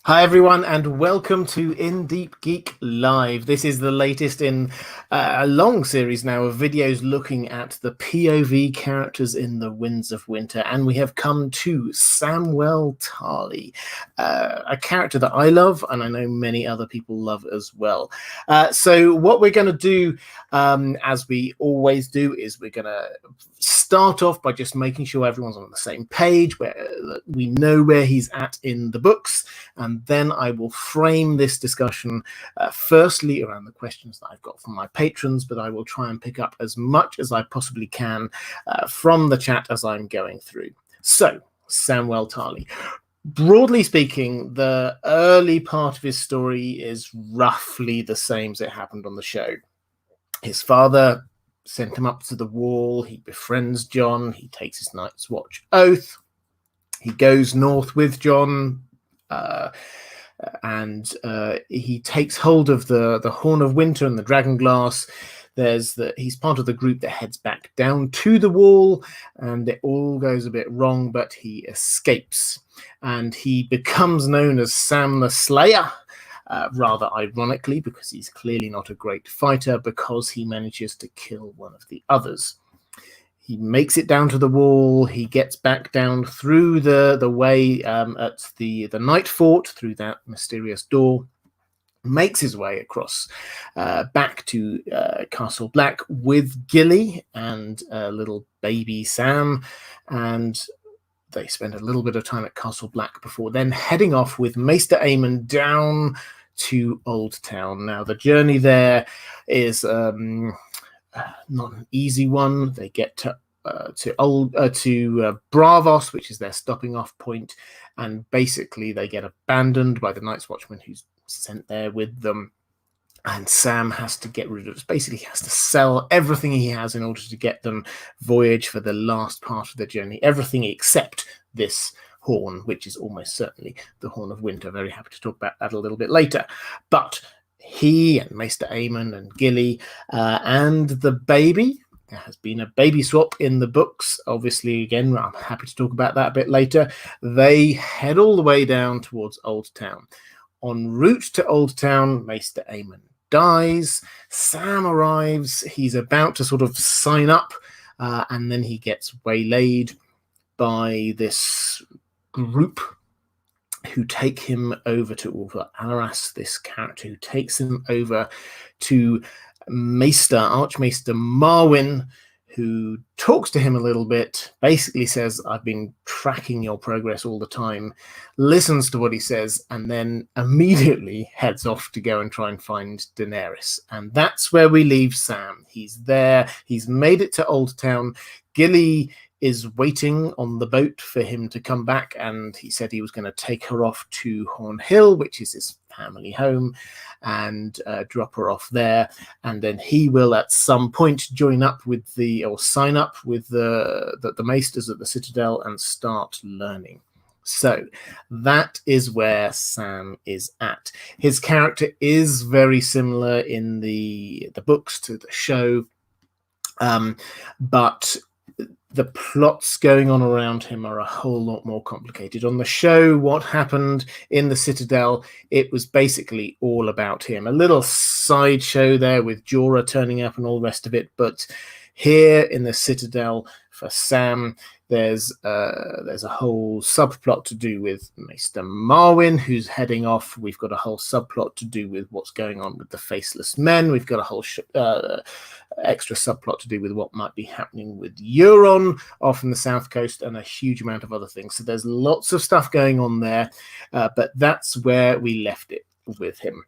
Hi everyone, and welcome to Deep Geek Live. This is the latest in a long series now of videos looking at the POV characters in the Winds of Winter, and we have come to Samwell Tarly, a character that I love, and I know many other people love as well. So what we're going to do, as we always do, is we're going to start off by just making sure everyone's on the same page, where we know where he's at in the books, and then I will frame this discussion firstly around the questions that I've got from my patrons, but I will try and pick up as much as I possibly can from the chat as I'm going through. So, Samwell Tarly. Broadly speaking, the early part of his story is roughly the same as it happened on the show. His father sent him up to the wall, he befriends Jon, he takes his Night's Watch oath, he goes north with Jon, and he takes hold of the Horn of Winter and the Dragon Glass. He's part of the group that heads back down to the wall, and it all goes a bit wrong, but he escapes, and he becomes known as Sam the Slayer. Rather ironically, because he's clearly not a great fighter, because he manages to kill one of the others. He makes it down to the wall. He gets back down through the way at the Night Fort, through that mysterious door, makes his way across back to Castle Black with Gilly and little baby Sam, and they spend a little bit of time at Castle Black before then heading off with Maester Aemon down to Oldtown. Now, the journey there is not an easy one. They get to Braavos, which is their stopping off point, and basically they get abandoned by the Night's Watchman who's sent there with them. And Sam has to get rid of, basically has to sell everything he has in order to get them voyage for the last part of the journey. Everything except this horn, which is almost certainly the Horn of Winter. Very happy to talk about that a little bit later. But he and Maester Aemon and Gilly and the baby, there has been a baby swap in the books. Obviously, again, I'm happy to talk about that a bit later. They head all the way down towards Oldtown. En route to Oldtown, Maester Aemon dies. Sam arrives. He's about to sort of sign up, and then he gets waylaid by this group who take him over to Alaras, this character who takes him over to Archmaester Marwin, who talks to him a little bit, basically says, I've been tracking your progress all the time, listens to what he says, and then immediately heads off to go and try and find Daenerys. And that's where we leave Sam. He's there. He's made it to Oldtown. Gilly is waiting on the boat for him to come back, and he said he was going to take her off to Horn Hill, which is his family home, and drop her off there, and then he will at some point sign up with the Maesters at the Citadel and start learning. So that is where Sam is at. His character is very similar in the books to the show, but the plots going on around him are a whole lot more complicated. On the show, what happened in the Citadel, it was basically all about him. A little sideshow there with Jorah turning up and all the rest of it, but here in the Citadel, for Sam, there's a whole subplot to do with Maester Marwin, who's heading off. We've got a whole subplot to do with what's going on with the Faceless Men. We've got a whole extra subplot to do with what might be happening with Euron off in the south coast, and a huge amount of other things. So there's lots of stuff going on there, but that's where we left it with him.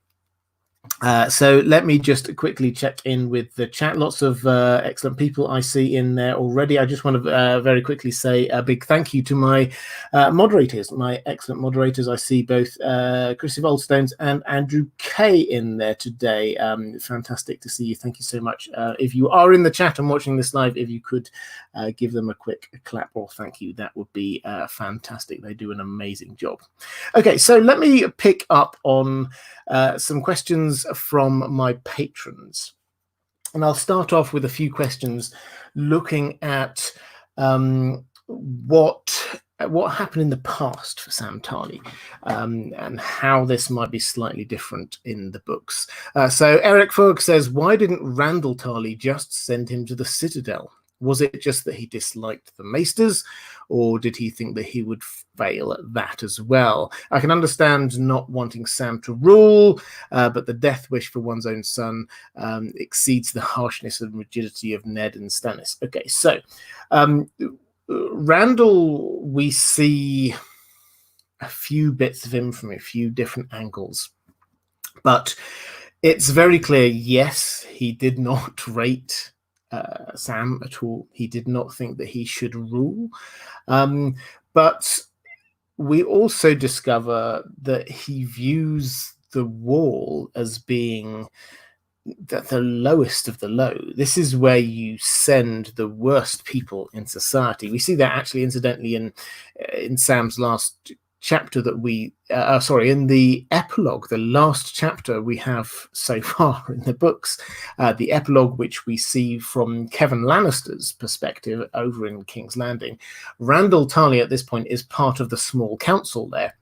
So let me just quickly check in with the chat. Lots of excellent people I see in there already. I just want to very quickly say a big thank you to my moderators, my excellent moderators. I see both Chrissy Oldstones and Andrew Kay in there today. Fantastic to see you. Thank you so much. If you are in the chat and watching this live, if you could give them a quick clap or thank you, that would be fantastic. They do an amazing job. Okay, so let me pick up on some questions from my patrons, and I'll start off with a few questions looking at what what happened in the past for Sam Tarly, and how this might be slightly different in the books. So Eric Fogg says, why didn't Randall Tarly just send him to the Citadel? Was it just that he disliked the Maesters, or did he think that he would fail at that as well? I can understand not wanting Sam to rule, but the death wish for one's own son exceeds the harshness and rigidity of Ned and Stannis. Okay, so Randall, we see a few bits of him from a few different angles, but it's very clear, yes, he did not rate Sam at all. He did not think that he should rule. But we also discover that he views the Wall as being the lowest of the low. This is where you send the worst people in society. We see that actually, incidentally, in Sam's last chapter that we in the epilogue, the last chapter we have so far in the books, the epilogue which we see from Kevin Lannister's perspective over in King's Landing. Randall Tarly at this point is part of the small council there,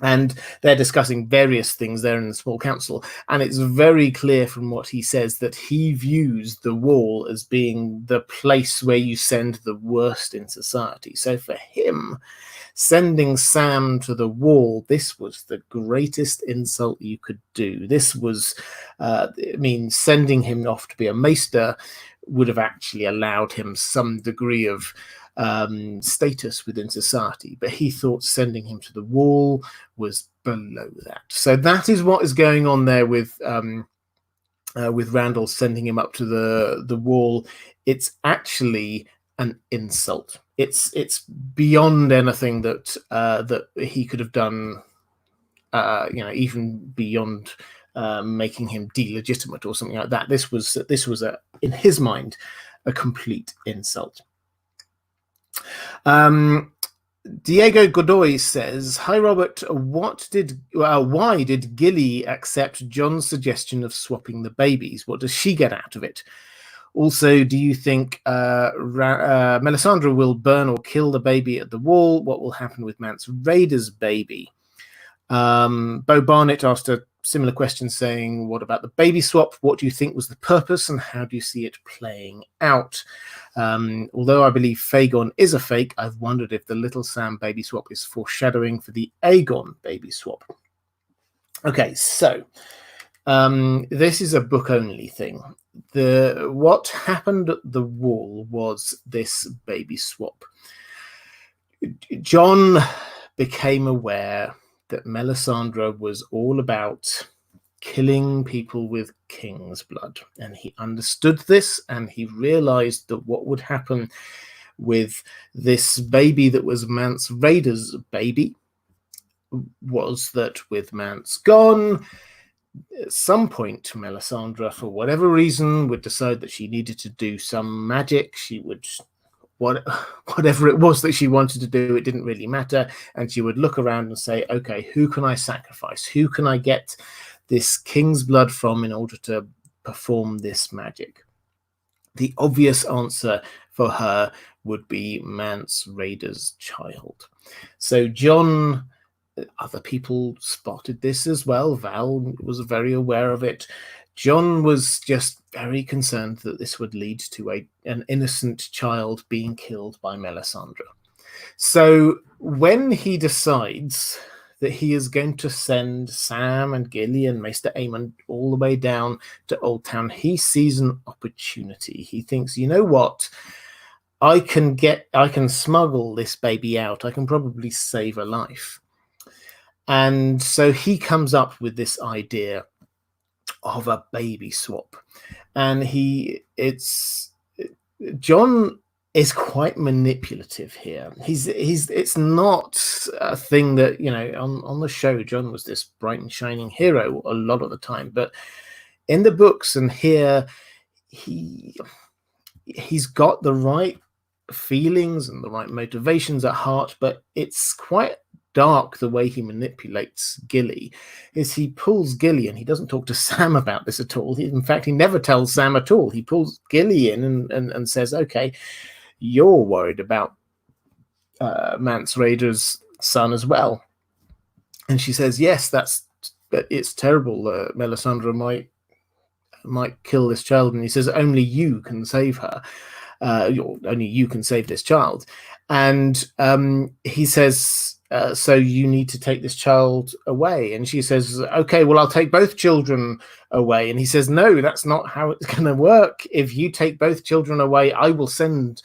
and they're discussing various things there in the small council, and it's very clear from what he says that he views the Wall as being the place where you send the worst in society. So for him, sending Sam to the Wall, this was the greatest insult you could do. This was, sending him off to be a Maester would have actually allowed him some degree of status within society, but he thought sending him to the Wall was below that. So that is what is going on there with Randall sending him up to the Wall. It's actually an insult. It's beyond anything that he could have done. Even beyond making him delegitimate or something like that. This was in his mind a complete insult. Diego Godoy says, hi Robert, why did Gilly accept John's suggestion of swapping the babies? What does she get out of it? Also, do you think Melisandre will burn or kill the baby at the Wall? What will happen with Mance Rayder's baby? Bo Barnett asked a similar question saying, what about the baby swap? What do you think was the purpose and how do you see it playing out? Although I believe Fagon is a fake, I've wondered if the Little Sam baby swap is foreshadowing for the Aegon baby swap. Okay, so this is a book-only thing. What happened at the Wall was this baby swap. John became aware that Melisandre was all about killing people with king's blood. And he understood this, and he realized that what would happen with this baby that was Mance Rayder's baby was that with Mance gone, at some point Melisandre, for whatever reason, would decide that she needed to do some magic. She would... whatever it was that she wanted to do, it didn't really matter, and she would look around and say, okay, who can I sacrifice? Who can I get this king's blood from in order to perform this magic? The obvious answer for her would be Mance Rayder's child. So John, other people spotted this as well. Val was very aware of it. John was just very concerned that this would lead to an innocent child being killed by Melisandre. So when he decides that he is going to send Sam and Gilly and Maester Aemon all the way down to Oldtown, he sees an opportunity. He thinks, you know what? I can smuggle this baby out. I can probably save a life. And so he comes up with this idea of a baby swap, and John is quite manipulative here. It's not a thing that, on the show John was this bright and shining hero a lot of the time, but in the books and here he's got the right feelings and the right motivations at heart, but it's quite dark the way he manipulates Gilly. Is he pulls Gilly, and he doesn't talk to Sam about this at all. In fact, he never tells Sam at all. He pulls Gilly in and says, okay, you're worried about Mance Raider's son as well. And she says, yes, it's terrible. Melisandre might kill this child. And he says, only you can save her. Only you can save this child. And he says, so you need to take this child away. And she says, okay, well, I'll take both children away. And he says, no, that's not how it's going to work. If you take both children away, I will send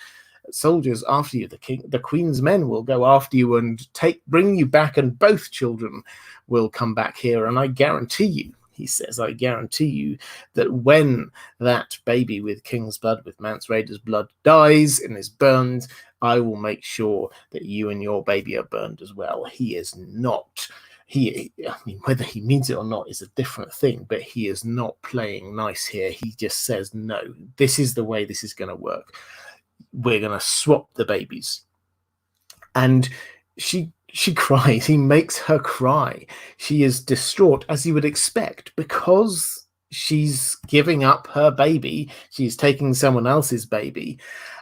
soldiers after you. The queen's men will go after you and bring you back, and both children will come back here. And I guarantee you, he says, I guarantee you that when that baby with king's blood, with Mance Raider's blood, dies and is burned, I will make sure that you and your baby are burned as well. He is not, I mean, whether he means it or not is a different thing, but he is not playing nice here. He just says, no, this is the way this is going to work. We're going to swap the babies. And she cries. He makes her cry. She is distraught, as you would expect, because she's giving up her baby. She's taking someone else's baby.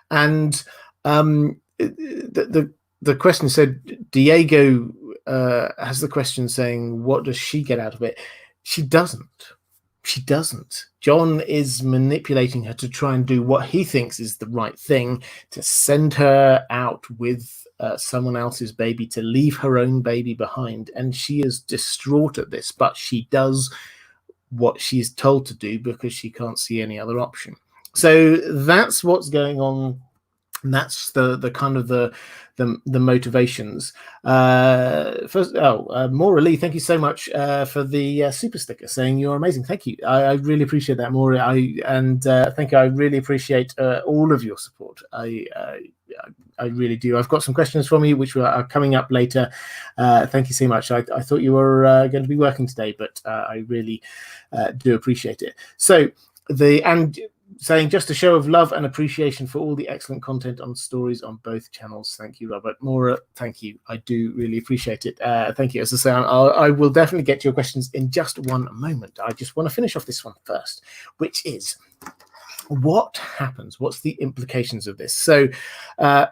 And the question said, Diego has the question saying, what does she get out of it? She doesn't. She doesn't. Jon is manipulating her to try and do what he thinks is the right thing, to send her out with someone else's baby, to leave her own baby behind. And she is distraught at this, but she does what she's told to do because she can't see any other option. So that's what's going on. And that's the kind of the motivations. First, Maura Lee, thank you so much for the super sticker, saying you're amazing. Thank you. I really appreciate that, Maura. Thank you. I really appreciate all of your support. I really do. I've got some questions from you which are coming up later. Thank you so much. I thought you were going to be working today, but I really do appreciate it. So saying just a show of love and appreciation for all the excellent content on stories on both channels. Thank you, Robert. Maura, thank you. I do really appreciate it. Thank you. As I say, I will definitely get to your questions in just one moment. I just want to finish off this one first, which is, what happens? What's the implications of this? So,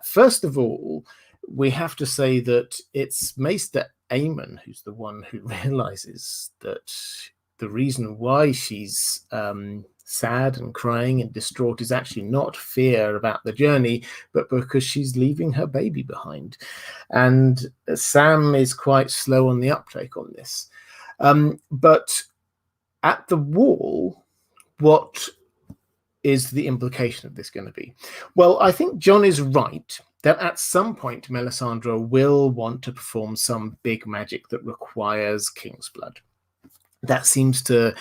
first of all, we have to say that it's Maester Aemon who's the one who realizes that the reason why she's sad and crying and distraught is actually not fear about the journey, but because she's leaving her baby behind. And Sam is quite slow on the uptake on this. But at the wall, what is the implication of this going to be? Well, I think Jon is right that at some point Melisandre will want to perform some big magic that requires king's blood. That seems a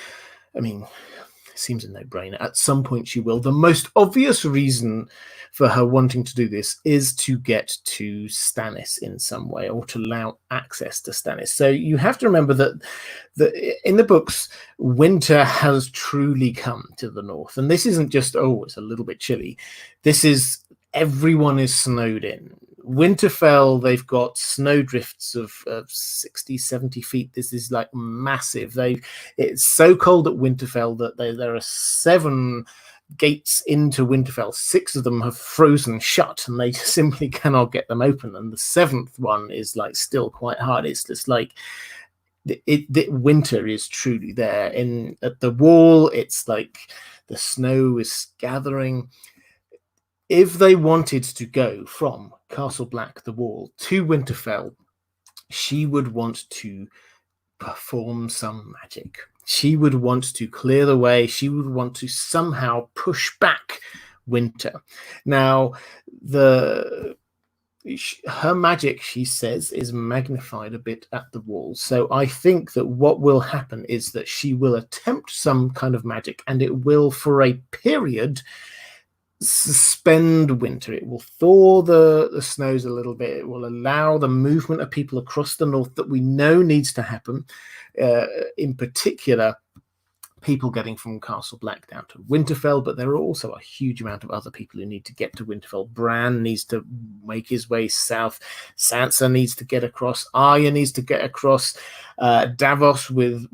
no-brainer. At some point she will. The most obvious reason for her wanting to do this is to get to Stannis in some way, or to allow access to Stannis. So you have to remember that in the books, winter has truly come to the north. And this isn't just, it's a little bit chilly. This is, everyone is snowed in. Winterfell, they've got snowdrifts of 60, 70 feet. This is like massive. It's so cold at Winterfell that there are 7 gates into Winterfell. 6 of them have frozen shut, and they simply cannot get them open. And the 7th one is like still quite hard. It's just like the winter is truly there. At the wall, it's like the snow is gathering. If they wanted to go from Castle Black, the Wall, to Winterfell, she would want to perform some magic. She would want to clear the way. She would want to somehow push back winter. Now, her magic, she says, is magnified a bit at the Wall. So I think that what will happen is that she will attempt some kind of magic, and it will, for a period, suspend winter. It will thaw the snows a little bit. It will allow the movement of people across the north that we know needs to happen. In particular, people getting from Castle Black down to Winterfell, but there are also a huge amount of other people who need to get to Winterfell. Bran needs to make his way south. Sansa needs to get across. Arya needs to get across. Davos with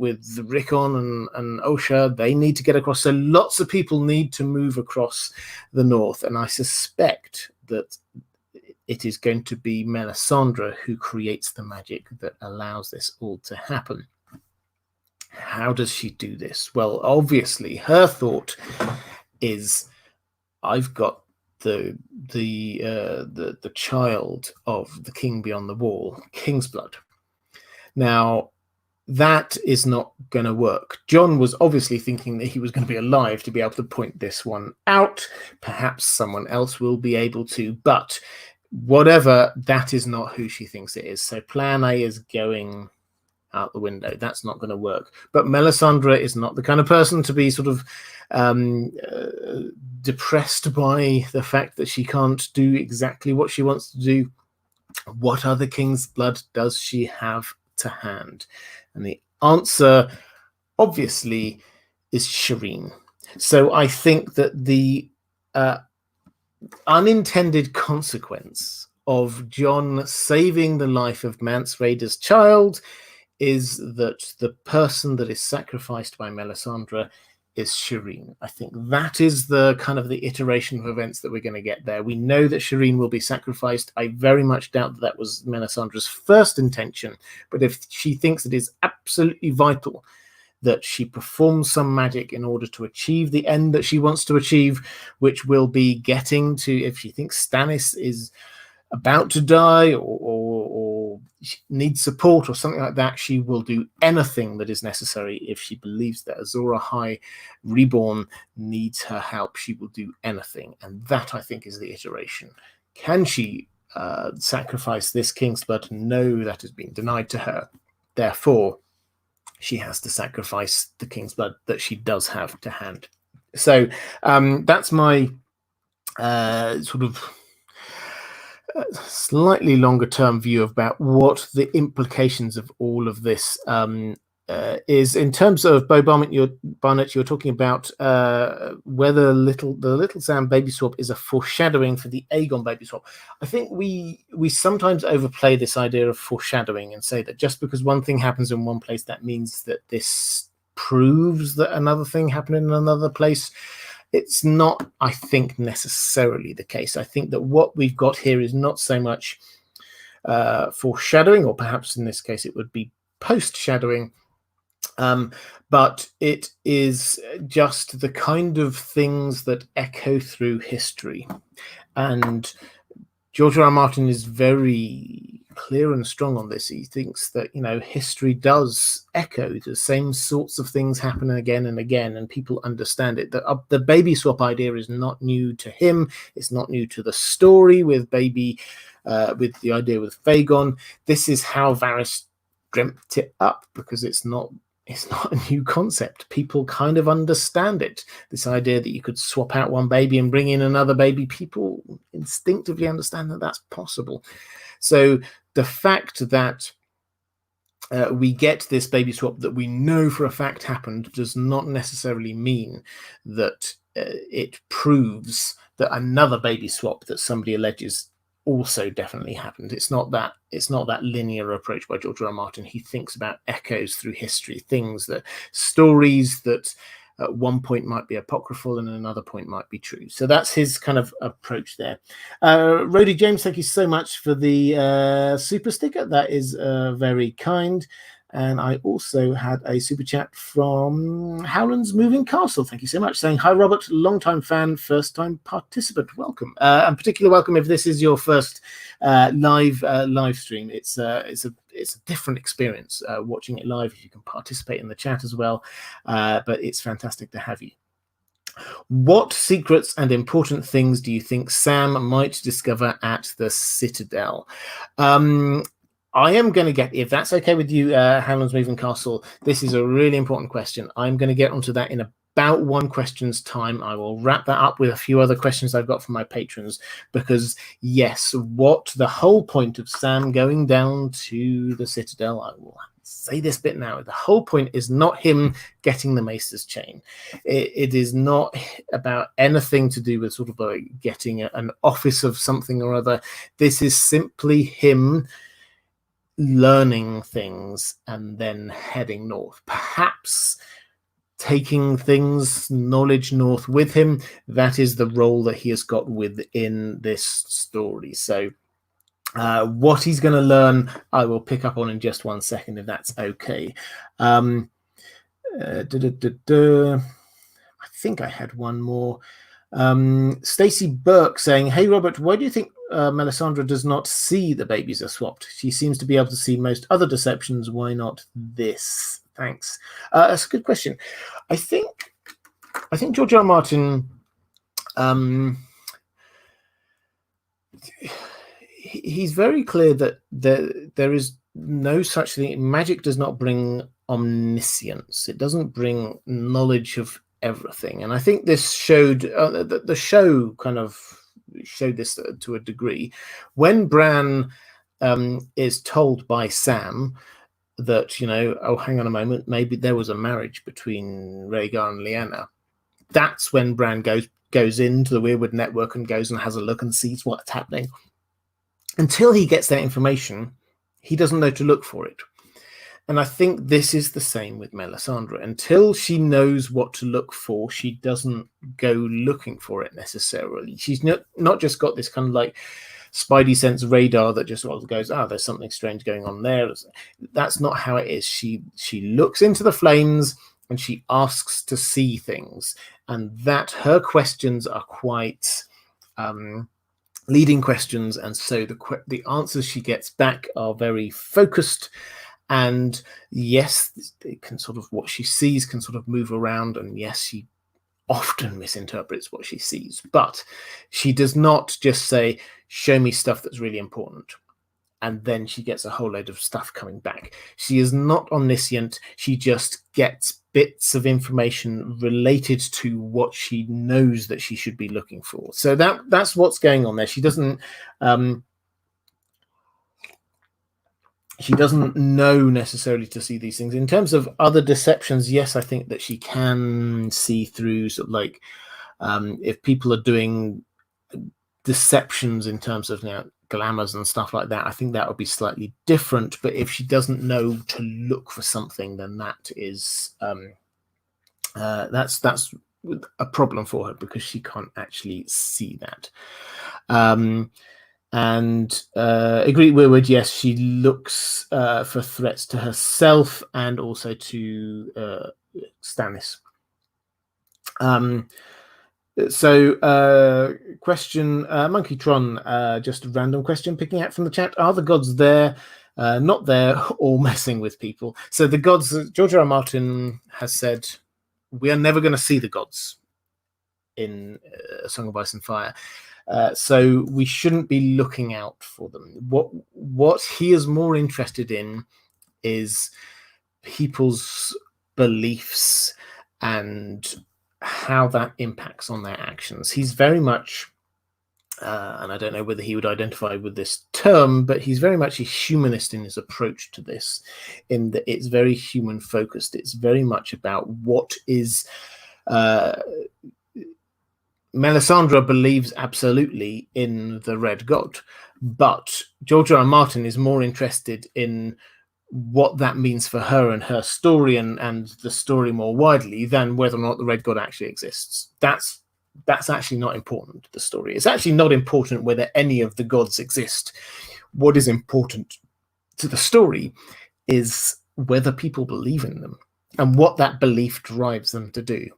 Rickon and Osha, they need to get across. So lots of people need to move across the north, and I suspect that it is going to be Melisandre who creates the magic that allows this all to happen. How does she do this? Well, obviously, her thought is, I've got the child of the king beyond the wall, King's blood. Now, that is not going to work. Jon was obviously thinking that he was going to be alive to be able to point this one out. Perhaps someone else will be able to, but whatever, that is not who she thinks it is. So plan A is going out the window. That's not going to work. But Melisandre is not the kind of person to be sort of depressed by the fact that she can't do exactly what she wants to do. What other king's blood does she have to hand? And the answer, obviously, is Shireen. So I think that the unintended consequence of Jon saving the life of Mance Rayder's child is that the person that is sacrificed by Melisandre is Shireen. I think that is the kind of the iteration of events that we're going to get there. We know that Shireen will be sacrificed. I very much doubt that was Melisandre's first intention, but if she thinks it is absolutely vital that she performs some magic in order to achieve the end that she wants to achieve, which will be getting to, if she thinks Stannis is about to die or needs support or something like that, she will do anything that is necessary. If she believes that Azor Ahai Reborn needs her help, she will do anything. And that, I think, is the iteration. Can she sacrifice this king's blood? No, that has been denied to her. Therefore, she has to sacrifice the king's blood that she does have to hand. So that's my sort of slightly longer term view about what the implications of all of this is. In terms of Bo Barnett, you're talking about whether the Little Sam baby swap is a foreshadowing for the Aegon baby swap. I think we sometimes overplay this idea of foreshadowing and say that just because one thing happens in one place, that means that this proves that another thing happened in another place. It's not, I think, necessarily the case. I think that what we've got here is not so much foreshadowing, or perhaps in this case it would be post-shadowing, but it is just the kind of things that echo through history. And George R. R. Martin is very clear and strong on this. He thinks that, history does echo. The same sorts of things happen again and again, and people understand it. The baby swap idea is not new to him. It's not new to the story with the idea with Vagon. This is how Varys dreamt it up, because it's not a new concept. People kind of understand it. This idea that you could swap out one baby and bring in another baby, people instinctively understand that that's possible. So the fact that we get this baby swap that we know for a fact happened does not necessarily mean that it proves that another baby swap that somebody alleges also definitely happened. It's not that linear approach by George R. R. Martin. He thinks about echoes through history, stories that at one point might be apocryphal and at another point might be true. So that's his kind of approach there. Rhodey James, thank you so much for the super sticker. That is very kind. And I also had a super chat from Howland's Moving Castle. Thank you so much. Saying, hi, Robert, long-time fan, first-time participant. Welcome. And particularly welcome if this is your first live stream. It's a different experience watching it live. If you can participate in the chat as well. But it's fantastic to have you. What secrets and important things do you think Sam might discover at the Citadel? I am going to get, if that's okay with you, Howland's Moving Castle, this is a really important question. I'm going to get onto that in about one question's time. I will wrap that up with a few other questions I've got from my patrons, because yes, what the whole point of Sam going down to the Citadel, I will say this bit now, the whole point is not him getting the Maester's chain. It is not about anything to do with sort of like getting an office of something or other. This is simply him learning things and then heading north, perhaps taking knowledge north with him. That is the role that he has got within this story. So What he's going to learn, I will pick up on in just 1 second, if that's okay. I think I had one more. Stacey Burke saying, "Hey Robert, why do you think Melisandre does not see the babies are swapped? She seems to be able to see most other deceptions. Why not this? Thanks." That's a good question. I think George R. R. Martin, he's very clear that there is no such thing. Magic does not bring omniscience. It doesn't bring knowledge of everything. And I think this showed, the show kind of showed this to a degree. When Bran is told by Sam that, oh, hang on a moment, maybe there was a marriage between Rhaegar and Lyanna, that's when Bran goes into the Weirwood network and goes and has a look and sees what's happening. Until he gets that information, he doesn't know to look for it. And I think this is the same with Melisandre. Until she knows what to look for, she doesn't go looking for it necessarily. She's not just got this kind of like spidey sense radar that just goes, there's something strange going on there. That's not how it is. She looks into the flames and she asks to see things. And that her questions are quite leading questions. And so the answers she gets back are very focused. And yes, it can sort of, what she sees can sort of move around. And yes, she often misinterprets what she sees, but she does not just say, show me stuff that's really important, and then she gets a whole load of stuff coming back. She is not omniscient. She just gets bits of information related to what she knows that she should be looking for. So that's what's going on there. She doesn't know necessarily to see these things. In terms of other deceptions, yes, I think that she can see through sort of like if people are doing deceptions in terms of glamours and stuff like that, I think that would be slightly different. But if she doesn't know to look for something, then that is that's a problem for her, because she can't actually see that. And agree with, yes, she looks for threats to herself and also to Stannis. So question, Monkeytron, just a random question picking out from the chat. Are the gods there, not there, or messing with people? So the gods, George R. R. Martin has said, we are never going to see the gods in A Song of Ice and Fire. So we shouldn't be looking out for them. What he is more interested in is people's beliefs and how that impacts on their actions. He's very much, and I don't know whether he would identify with this term, but he's very much a humanist in his approach to this, in that it's very human focused. It's very much about what is Melisandre believes absolutely in the Red God, but George R. R. Martin is more interested in what that means for her and her story and the story more widely than whether or not the Red God actually exists. That's actually not important to the story. It's actually not important whether any of the gods exist. What is important to the story is whether people believe in them and what that belief drives them to do.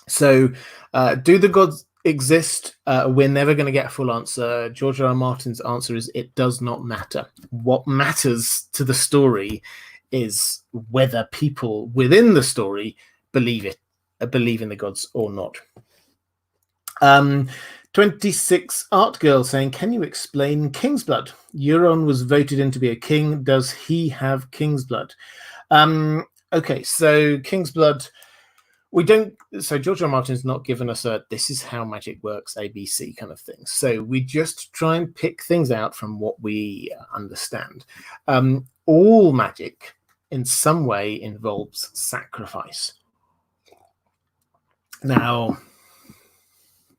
So do the gods exist? We're never going to get a full answer. George R. R. Martin's answer is it does not matter. What matters to the story is whether people within the story believe in the gods or not. 26 Art Girl saying, can you explain King's Blood? Euron was voted in to be a king. Does he have King's Blood? Okay, so King's Blood, so George R. R. Martin's not given us a this is how magic works ABC kind of thing. So we just try and pick things out from what we understand. All magic in some way involves sacrifice. Now,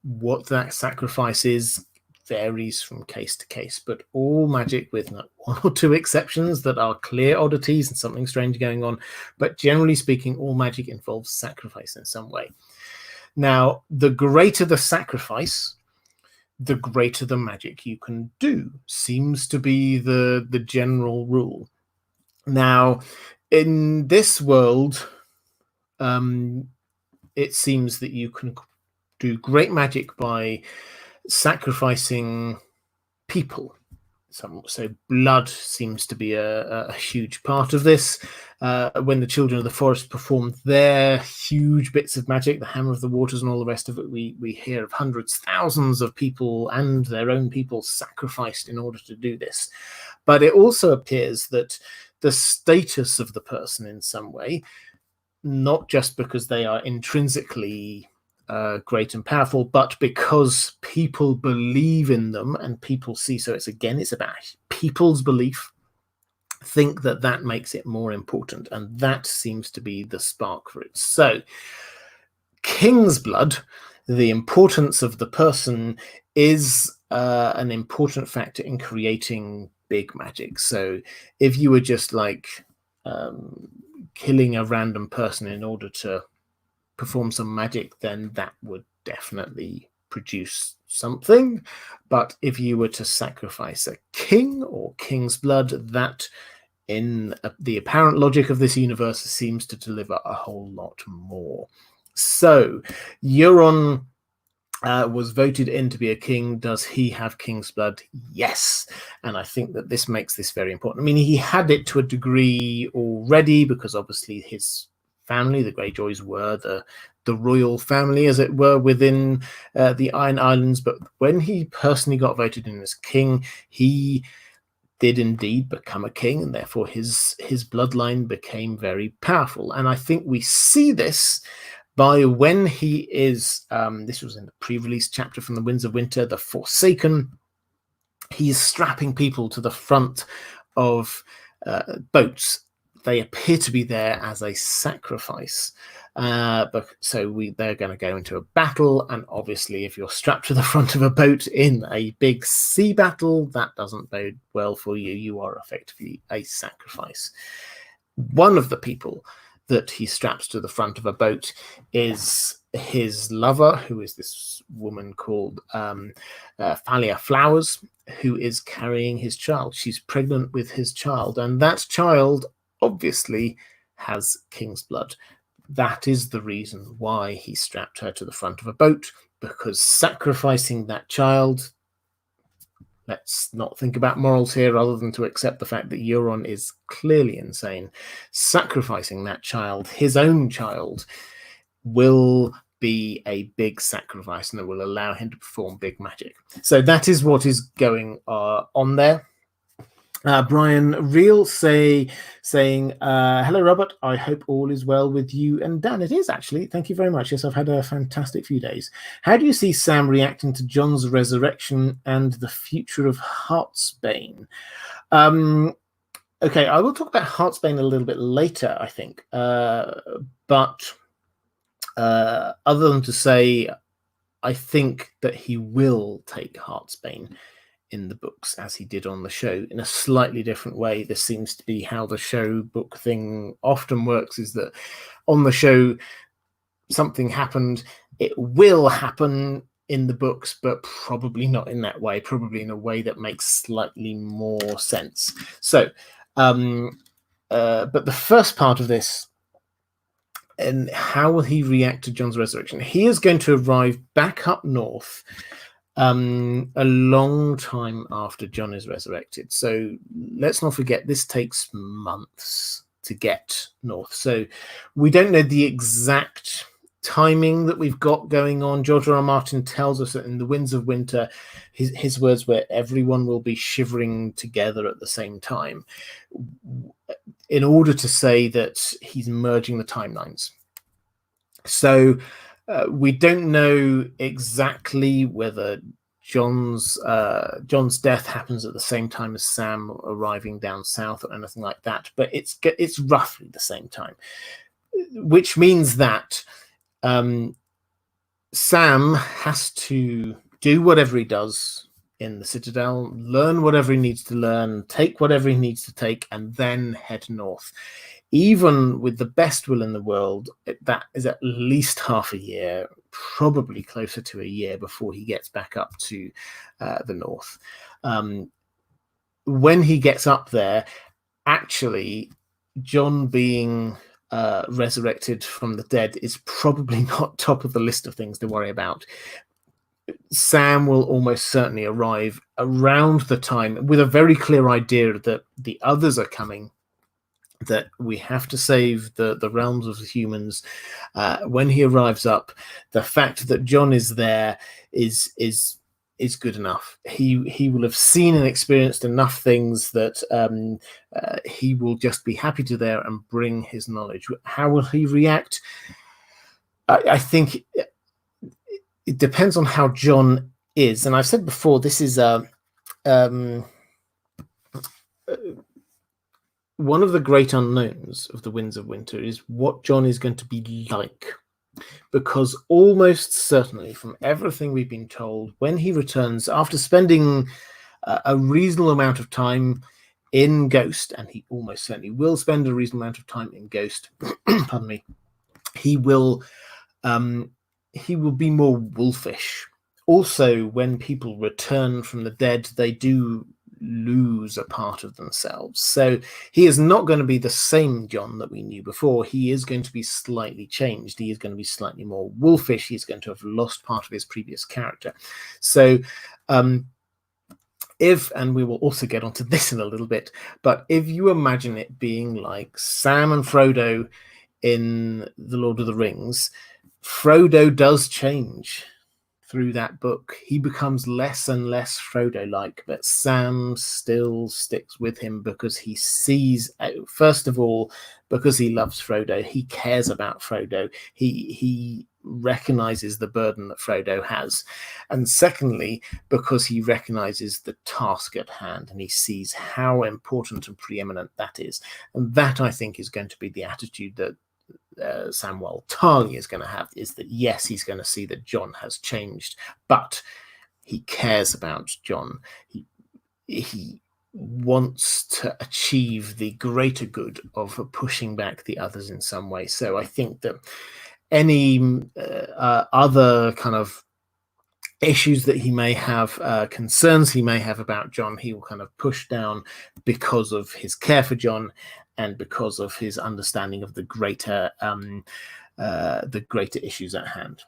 what that sacrifice is varies from case to case, but all magic, with one or two exceptions that are clear oddities and something strange going on, but generally speaking, all magic involves sacrifice in some way. Now, the greater the sacrifice, the greater the magic you can do, seems to be the general rule. Now, in this world, it seems that you can do great magic by sacrificing people. So blood seems to be a huge part of this. When the children of the forest performed their huge bits of magic, the Hammer of the Waters and all the rest of it, we hear of hundreds, thousands of people and their own people sacrificed in order to do this. But it also appears that the status of the person in some way, not just because they are intrinsically great and powerful, but because people believe in them and people see, so it's about people's belief, think that makes it more important, and that seems to be the spark for it. So King's blood, the importance of the person, is an important factor in creating big magic. So if you were just like killing a random person in order to perform some magic, then that would definitely produce something. But if you were to sacrifice a king or king's blood, that in the apparent logic of this universe seems to deliver a whole lot more. So Euron was voted in to be a king. Does he have king's blood? Yes. And I think that this makes this very important. I mean, he had it to a degree already, because obviously his family, the Greyjoys, were the royal family, as it were, within the Iron Islands. But when he personally got voted in as king, he did indeed become a king, and therefore his bloodline became very powerful. And I think we see this by when he is, this was in the pre-release chapter from the Winds of Winter, the Forsaken. He's strapping people to the front of boats. They appear to be there as a sacrifice. They're going to go into a battle, and obviously if you're strapped to the front of a boat in a big sea battle, that doesn't bode well for you. You are effectively a sacrifice. One of the people that he straps to the front of a boat is his lover, who is this woman called Thalia Flowers, who is carrying his child. She's pregnant with his child, and that child obviously has king's blood. That is the reason why he strapped her to the front of a boat, because sacrificing that child, let's not think about morals here other than to accept the fact that Euron is clearly insane. Sacrificing that child, his own child, will be a big sacrifice, and it will allow him to perform big magic. So that is what is going on there. Brian Reel saying, hello, Robert. I hope all is well with you and Dan. It is, actually. Thank you very much. Yes, I've had a fantastic few days. How do you see Sam reacting to Jon's resurrection and the future of Heartsbane? Okay, I will talk about Heartsbane a little bit later, I think. But other than to say, I think that he will take Heartsbane in the books, as he did on the show, in a slightly different way. This seems to be how the show book thing often works, is that on the show something happened, it will happen in the books, but probably not in that way, probably in a way that makes slightly more sense. So but the first part of this, and how will he react to Jon's resurrection? He is going to arrive back up north a long time after Jon is resurrected. So let's not forget, this takes months to get north. So we don't know the exact timing that we've got going on. George R. R. Martin tells us that in the Winds of Winter, his words were, everyone will be shivering together at the same time, in order to say that he's merging the timelines. So we don't know exactly whether Jon's death happens at the same time as Sam arriving down south or anything like that, but it's roughly the same time, which means that Sam has to do whatever he does in the Citadel, learn whatever he needs to learn, take whatever he needs to take, and then head north. Even with the best will in the world, that is at least half a year, probably closer to a year before he gets back up to the north. When he gets up there, actually, Jon being resurrected from the dead is probably not top of the list of things to worry about. Sam will almost certainly arrive around the time with a very clear idea that the others are coming, that we have to save the realms of the humans. When he arrives up, the fact that Jon is there is good enough. He will have seen and experienced enough things that he will just be happy to there and bring his knowledge. How will he react? I think it depends on how Jon is. And I've said before, this is one of the great unknowns of the Winds of Winter is what Jon is going to be like. Because almost certainly, from everything we've been told, when he returns after spending a reasonable amount of time in Ghost, and he almost certainly will spend a reasonable amount of time in Ghost, pardon me, he will be more wolfish. Also, when people return from the dead, they do lose a part of themselves. So he is not going to be the same Jon that we knew before. He is going to be slightly changed. He is going to be slightly more wolfish. He's going to have lost part of his previous character. So if, and we will also get onto this in a little bit, but if you imagine it being like Sam and Frodo in The Lord of the Rings, Frodo does change through that book. He becomes less and less Frodo-like, but Sam still sticks with him because he sees, first of all, because he loves Frodo, he cares about Frodo, he recognizes the burden that Frodo has, and secondly, because he recognizes the task at hand and he sees how important and preeminent that is. And that, I think, is going to be the attitude that Samwell Tarly is going to have, is that yes, he's going to see that Jon has changed, but he cares about Jon. He wants to achieve the greater good of pushing back the others in some way. So I think that any other kind of issues that he may have, concerns he may have about Jon, he will kind of push down because of his care for Jon and because of his understanding of the greater issues at hand.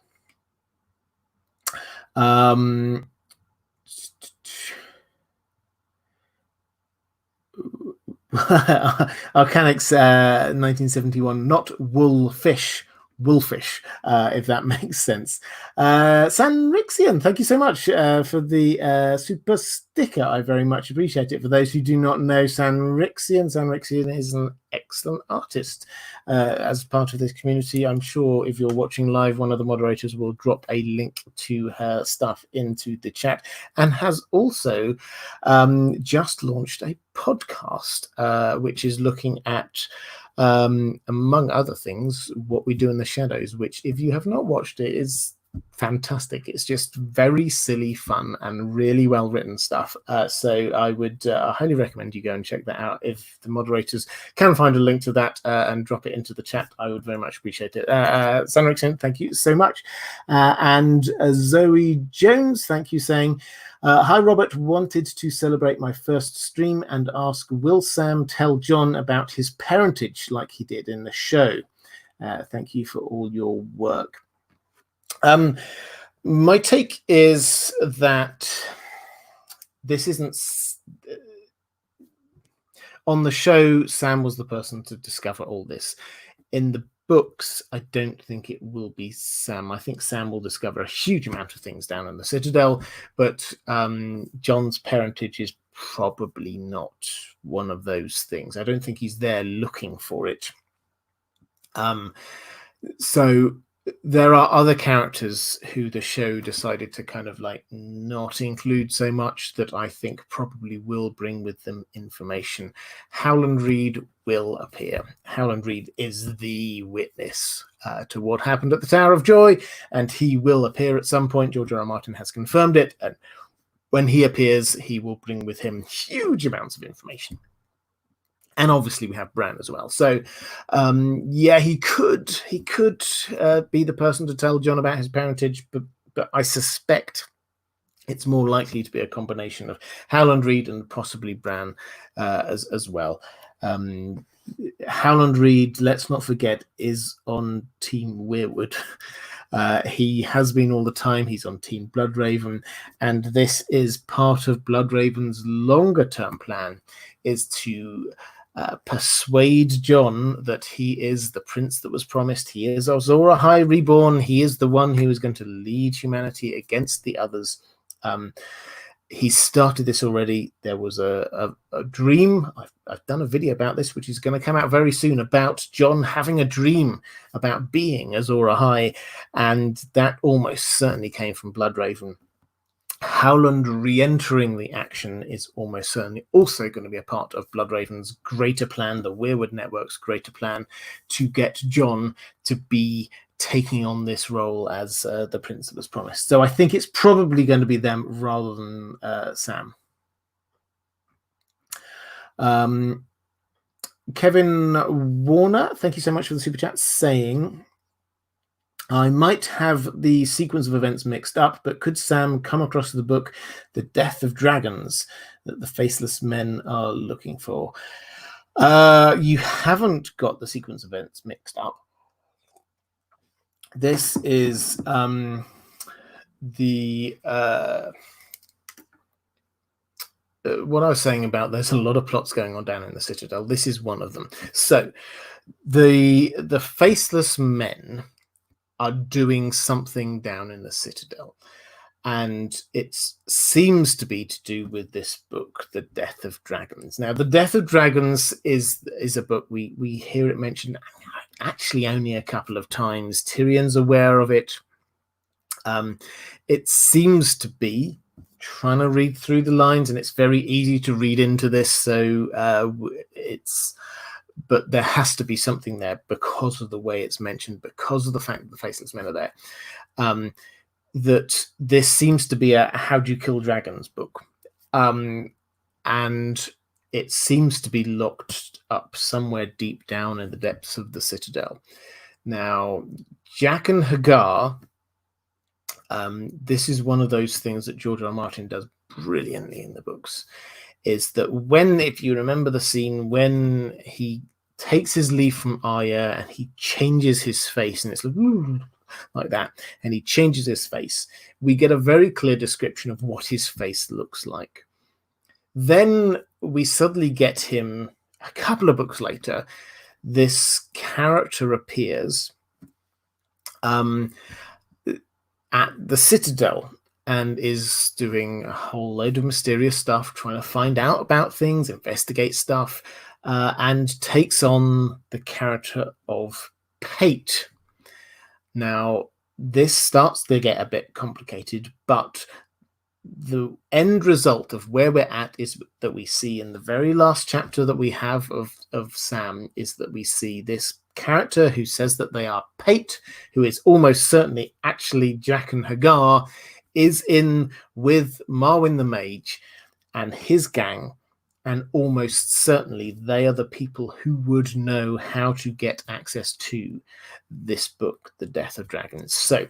Arcanics 1971, not wolfish, if that makes sense. Sanrixian, thank you so much for the super sticker. I very much appreciate it. For those who do not know Sanrixian is an excellent artist. As part of this community, I'm sure if you're watching live, one of the moderators will drop a link to her stuff into the chat, and has also just launched a podcast which is looking at, among other things, What We Do in the Shadows, which, if you have not watched it, is fantastic. It's just very silly fun and really well written stuff. So I would highly recommend you go and check that out. If the moderators can find a link to that and drop it into the chat, I would very much appreciate it. Sanrixian, thank you so much. And Zoe Jones, thank you, saying, hi, Robert. Wanted to celebrate my first stream and ask, will Sam tell Jon about his parentage like he did in the show? Thank you for all your work. My take is that this isn't... On the show, Sam was the person to discover all this. In the books, I don't think it will be Sam. I think Sam will discover a huge amount of things down in the Citadel, but Jon's parentage is probably not one of those things. I don't think he's there looking for it. So there are other characters who the show decided to kind of like not include so much that I think probably will bring with them information. Howland Reed will appear. Howland Reed is the witness to what happened at the Tower of Joy, and he will appear at some point. George R. R. Martin has confirmed it, and when he appears, he will bring with him huge amounts of information. And obviously we have Bran as well. So, yeah, he could be the person to tell Jon about his parentage, but I suspect it's more likely to be a combination of Howland Reed and possibly Bran as well. Howland Reed, let's not forget, is on Team Weirwood. He has been all the time. He's on Team Bloodraven, and this is part of Bloodraven's longer-term plan, is to persuade Jon that he is the prince that was promised. He is Azor Ahai reborn. He is the one who is going to lead humanity against the others. He started this already. There was a dream. I've done a video about this, which is going to come out very soon, about Jon having a dream about being Azor Ahai, and that almost certainly came from Bloodraven. Howland re-entering the action is almost certainly also going to be a part of Bloodraven's greater plan, the Weirwood Network's greater plan, to get Jon to be taking on this role as the prince that was promised. So I think it's probably going to be them rather than Sam. Kevin Warner, thank you so much for the super chat, saying, I might have the sequence of events mixed up, but could Sam come across the book The Death of Dragons that the Faceless Men are looking for? You haven't got the sequence of events mixed up. This is what I was saying about there's a lot of plots going on down in the Citadel. This is one of them. So the Faceless Men are doing something down in the Citadel, and it seems to be to do with this book, The Death of Dragons. Now, The Death of Dragons is a book we hear it mentioned actually only a couple of times. Tyrion's aware of it. It seems to be trying to read through the lines, and it's very easy to read into this, so but there has to be something there because of the way it's mentioned, because of the fact that the Faceless Men are there. That this seems to be a How Do You Kill Dragons book. And it seems to be locked up somewhere deep down in the depths of the Citadel. Now, Jaqen H'ghar, this is one of those things that George R. R. Martin does brilliantly in the books, is that if you remember the scene when he takes his leave from Arya and he changes his face, and it's like that, and he changes his face, we get a very clear description of what his face looks like. Then we suddenly get him, a couple of books later, this character appears at the Citadel and is doing a whole load of mysterious stuff, trying to find out about things, investigate stuff, and takes on the character of Pate. Now, this starts to get a bit complicated, but the end result of where we're at is that we see in the very last chapter that we have of Sam is that we see this character who says that they are Pate, who is almost certainly actually Jaqen H'ghar, is in with Marwin the Mage and his gang, and almost certainly they are the people who would know how to get access to this book, The Death of Dragons. So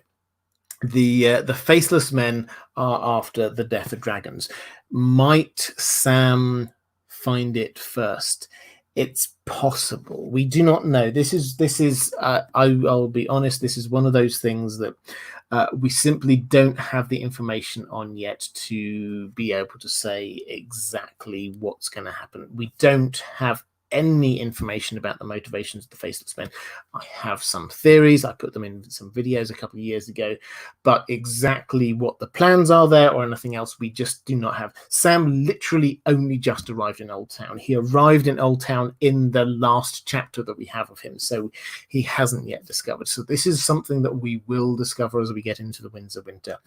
the Faceless Men are after the Death of Dragons. Might Sam find it first? It's possible. We do not know. This is. I'll be honest. This is one of those things that we simply don't have the information on yet to be able to say exactly what's going to happen. We don't have any information about the motivations of the Faceless Men. I have some theories. I put them in some videos a couple of years ago, but exactly what the plans are there or anything else, we just do not have. Sam literally only just arrived in Oldtown. He arrived in Oldtown in the last chapter that we have of him, so he hasn't yet discovered. So this is something that we will discover as we get into the Winds of Winter.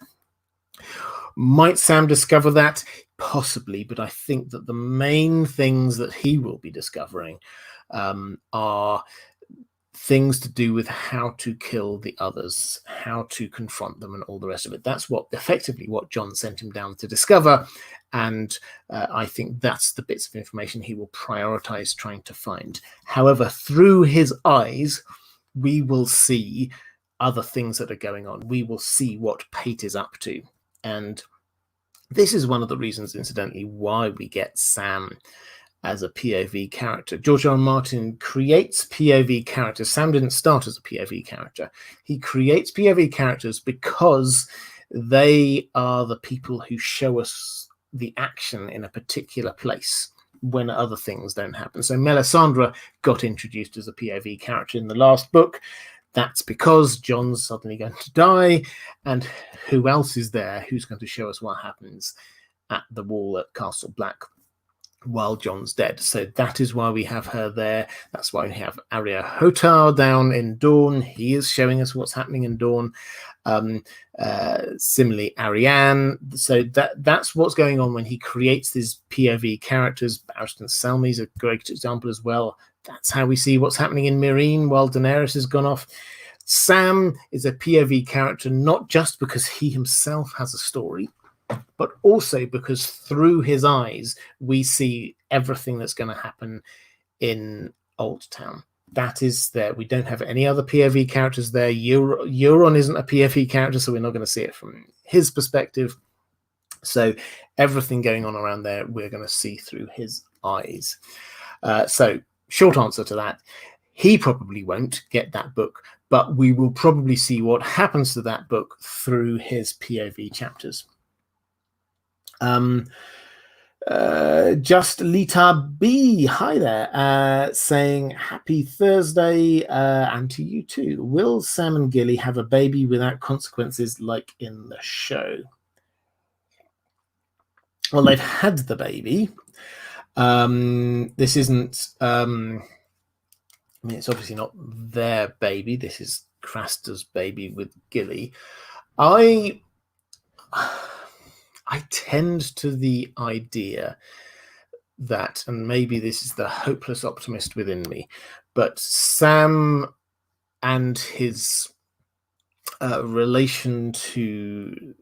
Might Sam discover that? Possibly, but I think that the main things that he will be discovering are things to do with how to kill the others, how to confront them, and all the rest of it. That's effectively what Jon sent him down to discover, and I think that's the bits of information he will prioritize trying to find. However, through his eyes, we will see other things that are going on. We will see what Pate is up to, and this is one of the reasons, incidentally, why we get Sam as a POV character. George R. R. Martin creates POV characters. Sam didn't start as a POV character. He creates POV characters because they are the people who show us the action in a particular place when other things don't happen. So Melisandre got introduced as a POV character in the last book. That's because Jon's suddenly going to die, and who else is there who's going to show us what happens at the wall at Castle Black while Jon's dead? So that is why we have her there. That's why we have Arya Hotar down in Dawn. He is showing us what's happening in Dawn. Similarly, Arianne. So that's what's going on when he creates these POV characters. Barristan Selmy is a great example as well. That's how we see what's happening in Meereen while Daenerys has gone off. Sam is a POV character not just because he himself has a story, but also because through his eyes, we see everything that's going to happen in Oldtown. That is there. We don't have any other POV characters there. Euron isn't a POV character, so we're not going to see it from his perspective. So everything going on around there, we're going to see through his eyes. So short answer to that, he probably won't get that book, but we will probably see what happens to that book through his POV chapters. Just Lita B, hi there, saying happy Thursday, and to you too. Will Sam and Gilly have a baby without consequences like in the show? Well, they've had the baby. This isn't I mean, it's obviously not their baby. This is Craster's baby with Gilly. I tend to the idea that, and maybe this is the hopeless optimist within me, but Sam and his relation to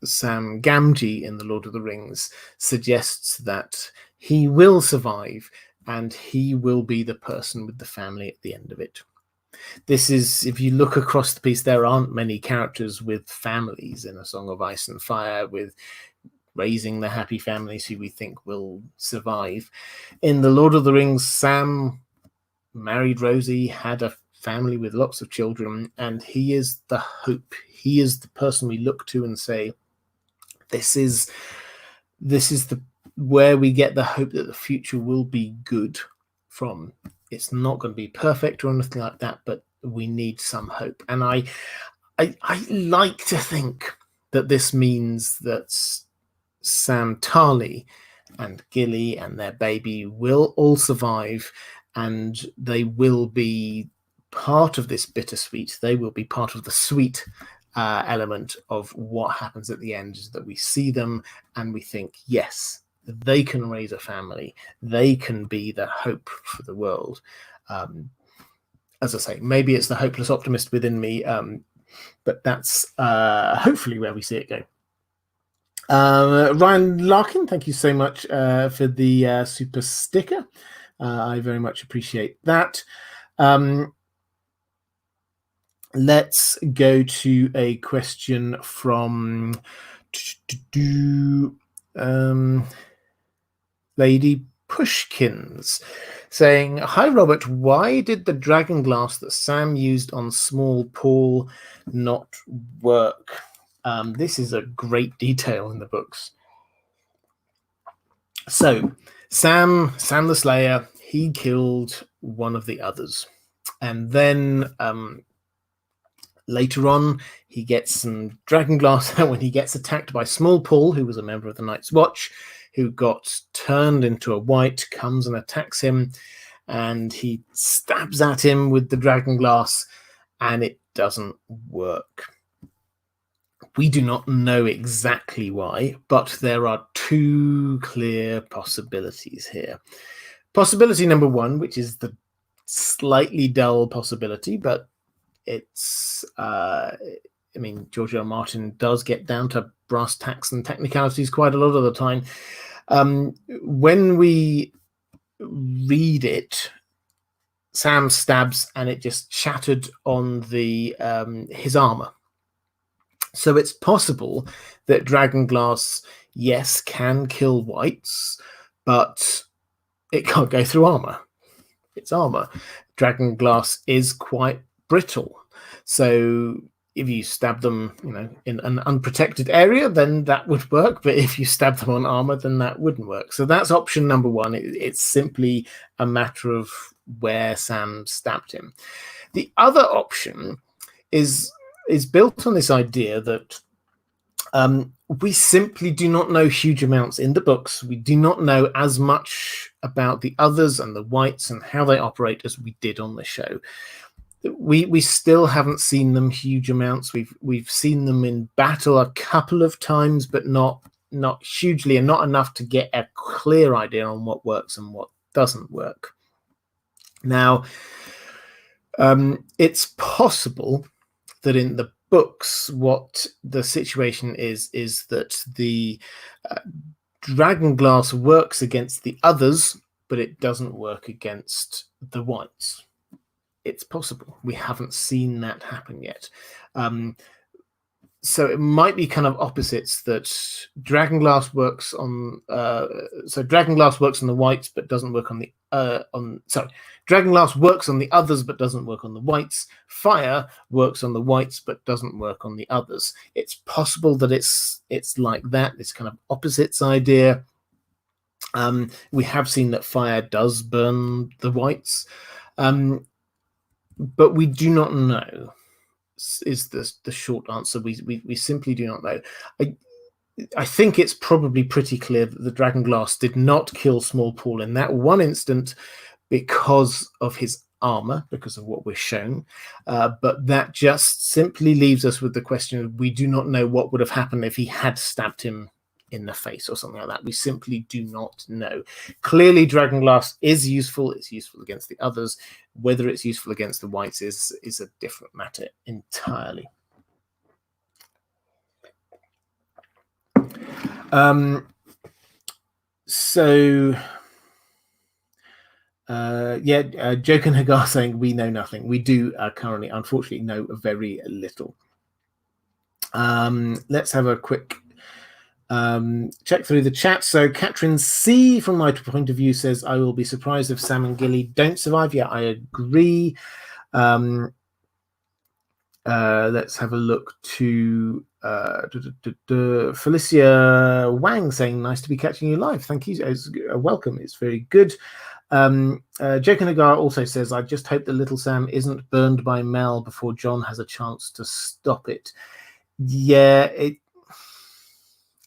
Sam Gamgee in The Lord of the Rings suggests that he will survive and he will be the person with the family at the end of it. This is, if you look across the piece, there aren't many characters with families in A Song of Ice and Fire, with raising the happy families who we think will survive. In The Lord of the Rings, Sam married Rosie, had a family with lots of children, and he is the hope. He is the person we look to and say, this is the where we get the hope that the future will be good from. It's not going to be perfect or anything like that, but we need some hope. And I like to think that this means that Sam Tarly and Gilly and their baby will all survive, and they will be part of this bittersweet. They will be part of the sweet element of what happens at the end, is that we see them and we think, yes, they can raise a family. They can be the hope for the world. As I say, maybe it's the hopeless optimist within me, but that's hopefully where we see it go. Ryan Larkin, thank you so much for the super sticker. I very much appreciate that. Let's go to a question from Lady Pushkins, saying, hi Robert, why did the dragon glass that Sam used on small Paul not work? This is a great detail in the books. So Sam the Slayer, he killed one of the others, and then later on he gets some dragon glass when he gets attacked by Small Paul, who was a member of the Night's Watch, who got turned into a white, comes and attacks him, and he stabs at him with the dragon glass, and it doesn't work. We do not know exactly why, but there are two clear possibilities here. Possibility number one, which is the slightly dull possibility, but it's I mean, George R. R. Martin does get down to brass tacks and technicalities quite a lot of the time. When we read it, Sam stabs and it just shattered on the his armor. So it's possible that Dragonglass, yes, can kill wights, but it can't go through armor. It's armor. Dragonglass is quite brittle. So if you stab them, in an unprotected area, then that would work. But if you stab them on armor, then that wouldn't work. So that's option number one. It's simply a matter of where Sam stabbed him. The other option is built on this idea that we simply do not know huge amounts in the books. We do not know as much about the others and the wights and how they operate as we did on the show. We still haven't seen them huge amounts. We've seen them in battle a couple of times, but not hugely, and not enough to get a clear idea on what works and what doesn't work. Now, it's possible that in the books, what the situation is that the Dragonglass works against the others, but it doesn't work against the wights. It's possible. We haven't seen that happen yet. So it might be kind of opposites, that Dragonglass works on Dragonglass works on the wights but doesn't work on the Dragonglass works on the others but doesn't work on the wights. Fire works on the wights but doesn't work on the others. It's possible that it's like that, this kind of opposites idea. We have seen that fire does burn the wights, but we do not know. Is the short answer. We simply do not know. I think it's probably pretty clear that the Dragonglass did not kill Small Paul in that one instant because of his armor, because of what we're shown. But that just simply leaves us with the question of, we do not know what would have happened if he had stabbed him in the face or something like that. We simply do not know. Clearly, Dragonglass is useful. It's useful against the others. Whether it's useful against the wights is a different matter entirely. Joke and Hagar saying we know nothing. We do currently, unfortunately, know very little. Let's have a quick check through the chat. So Catherine C, from my point of view, says, I will be surprised if Sam and Gilly don't survive. Yeah, I agree. Let's have a look to Felicia Wang saying, nice to be catching you live. Thank you. It's welcome. It's very good. Jake Nagar also says, I just hope that little Sam isn't burned by Mel before John has a chance to stop it. Yeah,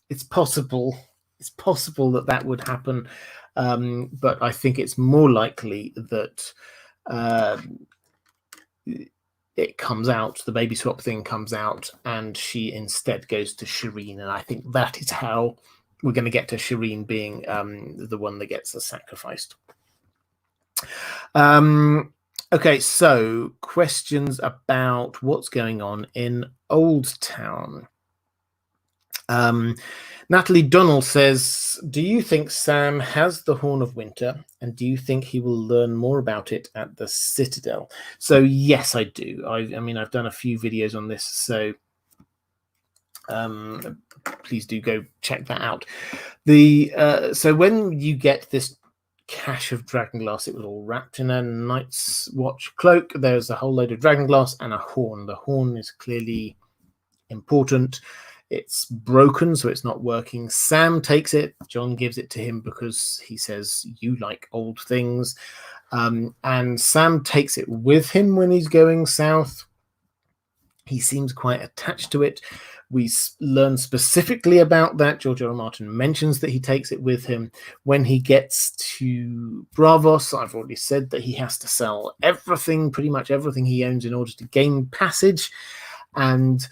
it's possible. It's possible that would happen, but I think it's more likely that it comes out, the baby swap thing comes out, and she instead goes to Shireen, and I think that is how we're going to get to Shireen being the one that gets sacrificed. Okay, so questions about what's going on in Oldtown. Natalie Donnell says, do you think Sam has the Horn of Winter, and do you think he will learn more about it at the Citadel? So yes, I do. I mean, I've done a few videos on this, so please do go check that out. So when you get this cache of Dragonglass, it was all wrapped in a Night's Watch cloak. There's a whole load of Dragonglass and a horn. The horn is clearly important. It's broken, so it's not working. Sam takes it. John gives it to him because he says, you like old things. And Sam takes it with him when he's going south. He seems quite attached to it. We learn specifically about that. George R. R. Martin mentions that he takes it with him. When he gets to Bravos, I've already said that he has to sell everything, pretty much everything he owns, in order to gain passage. And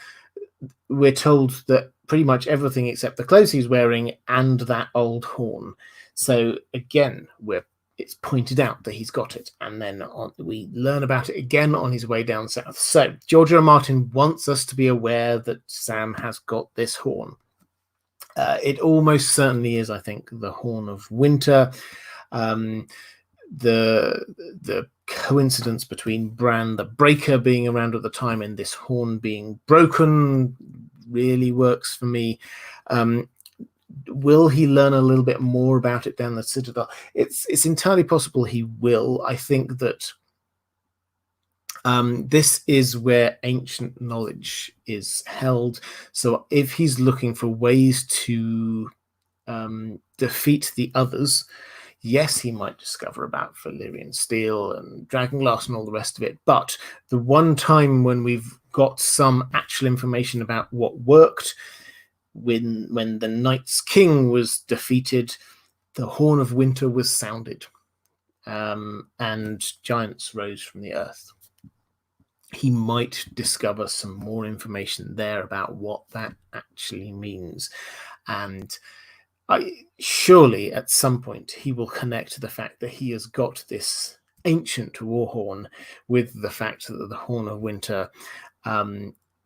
we're told that pretty much everything except the clothes he's wearing and that old horn. So again, it's pointed out that he's got it, and then we learn about it again on his way down south. So George R. R. Martin wants us to be aware that Sam has got this horn. It almost certainly is, I think, the Horn of Winter. The coincidence between Bran the Breaker being around at the time and this horn being broken really works for me. Will he learn a little bit more about it down the Citadel? It's entirely possible he will. I think that this is where ancient knowledge is held. So if he's looking for ways to defeat the others, yes, he might discover about Valyrian steel and dragonglass and all the rest of it. But the one time when we've got some actual information about what worked, when the Night's King was defeated, the Horn of Winter was sounded, and giants rose from the earth. He might discover some more information there about what that actually means. And surely at some point he will connect the fact that he has got this ancient war horn with the fact that the Horn of Winter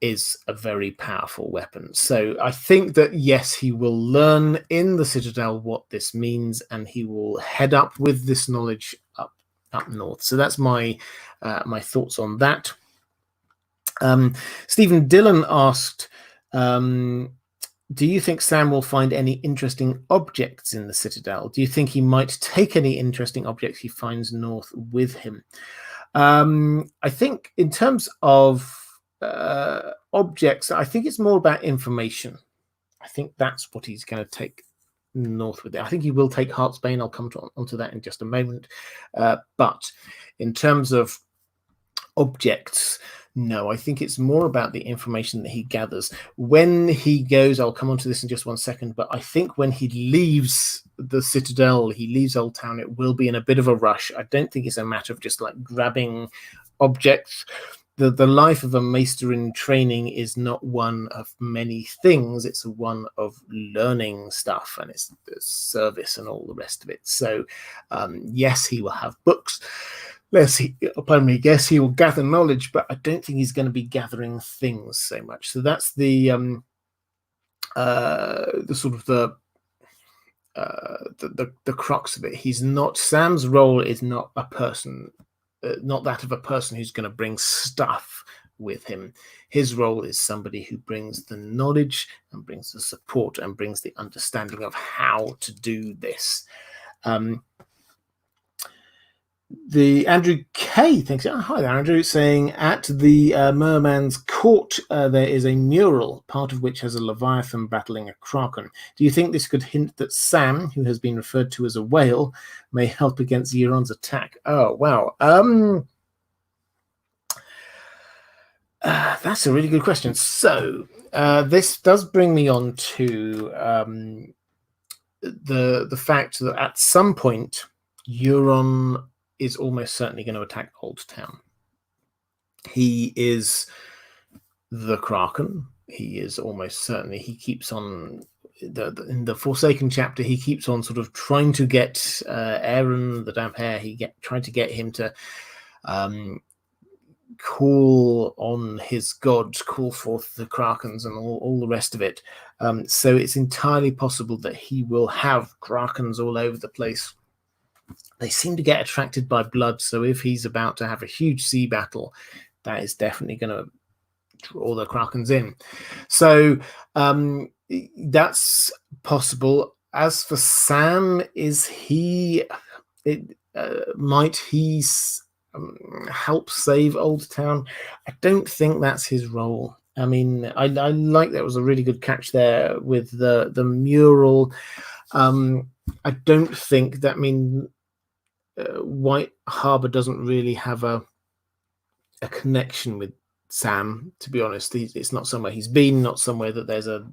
is a very powerful weapon. So I think that, yes, he will learn in the Citadel what this means, and he will head up with this knowledge up north. So that's my my thoughts on that. Stephen Dillon asked, do you think Sam will find any interesting objects in the Citadel? Do you think he might take any interesting objects he finds north with him? I think in terms of objects, I think it's more about information. I think that's what he's going to take north with it. I think he will take Heartsbane. I'll come onto that in just a moment. But in terms of objects, no, I think it's more about the information that he gathers. When he goes, I'll come onto this in just one second, but I think when he leaves the Citadel, he leaves Oldtown, it will be in a bit of a rush. I don't think it's a matter of just like grabbing objects. The life of a Maester in training is not one of many things. It's one of learning stuff, and it's service and all the rest of it. So, yes, he will have books. Yes, he will gather knowledge, but I don't think he's going to be gathering things so much. So that's the sort of the crux of it. He's not. Sam's role is not a person. Not that of a person who's going to bring stuff with him. His role is somebody who brings the knowledge and brings the support and brings the understanding of how to do this. The Andrew K thinks, hi there, Andrew, saying at the Merman's Court there is a mural, part of which has a Leviathan battling a Kraken. Do you think this could hint that Sam, who has been referred to as a whale, may help against Euron's attack? Oh, wow. That's a really good question. So this does bring me on to the fact that at some point Euron is almost certainly going to attack Oldtown. He is the Kraken. He is almost certainly, he keeps on, in the Forsaken chapter, he keeps on sort of trying to get Aeron, the damp hair, trying to get him to call on his gods, call forth the Krakens and all the rest of it. So it's entirely possible that he will have Krakens all over the place. They seem to get attracted by blood, so if he's about to have a huge sea battle, that is definitely going to draw the Krakens in. So that's possible. As for Sam, might he help save Oldtown? I don't think that's his role. I mean, I like that was a really good catch there with the mural. I don't think that White Harbour doesn't really have a connection with Sam, to be honest. It's not somewhere he's been, not somewhere that there's a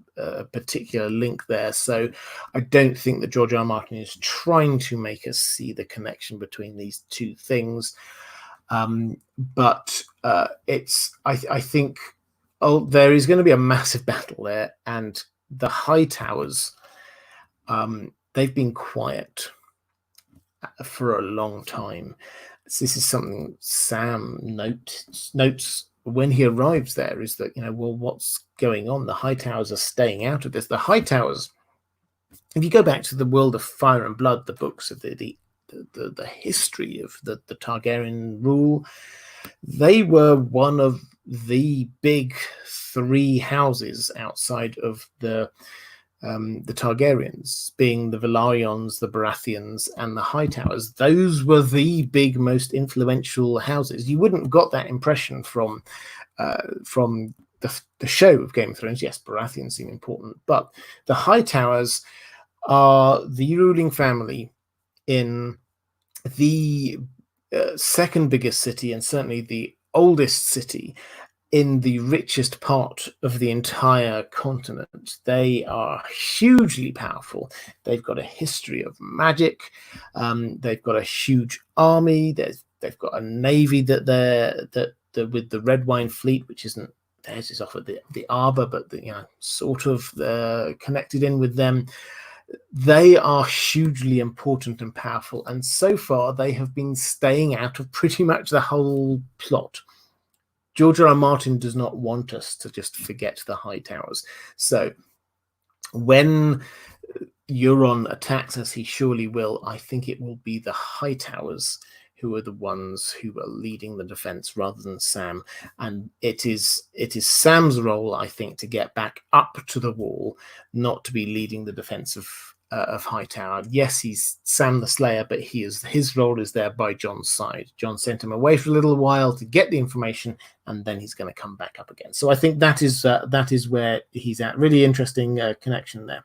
particular link there. So I don't think that George R. R. Martin is trying to make us see the connection between these two things. But I think there is going to be a massive battle there, and the High Towers, they've been quiet. for a long time. So this is something Sam notes when he arrives there, is that, well, what's going on? The Hightowers are staying out of this. The Hightowers, if you go back to the World of Fire and Blood, the books of the history of the Targaryen rule, they were one of the big three houses outside of the Targaryens, being the Velaryons, the Baratheons, and the Hightowers. Those were the big, most influential houses. You wouldn't have got that impression from the show of Game of Thrones. Yes, Baratheons seem important, but the Hightowers are the ruling family in the second biggest city, and certainly the oldest city in the richest part of the entire continent. They are hugely powerful. They've got a history of magic. They've got a huge army. They've got a navy that with the Red Wine Fleet, which isn't theirs, is off at the Arbor, but sort of connected in with them. They are hugely important and powerful, and so far they have been staying out of pretty much the whole plot. George R. R. Martin does not want us to just forget the Hightowers. So when Euron attacks, as he surely will, I think it will be the Hightowers who are the ones who are leading the defense rather than Sam. And it is Sam's role, I think, to get back up to the wall, not to be leading the defense of Hightower. Yes, he's Sam the Slayer, but his role is there by Jon's side. Jon sent him away for a little while to get the information, and then he's going to come back up again. So I think that is where he's at. Really interesting connection there.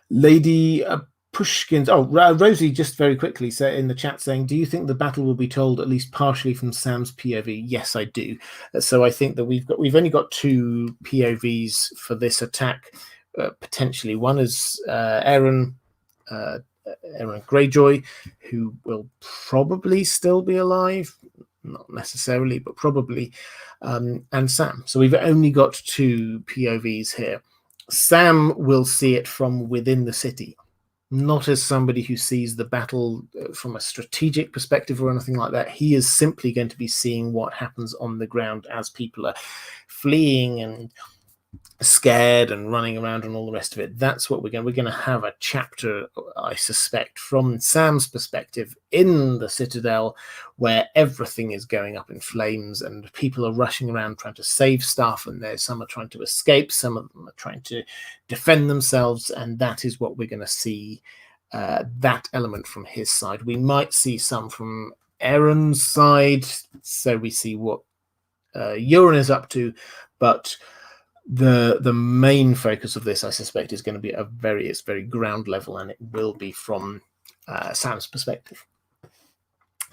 Lady Pushkin's. Rosie, just very quickly, in the chat saying, do you think the battle will be told at least partially from Sam's POV? Yes, I do. So I think that we've only got two POVs for this attack. Potentially, one is Aeron Greyjoy, who will probably still be alive, not necessarily, but probably, and Sam. So we've only got two POVs here. Sam will see it from within the city, not as somebody who sees the battle from a strategic perspective or anything like that. He is simply going to be seeing what happens on the ground as people are fleeing and scared and running around and all the rest of it. That's what we're going to have a chapter, I suspect, from Sam's perspective in the Citadel, where everything is going up in flames and people are rushing around trying to save stuff, and some are trying to escape, some of them are trying to defend themselves, and that is what we're going to see, that element from his side. We might see some from Aeron's side, so we see what Euron is up to, but the main focus of this, I suspect, is going to be it's very ground level, and it will be from Sam's perspective.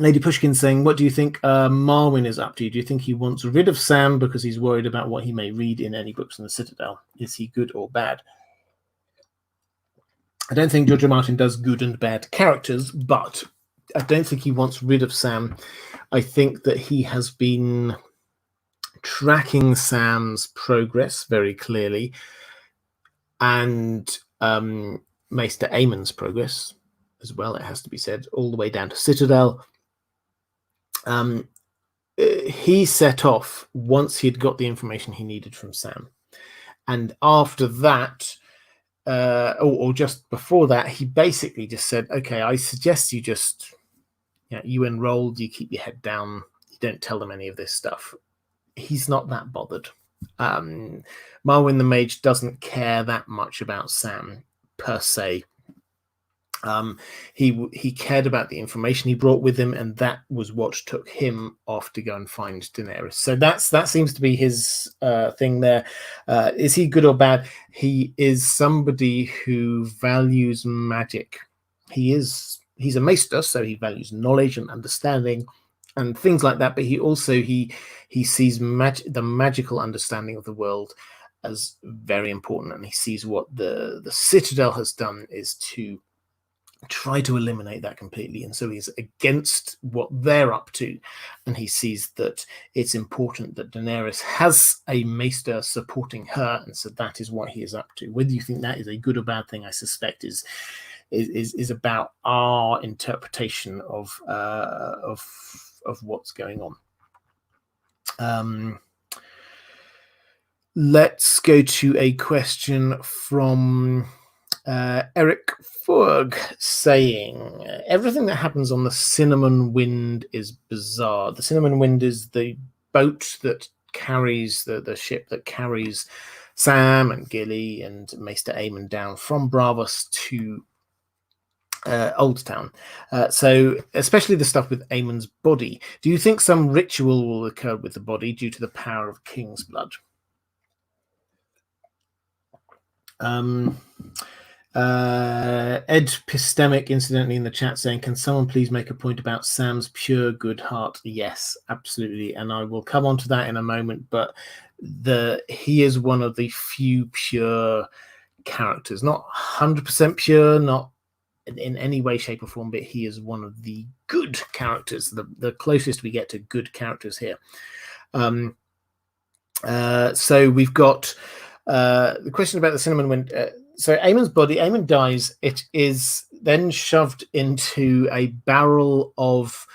Lady Pushkin saying, what do you think Marwin is up to? Do you think he wants rid of Sam because he's worried about what he may read in any books in the Citadel? Is he good or bad? I don't think George R. R. Martin does good and bad characters, but I don't think he wants rid of Sam. I think that he has been tracking Sam's progress very clearly, and Maester Aemon's progress as well, it has to be said, all the way down to Citadel. He set off once he'd got the information he needed from Sam, and after that, or just before that, he basically just said, okay, I suggest you just you enrolled, you keep your head down, you don't tell them any of this stuff. He's not that bothered. Marwin the Mage doesn't care that much about Sam per se. He cared about the information he brought with him, and that was what took him off to go and find Daenerys. So that seems to be his thing there. Is he good or bad? He is somebody who values magic. He's a maester, so he values knowledge and understanding and things like that, but he sees the magical understanding of the world as very important, and he sees what the Citadel has done is to try to eliminate that completely, and so he's against what they're up to, and he sees that it's important that Daenerys has a maester supporting her, and so that is what he is up to. Whether you think that is a good or bad thing, I suspect, is is about our interpretation of what's going on. Let's go to a question from Eric Furg saying, everything that happens on the Cinnamon Wind is bizarre. The Cinnamon Wind is the boat that carries the ship that carries Sam and Gilly and Maester Aemon down from Bravos to Oldtown. So especially the stuff with Aemon's body. Do you think some ritual will occur with the body due to the power of King's blood? Ed Pistemic, incidentally, in the chat saying, can someone please make a point about Sam's pure good heart? Yes, absolutely. And I will come on to that in a moment, but he is one of the few pure characters, not 100% pure, not in any way, shape or form, but he is one of the good characters, the closest we get to good characters here. So we've got the question about the Cinnamon Wind. So Aemon's body, Aemon dies. It is then shoved into a barrel of,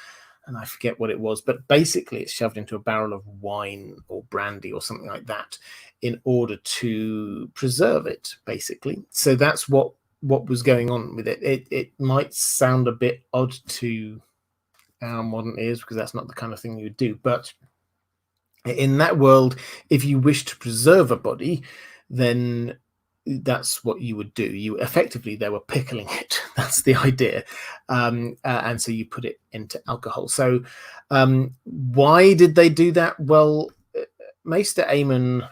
and I forget what it was, but basically it's shoved into a barrel of wine or brandy or something like that in order to preserve it, basically. So that's what was going on with it. It might sound a bit odd to our modern ears because that's not the kind of thing you would do. But in that world, if you wish to preserve a body, then that's what you would do. You effectively, they were pickling it. That's the idea. And so you put it into alcohol. So why did they do that? Well, Maester Aemon,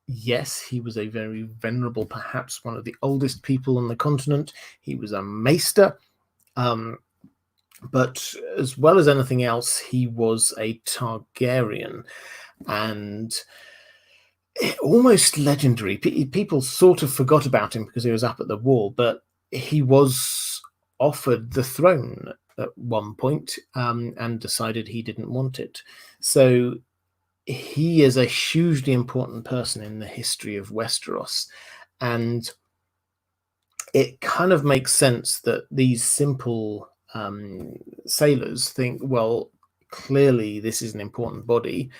yes, he was a very venerable, perhaps one of the oldest people on the continent. He was a Maester. But as well as anything else, he was a Targaryen. And almost legendary. People sort of forgot about him because he was up at the wall, but he was offered the throne at one point and decided he didn't want it. So he is a hugely important person in the history of Westeros, and it kind of makes sense that these simple sailors think, well, clearly this is an important body.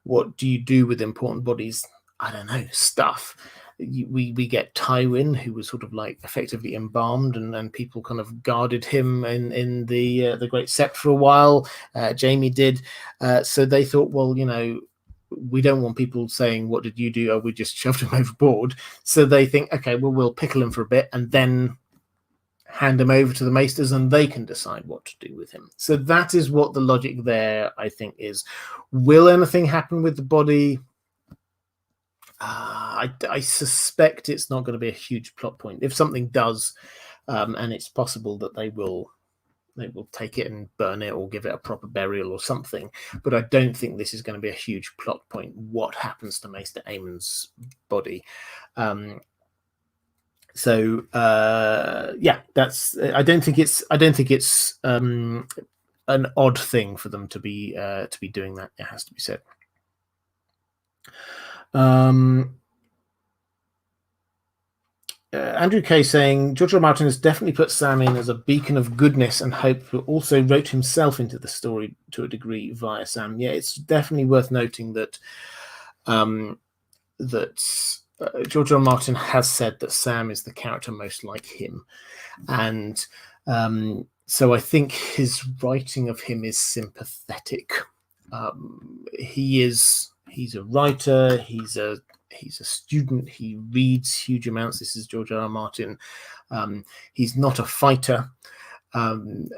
What do you do with important bodies? I don't know, stuff. We get Tywin, who was sort of like effectively embalmed, and people kind of guarded him in the Great Sept for a while. Jaime did. So they thought, well, we don't want people saying, what did you do? Oh, we just shoved him overboard. So they think, okay, well, we'll pickle him for a bit and then hand him over to the Maesters and they can decide what to do with him. So that is what the logic there, I think, is. Will anything happen with the body? I suspect it's not going to be a huge plot point. If something does, and it's possible that they will take it and burn it or give it a proper burial or something, but I don't think this is going to be a huge plot point. What happens to Maester Aemon's body? Yeah, that's. I don't think it's an odd thing for them to be doing that. It has to be said. Andrew Kay saying George R. R. Martin has definitely put Sam in as a beacon of goodness and hope, but also wrote himself into the story to a degree via Sam. Yeah, it's definitely worth noting that George R. R. Martin has said that Sam is the character most like him, and so I think his writing of him is sympathetic. He's a writer. He's a student. He reads huge amounts. This is George R. R. Martin. He's not a fighter. And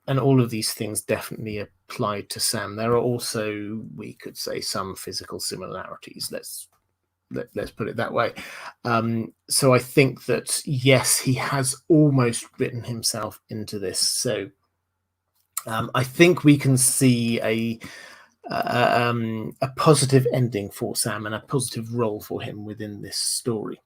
all of these things definitely apply to Sam. There are also, we could say, some physical similarities. Let's put it that way. So I think that, yes, he has almost written himself into this. So I think we can see a positive ending for Sam and a positive role for him within this story.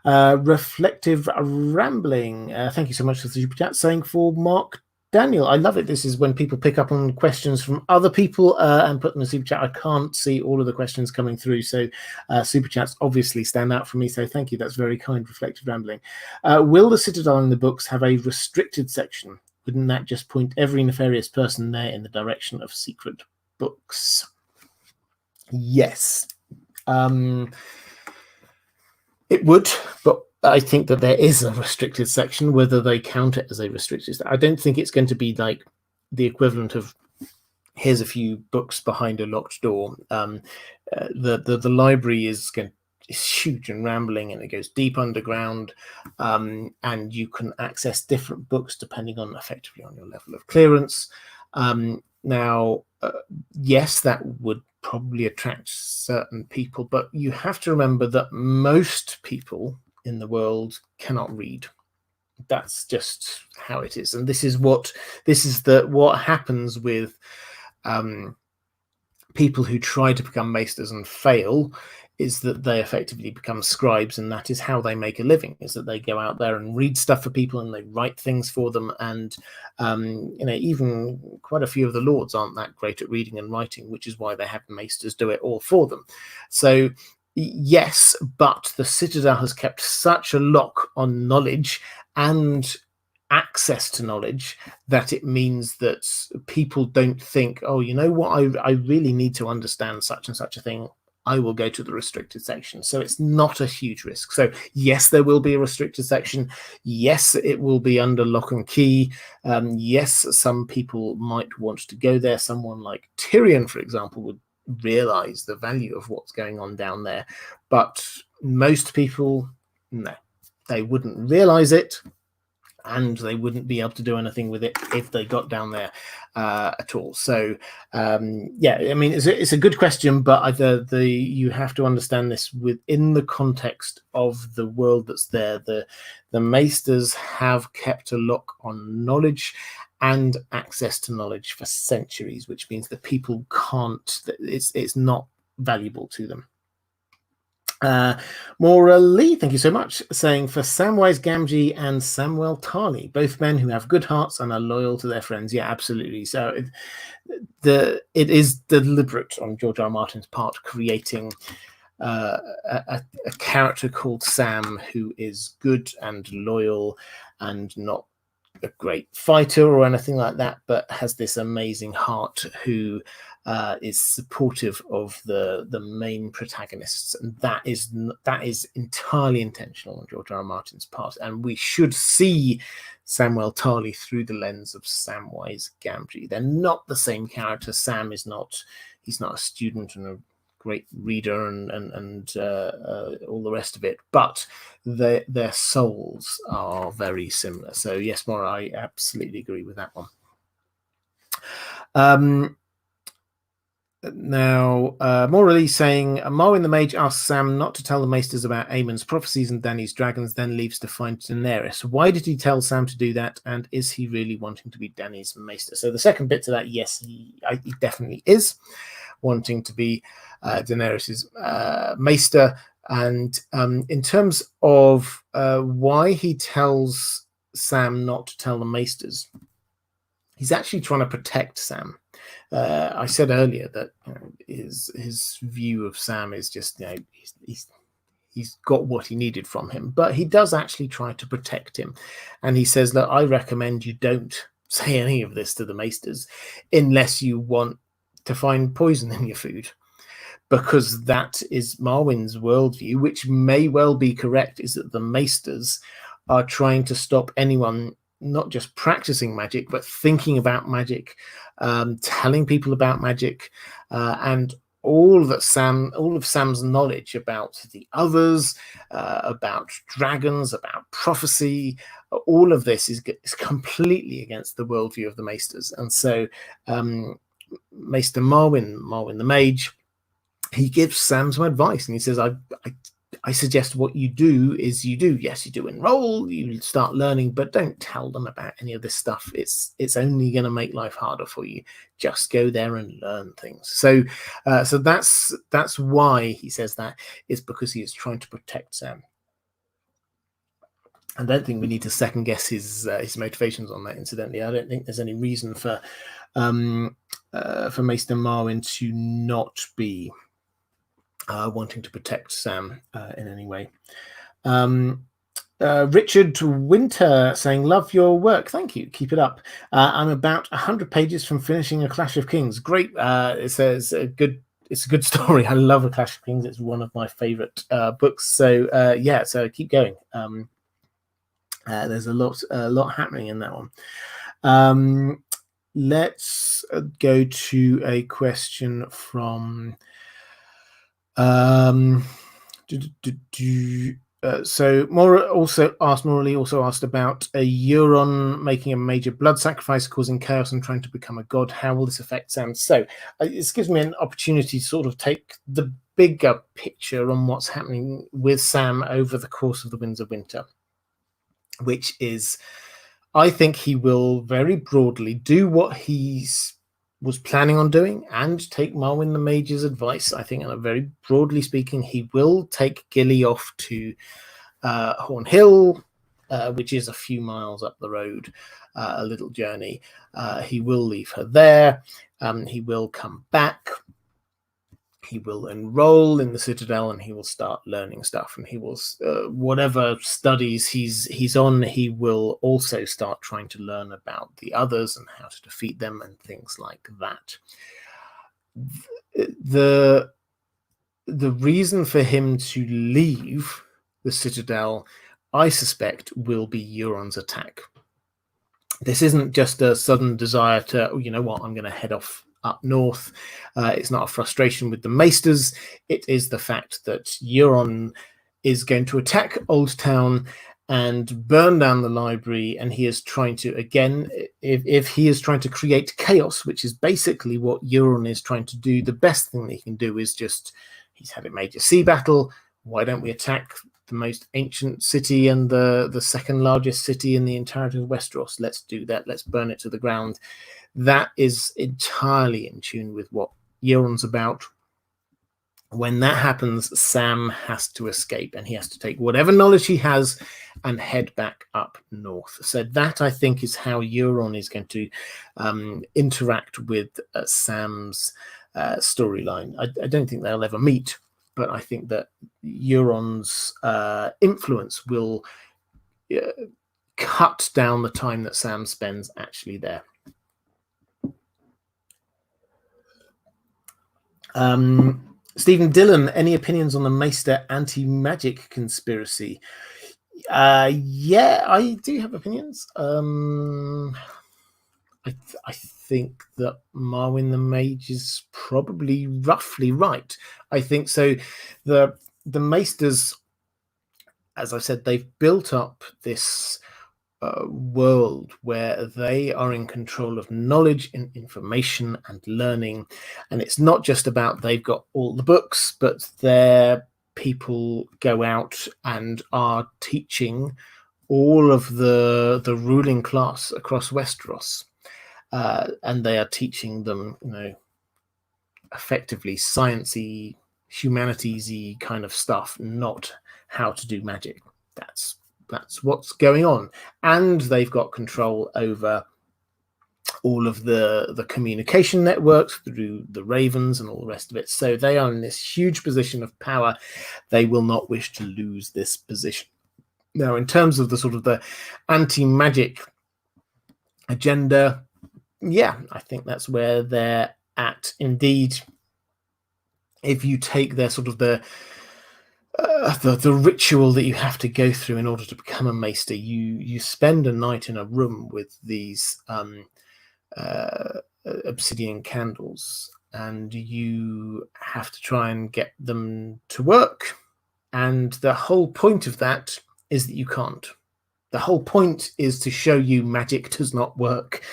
Reflective Rambling, thank you so much for the super chat, saying for Mark Daniel, I love it. This is when people pick up on questions from other people and put them in super chat. I can't see all of the questions coming through, so super chats obviously stand out for me. So thank you. That's very kind, reflective rambling. Will the Citadel in the books have a restricted section? Wouldn't that just point every nefarious person there in the direction of secret books? Yes. It would, but I think that there is a restricted section. Whether they count it as a restricted, I don't think it's going to be like the equivalent of here's a few books behind a locked door. The library is huge and rambling, and it goes deep underground, and you can access different books depending on effectively on your level of clearance. Now, yes, that would probably attract certain people, but you have to remember that most people in the world cannot read. That's just how it is, and this is what happens with people who try to become maesters and fail, is that they effectively become scribes, and that is how they make a living, is that they go out there and read stuff for people and they write things for them. And even quite a few of the lords aren't that great at reading and writing, which is why they have maesters do it all for them. So yes, but the Citadel has kept such a lock on knowledge and access to knowledge that it means that people don't think, oh, you know what, I really need to understand such and such a thing, I will go to the restricted section. So it's not a huge risk. So yes, there will be a restricted section. Yes, it will be under lock and key. Yes, some people might want to go there. Someone like Tyrion, for example, would realize the value of what's going on down there. But most people, no, they wouldn't realize it, and they wouldn't be able to do anything with it if they got down there at all. So yeah, I mean, it's a good question, but you have to understand this within the context of the world that's there. The maesters have kept a lock on knowledge and access to knowledge for centuries, which means that people can't, it's not valuable to them. Maura Lee, thank you so much, saying for Samwise Gamgee and Samwell Tarly, both men who have good hearts and are loyal to their friends. Yeah, absolutely. So it is deliberate on George R. R. Martin's part, creating a character called Sam who is good and loyal and not a great fighter or anything like that, but has this amazing heart who is supportive of the main protagonists, and that is entirely intentional on George R. R. Martin's part. And we should see Samwell Tarly through the lens of Samwise Gamgee. They're not the same character. Sam is not. He's not a student and a great reader and all the rest of it, but their souls are very similar. So yes, Maura, I absolutely agree with that one. Now, Maura saying, Marwin the Mage asks Sam not to tell the Maesters about Aemon's prophecies and Dany's dragons, then leaves to find Daenerys. Why did he tell Sam to do that, and is he really wanting to be Dany's Maester? So the second bit to that, yes, he definitely is wanting to be Daenerys's Maester. And in terms of why he tells Sam not to tell the Maesters, he's actually trying to protect Sam. I said earlier that his view of Sam is just, he's got what he needed from him, but he does actually try to protect him. And he says, look, I recommend you don't say any of this to the Maesters unless you want to find poison in your food, because that is Marwin's worldview, which may well be correct, is that the Maesters are trying to stop anyone not just practicing magic, but thinking about magic, telling people about magic, and all of Sam's knowledge about the others, about dragons, about prophecy, all of this is completely against the worldview of the Maesters. And so Maester Marwin the Mage, he gives Sam some advice, and he says, I suggest what you do is you do enroll, you start learning, but don't tell them about any of this stuff. It's only going to make life harder for you. Just go there and learn things. So that's why he says that, is because he is trying to protect Sam. I don't think we need to second guess his motivations on that. Incidentally, I don't think there's any reason for Maester Marwin to not be wanting to protect Sam in any way. Richard Winter saying, love your work. Thank you. Keep it up. I'm about 100 pages from finishing A Clash of Kings. Great. It says it's a good story. I love A Clash of Kings. It's one of my favorite books. So yeah, so keep going. There's a lot happening in that one. Let's go to a question from so Morally also asked about a Euron making a major blood sacrifice, causing chaos and trying to become a god. How will this affect Sam? So this gives me an opportunity to sort of take the bigger picture on what's happening with Sam over the course of the Winds of Winter, which is, I think he will very broadly do what he's was planning on doing and take Marwin the Mage's advice. I think, very broadly speaking, he will take Gilly off to Horn Hill, which is a few miles up the road, a little journey. He will leave her there. He will come back. He will enroll in the Citadel and he will start learning stuff, and he will whatever studies he's on, he will also start trying to learn about the others and how to defeat them and things like that. The reason for him to leave the Citadel, I suspect, will be Euron's attack. This isn't just a sudden desire to, you know what, I'm going to head off up north. It's not a frustration with the Maesters. It is the fact that Euron is going to attack Oldtown and burn down the library, and he is trying to, again, if he is trying to create chaos, which is basically what Euron is trying to do, the best thing that he can do is just, he's had a major sea battle, why don't we attack the most ancient city and the second largest city in the entirety of Westeros? Let's do that. Let's burn it to the ground. That is entirely in tune with what Euron's about. When that happens, Sam has to escape, and he has to take whatever knowledge he has and head back up north. So that, I think, is how Euron is going to interact with Sam's storyline. I don't think they'll ever meet, but I think that Euron's influence will cut down the time that Sam spends actually there. Stephen Dillon, any opinions on the Maester anti-magic conspiracy? Yeah, I do have opinions. I think that Marwin the Mage is probably roughly right. I think so. The Maesters, as I said, they've built up this world where they are in control of knowledge and information and learning, and it's not just about they've got all the books, but their people go out and are teaching all of the ruling class across Westeros, and they are teaching them, effectively sciencey, humanities-y kind of stuff, not how to do magic. That's what's going on, and they've got control over all of the communication networks through the Ravens and all the rest of it. So they are in this huge position of power. They will not wish to lose this position. Now, in terms of the sort of the anti-magic agenda, yeah, I think that's where they're at. Indeed, if you take their sort of the ritual that you have to go through in order to become a maester, you spend a night in a room with these obsidian candles, and you have to try and get them to work. And the whole point of that is that you can't. The whole point is to show you magic does not work.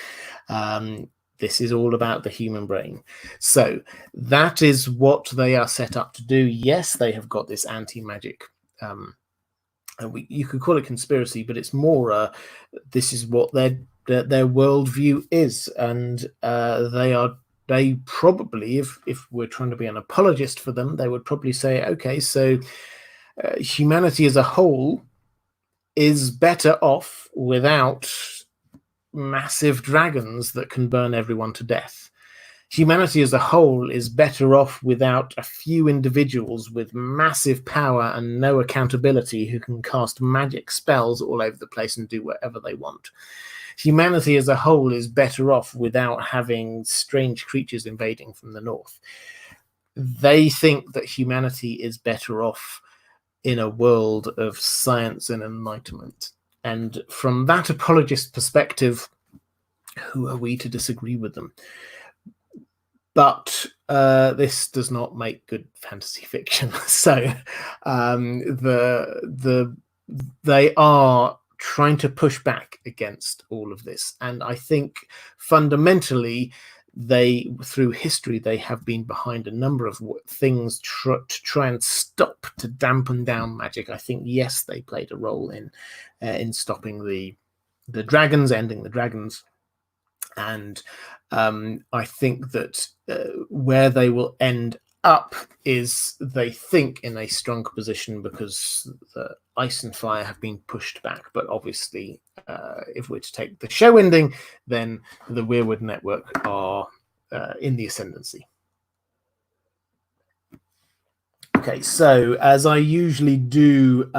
This is all about the human brain. So that is what they are set up to do. Yes, they have got this anti-magic. You could call it conspiracy, but it's more this is what their worldview is. And they probably, if we're trying to be an apologist for them, they would probably say, okay, so humanity as a whole is better off without massive dragons that can burn everyone to death. Humanity as a whole is better off without a few individuals with massive power and no accountability who can cast magic spells all over the place and do whatever they want. Humanity as a whole is better off without having strange creatures invading from the north. They think that humanity is better off in a world of science and enlightenment. And from that apologist perspective, who are we to disagree with them? But this does not make good fantasy fiction. So they are trying to push back against all of this. And I think fundamentally, through history, they have been behind a number of things to try and stop, to dampen down magic. I think, yes, they played a role in stopping the dragons, ending the dragons. And I think that where they will end up is, they think, in a strong position because the Ice and Fire have been pushed back. But obviously, if we're to take the show ending, then the Weirwood Network are in the ascendancy. Okay, so as I usually do,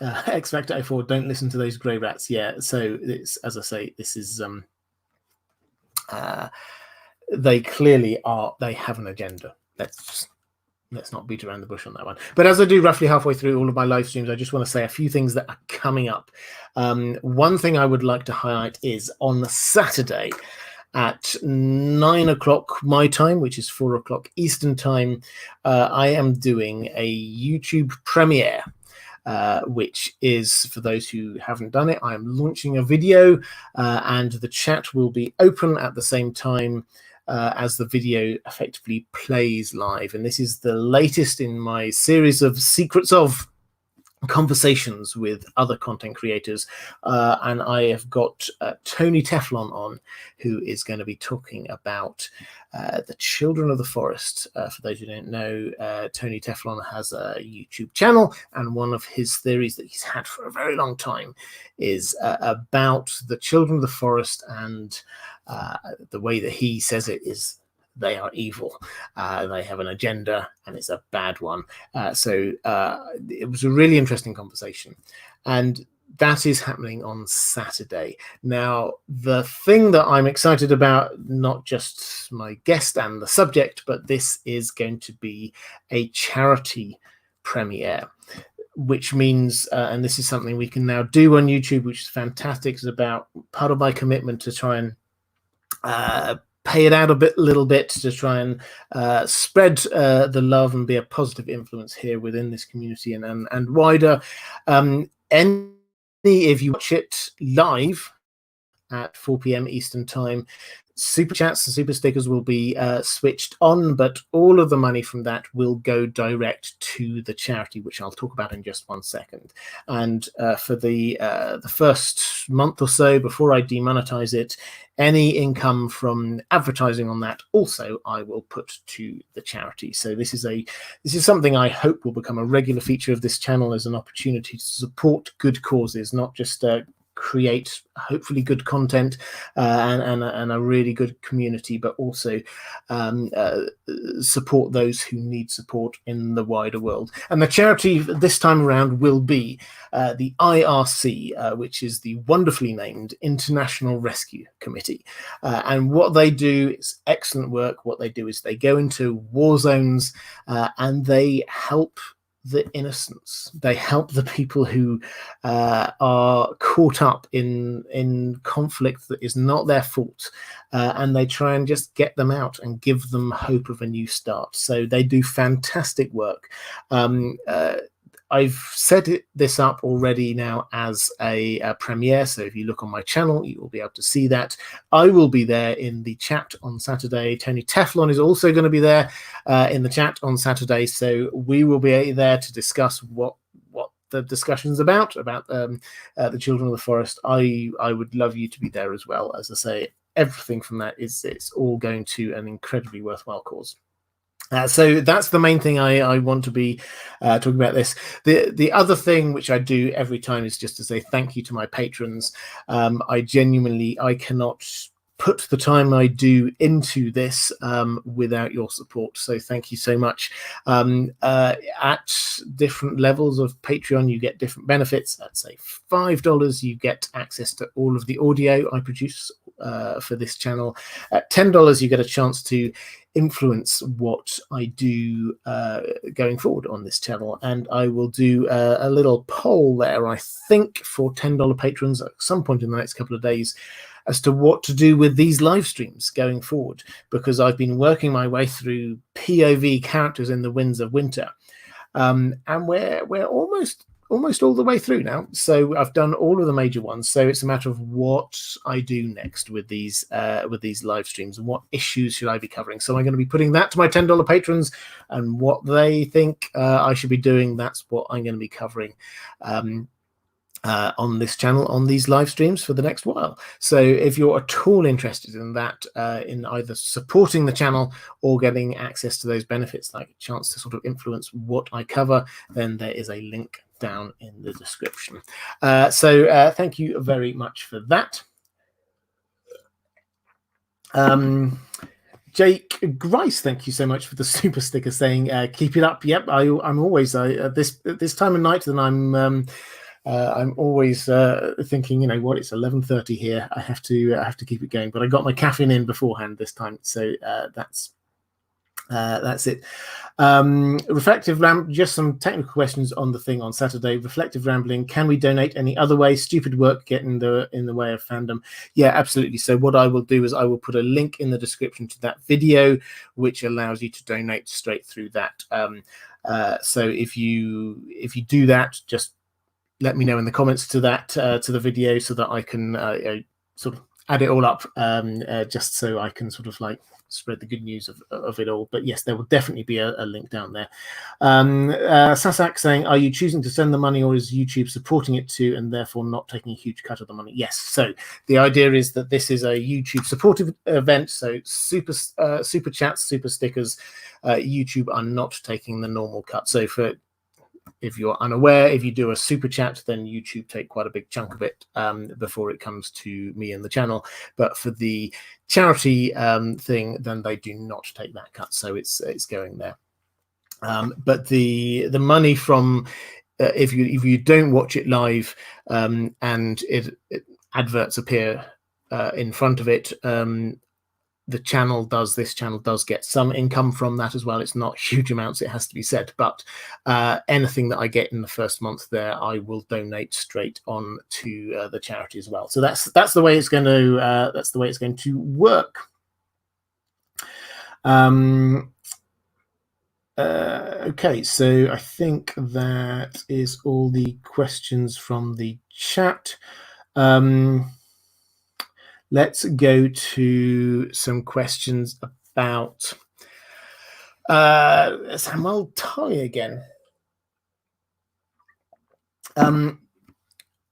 X Factor 04, don't listen to those grey rats. Yeah, so it's, as I say, this is they clearly are, they have an agenda. Let's not beat around the bush on that one. But as I do roughly halfway through all of my live streams, I just want to say a few things that are coming up. One thing I would like to highlight is on Saturday at 9 o'clock my time, which is 4 o'clock Eastern time, I am doing a YouTube premiere. Which is, for those who haven't done it, I am launching a video and the chat will be open at the same time as the video effectively plays live. And this is the latest in my series of Secrets of conversations with other content creators, and I have got Tony Teflon on, who is going to be talking about the Children of the Forest. For those who don't know, Tony Teflon has a YouTube channel, and one of his theories that he's had for a very long time is about the Children of the Forest, and the way that he says it is they are evil. They have an agenda, and it's a bad one. So it was a really interesting conversation. And that is happening on Saturday. Now, the thing that I'm excited about, not just my guest and the subject, but this is going to be a charity premiere, which means, and this is something we can now do on YouTube, which is fantastic. It's about part of my commitment to try and pay it out a little bit to try and spread the love and be a positive influence here within this community and wider. If you watch it live at 4 p.m. Eastern time, super chats and super stickers will be switched on, but all of the money from that will go direct to the charity, which I'll talk about in just 1 second. And for the first month or so before I demonetize it, any income from advertising on that also I will put to the charity. So this is something I hope will become a regular feature of this channel, as an opportunity to support good causes, not just create hopefully good content and a really good community, but also support those who need support in the wider world. And the charity this time around will be the IRC, which is the wonderfully named International Rescue Committee. And what they do is excellent work. What they do is they go into war zones and they help the innocents. They help the people who are caught up in conflict that is not their fault, and they try and just get them out and give them hope of a new start. So they do fantastic work. I've set this up already now as a premiere, so if you look on my channel, you will be able to see that. I will be there in the chat on Saturday. Tony Teflon is also going to be there in the chat on Saturday, so we will be there to discuss what the discussion's about the Children of the Forest. I would love you to be there as well. As I say, everything from that it's all going to an incredibly worthwhile cause. So that's the main thing I want to be talking about this. The other thing which I do every time is just to say thank you to my patrons. I cannot put the time I do into this without your support. So thank you so much. At different levels of Patreon, you get different benefits. At say $5, you get access to all of the audio I produce for this channel. At $10, you get a chance to influence what I do going forward on this channel, and I will do a little poll there, I think, for $10 patrons at some point in the next couple of days as to what to do with these live streams going forward, because I've been working my way through POV characters in the Winds of Winter, and we're almost all the way through now. So I've done all of the major ones. So it's a matter of what I do next with these live streams and what issues should I be covering. So I'm going to be putting that to my $10 patrons, and what they think I should be doing, that's what I'm going to be covering on this channel on these live streams for the next while. So if you're at all interested in that, in either supporting the channel or getting access to those benefits, like a chance to sort of influence what I cover, then there is a link down in the description. So thank you very much for that. Jake Grice, thank you so much for the super sticker saying keep it up. Yep, I'm always this time of night, then I'm always thinking, you know what, it's 11:30 here. I have to keep it going. But I got my caffeine in beforehand this time, so that's it. Reflective just some technical questions on the thing on Saturday. Reflective rambling. Can we donate any other way? Stupid work get in the way of fandom. Yeah, absolutely. So what I will do is I will put a link in the description to that video, which allows you to donate straight through that. So if you do that, just let me know in the comments to that to the video, so that I can sort of add it all up, just so I can sort of like spread the good news of it all. But yes, there will definitely be a link down there. Sasak saying, are you choosing to send the money, or is YouTube supporting it too and therefore not taking a huge cut of the money? Yes, so the idea is that this is a YouTube supportive event, so super chats, super stickers, YouTube are not taking the normal cut. So if you're unaware, if you do a super chat, then YouTube take quite a big chunk of it before it comes to me and the channel. But for the charity thing, then they do not take that cut, so it's going there. But the money from if you don't watch it live and adverts appear in front of it, this channel does get some income from that as well. It's not huge amounts, it has to be said, but anything that I get in the first month there, I will donate straight on to the charity as well. So that's the way it's going to work. Okay, so I think that is all the questions from the chat. Let's go to some questions about Samwell Tarly again.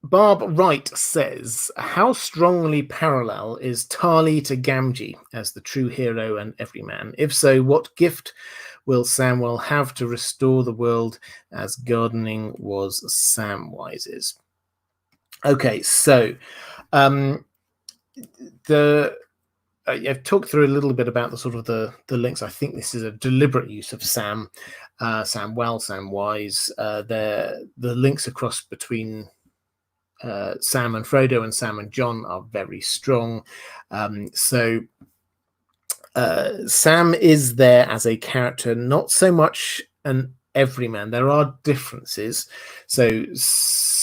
Barb Wright says, how strongly parallel is Tarly to Gamgee as the true hero and everyman? If so, what gift will Samwell have to restore the world as gardening was Samwise's? Okay, so I've talked through a little bit about the sort of the links. I think this is a deliberate use of Samwell, Samwise. The links across between Sam and Frodo and Sam and Jon are very strong. So Sam is there as a character, not so much an everyman. There are differences. So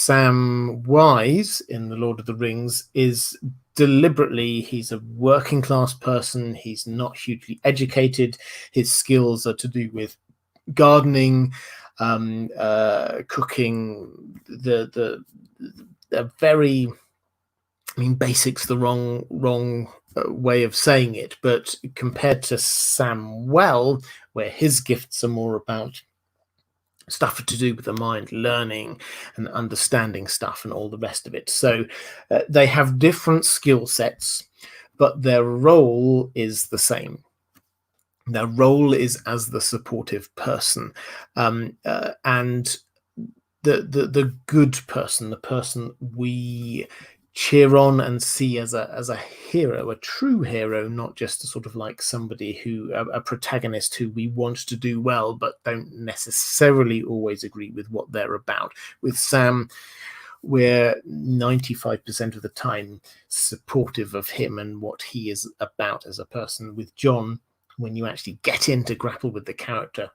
Samwise in The Lord of the Rings is deliberately, he's a working class person. He's not hugely educated. His skills are to do with gardening, cooking, the very, I mean, basic's the wrong way of saying it, but compared to Samwell, where his gifts are more about stuff to do with the mind, learning and understanding stuff and all the rest of it. So they have different skill sets, but their role is the same. Their role is as the supportive person, and the good person, the person we cheer on and see as a hero, a true hero, not just a sort of like somebody who a protagonist who we want to do well but don't necessarily always agree with what they're about. With Sam, we're 95% of the time supportive of him and what he is about as a person. With John, when you actually get in to grapple with the character,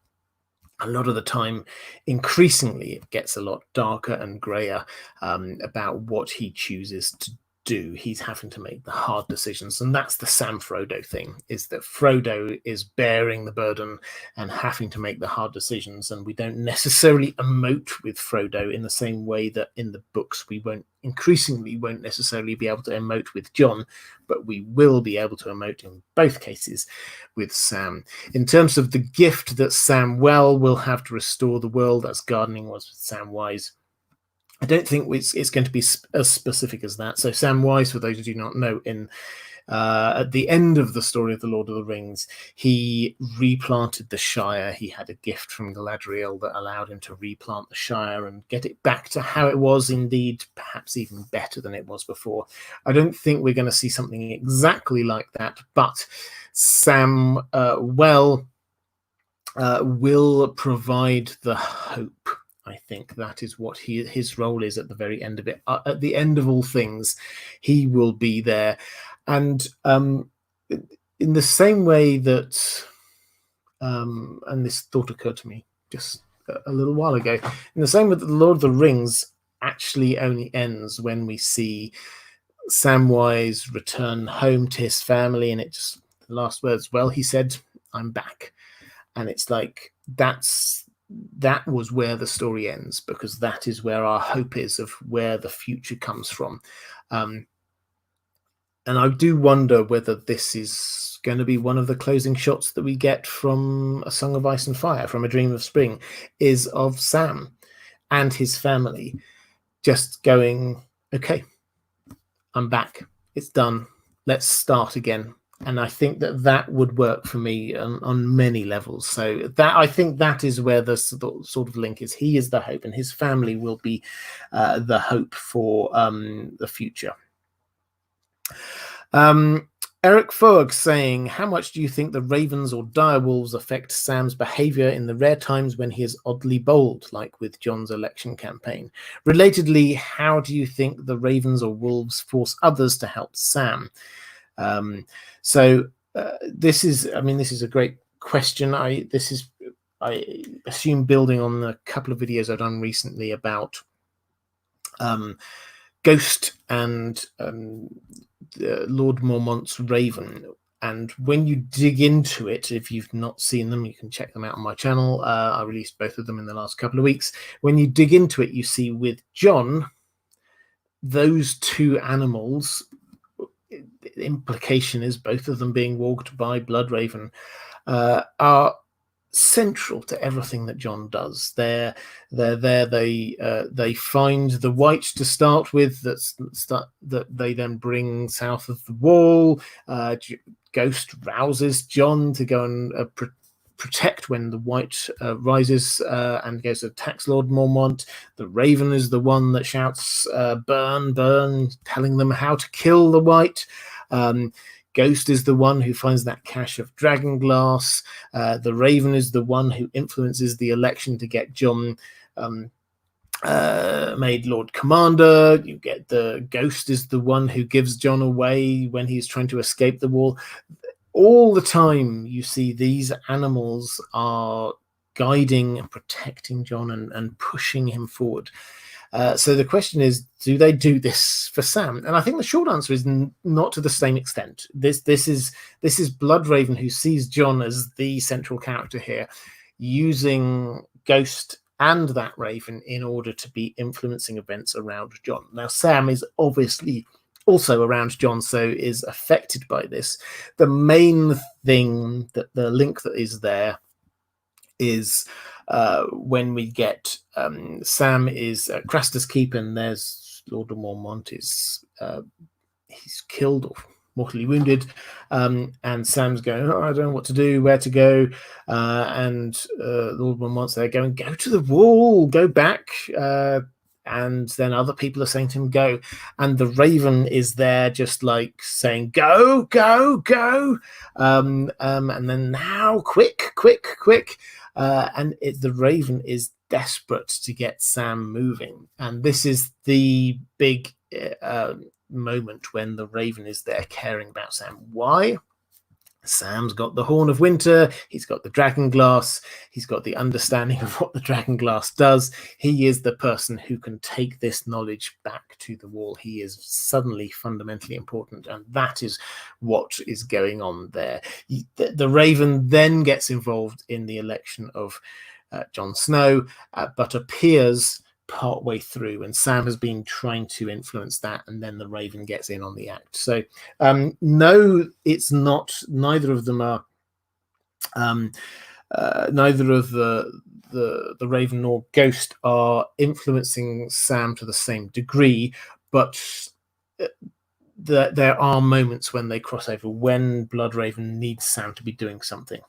a lot of the time, increasingly, it gets a lot darker and grayer about what he chooses to do. He's having to make the hard decisions, and that's the Sam Frodo thing, is that Frodo is bearing the burden and having to make the hard decisions, and we don't necessarily emote with Frodo in the same way that in the books we won't necessarily be able to emote with John, but we will be able to emote in both cases with Sam. In terms of the gift that Samwell will have to restore the world, as gardening was with Samwise, I don't think it's going to be as specific as that. So Samwise, for those who do not know, at the end of the story of the Lord of the Rings, he replanted the Shire. He had a gift from Galadriel that allowed him to replant the Shire and get it back to how it was, indeed, perhaps even better than it was before. I don't think we're going to see something exactly like that, but Samwell will provide the hope. I think that is what his role is at the very end of it. At the end of all things, he will be there. And in the same way that, and this thought occurred to me just a little while ago, in the same way that the Lord of the Rings actually only ends when we see Samwise return home to his family, and it just, the last words, well, he said, I'm back. And it's like, that was where the story ends, because that is where our hope is of where the future comes from. And I do wonder whether this is going to be one of the closing shots that we get from A Song of Ice and Fire, from A Dream of Spring, is of Sam and his family just going, okay, I'm back. It's done. Let's start again. And I think that would work for me on many levels. So that, I think that is where the sort of link is. He is the hope, and his family will be the hope for the future. Eric Fogg saying, how much do you think the ravens or direwolves affect Sam's behavior in the rare times when he is oddly bold, like with John's election campaign? Relatedly, how do you think the ravens or wolves force others to help Sam? This is a great question. I assume building on a couple of videos I've done recently about Ghost and Lord Mormont's Raven. And when you dig into it, if you've not seen them, you can check them out on my channel. I released both of them in the last couple of weeks. When you dig into it, you see with John, those two animals, the implication is both of them being walked by Bloodraven, are central to everything that John does. They're there. They find the white to start with. That they then bring south of the wall. Ghost rouses John to go and protect when the white rises and goes to attacks Lord Mormont. The Raven is the one that shouts, burn, burn, telling them how to kill the white. Ghost is the one who finds that cache of dragonglass. The Raven is the one who influences the election to get John made Lord Commander. You get the Ghost is the one who gives John away when he's trying to escape the wall. All the time you see these animals are guiding and protecting John and pushing him forward. So the question is, do they do this for Sam? And I think the short answer is not to the same extent. This is Bloodraven, who sees John as the central character here, using Ghost and that Raven in order to be influencing events around John. Now, Sam is obviously also around John, so is affected by this. The main thing, that the link that is there, is when we get Sam is at Craster's Keep, and there's Lord of Mormont is he's killed, or mortally wounded, and Sam's going, oh, I don't know what to do, where to go, and the Lord One wants there going, go to the wall, go back, and then other people are saying to him, go, and the Raven is there just like saying, go, go, go, and then now, quick, quick, quick, and the Raven is desperate to get Sam moving, and this is the big moment when the Raven is there caring about Sam. Why? Sam's got the Horn of Winter, he's got the Dragon Glass, he's got the understanding of what the Dragon Glass does. He is the person who can take this knowledge back to the wall. He is suddenly fundamentally important, and that is what is going on there. The Raven then gets involved in the election of Jon Snow, but appears partway through, and Sam has been trying to influence that, and then the Raven gets in on the act. So no, it's not, neither of them are neither of the Raven nor Ghost are influencing Sam to the same degree, but there are moments when they cross over, when Bloodraven needs Sam to be doing something.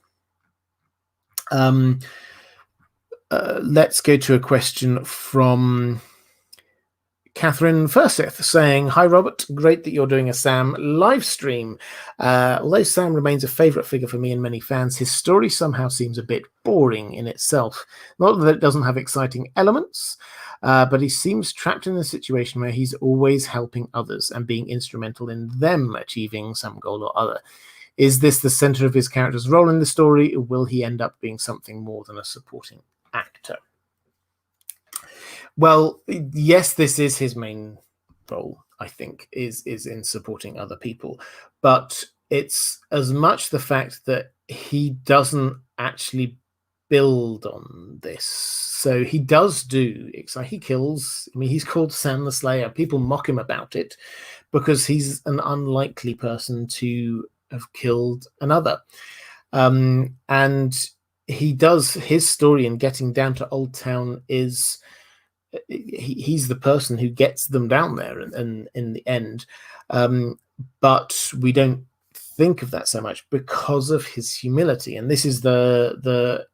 Let's go to a question from Catherine Furseth saying, hi Robert, great that you're doing a Sam live stream. Although Sam remains a favourite figure for me and many fans, his story somehow seems a bit boring in itself. Not that it doesn't have exciting elements, but he seems trapped in a situation where he's always helping others and being instrumental in them achieving some goal or other. Is this the centre of his character's role in the story, or will he end up being something more than a supporting actor? Well, yes, this is his main role, I think, is in supporting other people, but it's as much the fact that he doesn't actually build on this. So he does do, he kills, I mean, he's called Sam the Slayer. People mock him about it because he's an unlikely person to have killed another. And he does, his story in getting down to Oldtown is, he's the person who gets them down there and in the end, but we don't think of that so much because of his humility, and this is the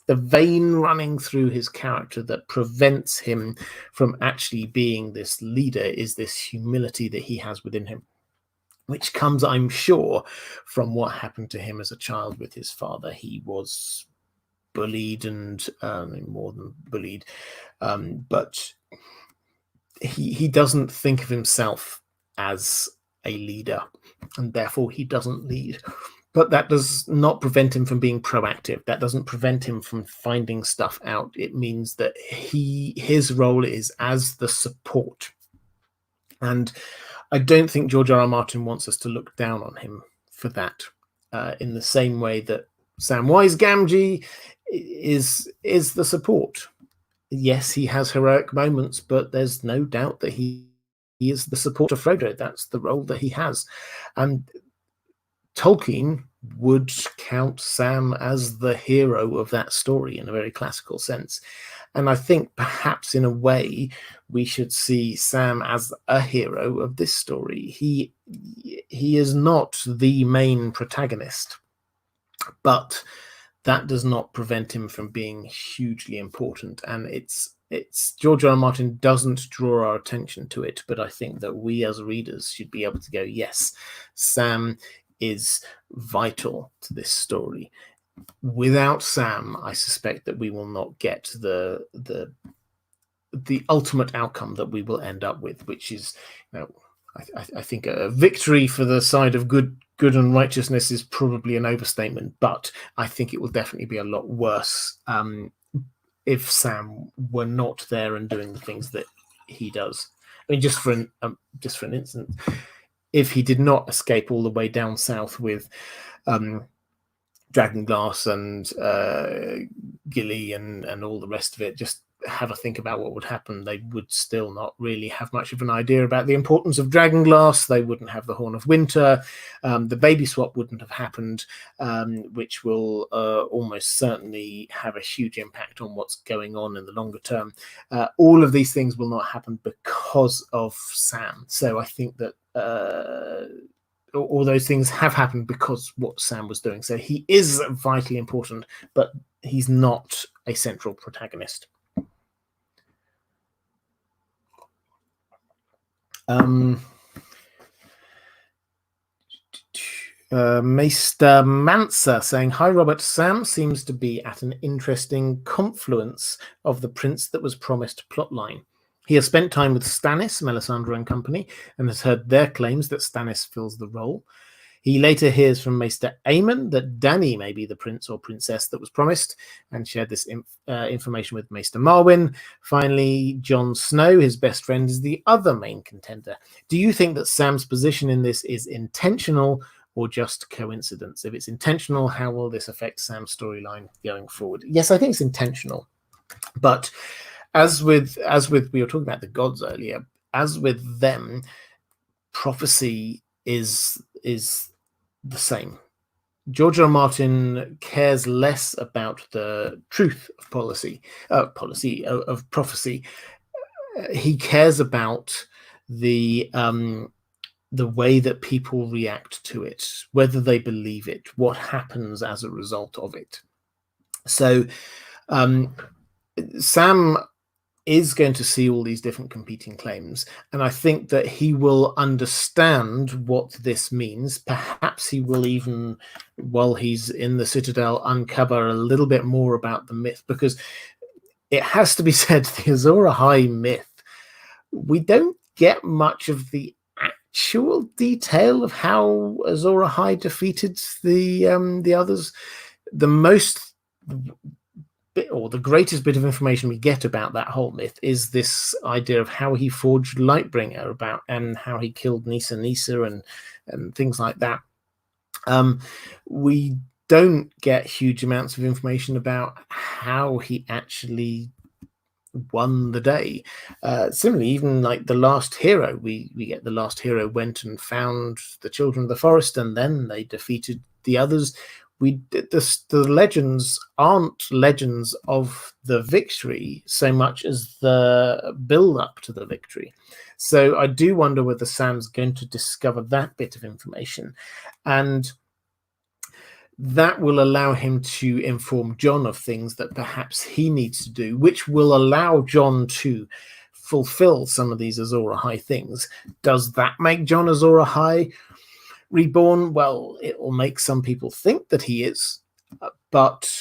vein running through his character that prevents him from actually being this leader, is this humility that he has within him, which comes, I'm sure, from what happened to him as a child with his father. He was bullied, and more than bullied, but he doesn't think of himself as a leader, and therefore he doesn't lead. But that does not prevent him from being proactive. That doesn't prevent him from finding stuff out. It means that his role is as the support, and I don't think George R.R. Martin wants us to look down on him for that, in the same way that Samwise Gamgee is the support. Yes, he has heroic moments, but there's no doubt that he is the support of Frodo. That's the role that he has. And Tolkien would count Sam as the hero of that story in a very classical sense. And I think perhaps in a way we should see Sam as a hero of this story. He is not the main protagonist, but that does not prevent him from being hugely important. And it's George R. R. Martin doesn't draw our attention to it, but I think that we as readers should be able to go, yes, Sam is vital to this story. Without Sam, I suspect that we will not get the ultimate outcome that we will end up with, which is, I think a victory for the side of good and righteousness is probably an overstatement, but I think it will definitely be a lot worse if Sam were not there and doing the things that he does. I mean, just for an instance, if he did not escape all the way down south with Dragonglass and Gilly and all the rest of it, just have a think about what would happen. They would still not really have much of an idea about the importance of Dragonglass. They wouldn't have the Horn of Winter. The baby swap wouldn't have happened, which will almost certainly have a huge impact on what's going on in the longer term. All of these things will not happen because of Sam. So I think that all those things have happened because what Sam was doing. So he is vitally important, but he's not a central protagonist. Maester Mansa saying, "Hi Robert, Sam seems to be at an interesting confluence of the Prince that was promised plotline. He has spent time with Stannis, Melisandre and company, and has heard their claims that Stannis fills the role. He later hears from Maester Aemon that Dany may be the prince or princess that was promised, and shared this information with Maester Marwin. Finally, Jon Snow, his best friend, is the other main contender. Do you think that Sam's position in this is intentional or just coincidence? If it's intentional, how will this affect Sam's storyline going forward?" Yes, I think it's intentional. But as with we were talking about the gods earlier, as with them, prophecy is the same. George R. R. Martin cares less about the truth of prophecy. He cares about the way that people react to it, whether they believe it, what happens as a result of it. So Sam is going to see all these different competing claims, and I think that he will understand what this means. Perhaps he will even, while he's in the Citadel, uncover a little bit more about the myth, because it has to be said, the Azor Ahai myth, we don't get much of the actual detail of how Azor Ahai defeated the others. The most bit, or the greatest bit of information we get about that whole myth, is this idea of how he forged Lightbringer and how he killed Nissa and things like that. We don't get huge amounts of information about how he actually won the day. Similarly, even like the last hero, we get the last hero went and found the children of the forest, and then they defeated the others. The legends aren't legends of the victory so much as the build up to the victory. So I do wonder whether Sam's going to discover that bit of information, and that will allow him to inform Jon of things that perhaps he needs to do, which will allow Jon to fulfill some of these Azor Ahai things. Does that make Jon Azor Ahai reborn? Well, it will make some people think that he is, but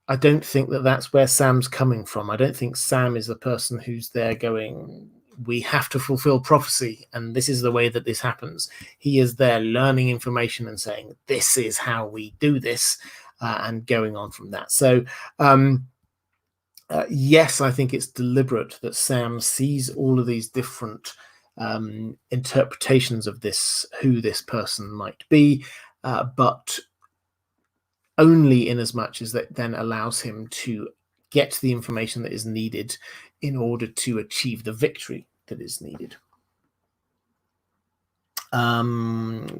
I don't think that that's where Sam's coming from. I don't think Sam is the person who's there going, we have to fulfill prophecy, and this is the way that this happens. He is there learning information and saying, this is how we do this, and going on from that. So, yes, I think it's deliberate that Sam sees all of these different interpretations of this, who this person might be, but only in as much as that then allows him to get the information that is needed in order to achieve the victory that is needed.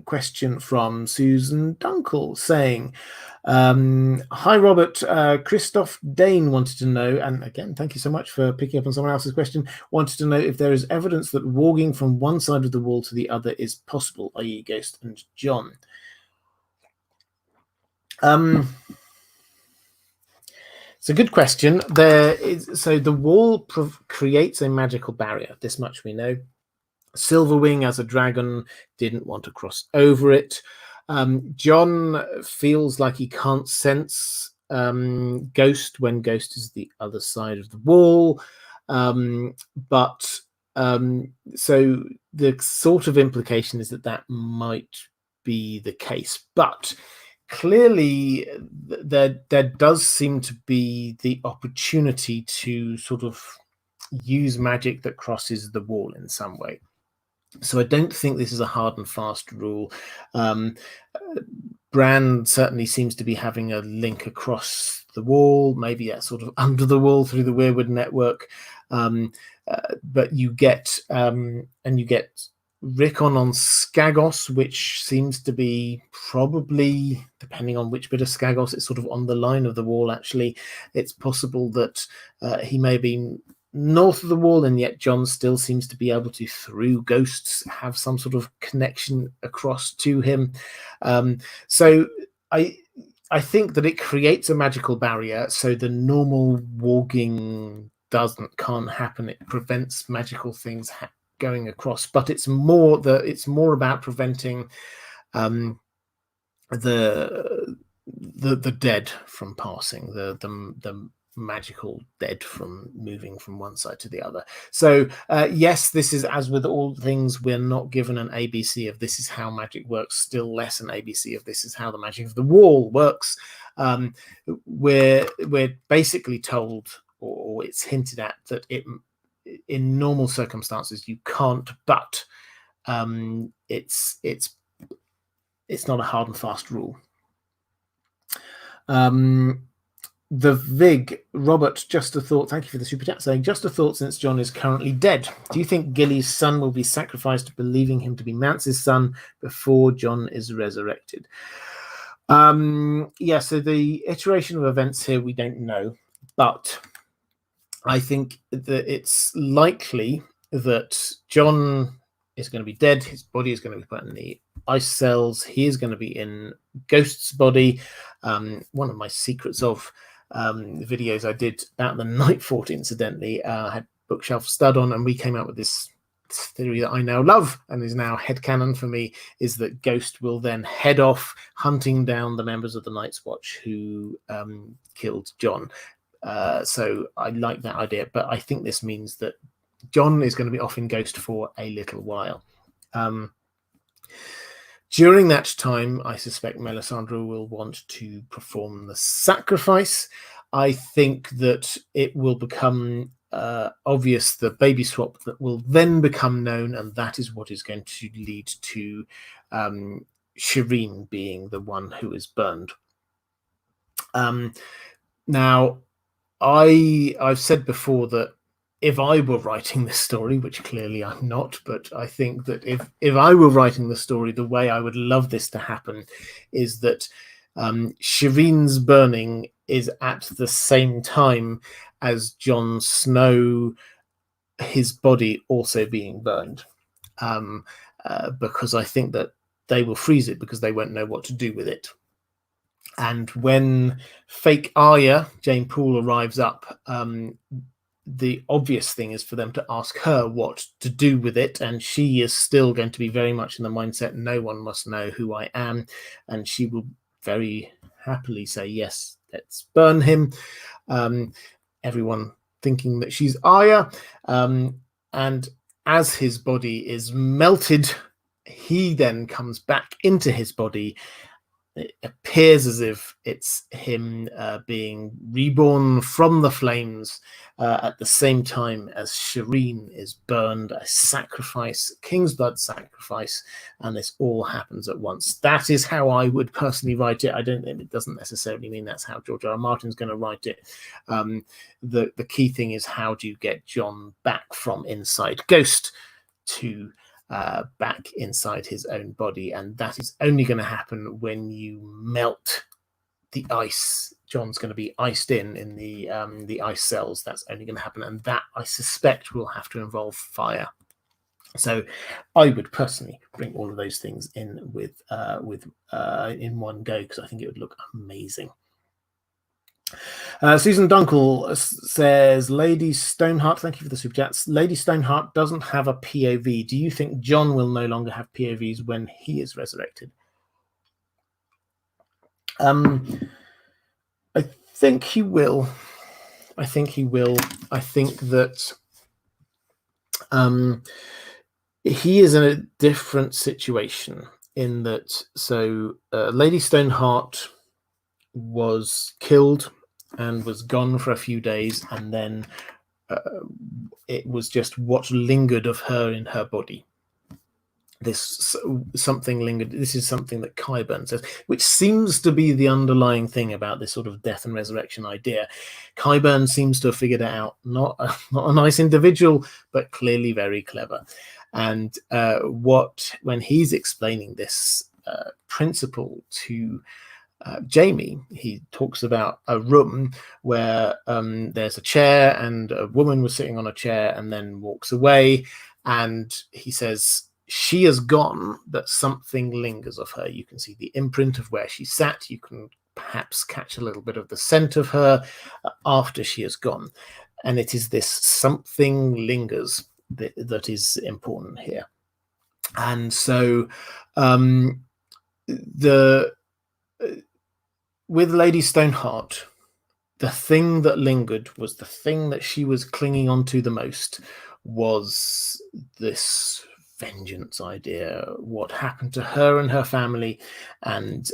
Question from Susan Dunkel saying, hi Robert, Christoph Dane wanted to know, and again thank you so much for picking up on someone else's question, wanted to know if there is evidence that warging from one side of the wall to the other is possible, i.e. Ghost and Jon. It's a good question. So the wall creates a magical barrier, this much we know. Silverwing as a dragon didn't want to cross over it. Jon feels like he can't sense Ghost when Ghost is the other side of the wall. So the sort of implication is that might be the case. But clearly there does seem to be the opportunity to sort of use magic that crosses the wall in some way. So I don't think this is a hard and fast rule. Bran certainly seems to be having a link across the wall, maybe that's sort of under the wall through the Weirwood network. But you get Rickon on Skagos, which seems to be probably, depending on which bit of Skagos, it's sort of on the line of the wall, actually. It's possible that he may be north of the wall, and yet Jon still seems to be able to, through ghosts, have some sort of connection across to him. So I think that it creates a magical barrier, so the normal warging can't happen. It prevents magical things going across, but it's more about preventing the dead from passing, the magical dead from moving from one side to the other. So yes, this is, as with all things, we're not given an ABC of this is how magic works, still less an ABC of this is how the magic of the wall works. We're basically told, or it's hinted at, that in normal circumstances you can't, but it's not a hard and fast rule. The Vig, Robert, just a thought. Thank you for the super chat, saying, just a thought, since Jon is currently dead, do you think Gilly's son will be sacrificed, believing him to be Mance's son, before Jon is resurrected? Yeah, so the iteration of events here, we don't know, but I think that it's likely that Jon is going to be dead. His body is going to be put in the ice cells. He is going to be in Ghost's body. One of my secrets of videos I did about the Night Fort, incidentally, had Bookshelf Stud on, and we came out with this theory that I now love and is now headcanon for me, is that Ghost will then head off hunting down the members of the Night's Watch who killed Jon. So I like that idea, but I think this means that Jon is going to be off in Ghost for a little while. During that time, I suspect Melisandre will want to perform the sacrifice. I think that it will become obvious, the baby swap that will then become known, and that is what is going to lead to Shireen being the one who is burned. Now, I've said before that if I were writing this story, which clearly I'm not, but I think that if I were writing the story, the way I would love this to happen is that Shireen's burning is at the same time as Jon Snow, his body also being burned, because I think that they will freeze it because they won't know what to do with it. And when fake Arya, Jane Poole, arrives up, the obvious thing is for them to ask her what to do with it, and she is still going to be very much in the mindset, no one must know who I am, and she will very happily say, yes, let's burn him. Everyone thinking that she's Arya, and as his body is melted, he then comes back into his body. It appears as if it's him being reborn from the flames at the same time as Shireen is burned, a sacrifice, King's Blood sacrifice, and this all happens at once. That is how I would personally write it. It doesn't necessarily mean that's how George R.R. Martin's going to write it. The key thing is, how do you get Jon back from inside Ghost to back inside his own body? And that is only going to happen when you melt the ice. Jon's going to be iced in the ice cells. That's only going to happen, and that, I suspect, will have to involve fire. So I would personally bring all of those things in with in one go, because I think it would look amazing. Susan Dunkel says, Lady Stoneheart, thank you for the super chats. Lady Stoneheart doesn't have a POV. Do you think Jon will no longer have POVs when he is resurrected? I think he will. I think that he is in a different situation in that, so Lady Stoneheart was killed and was gone for a few days, and then it was just what lingered of her in her body. Something lingered. This is something that Qyburn says, which seems to be the underlying thing about this sort of death and resurrection idea. Qyburn seems to have figured it out. Not a nice individual, but clearly very clever. And when he's explaining this principle to Jamie, he talks about a room where there's a chair and a woman was sitting on a chair and then walks away. And he says, she has gone, but something lingers of her. You can see the imprint of where she sat. You can perhaps catch a little bit of the scent of her after she has gone. And it is this something lingers that is important here. And so with Lady Stoneheart, the thing that lingered was the thing that she was clinging on to the most, was this vengeance idea, what happened to her and her family, and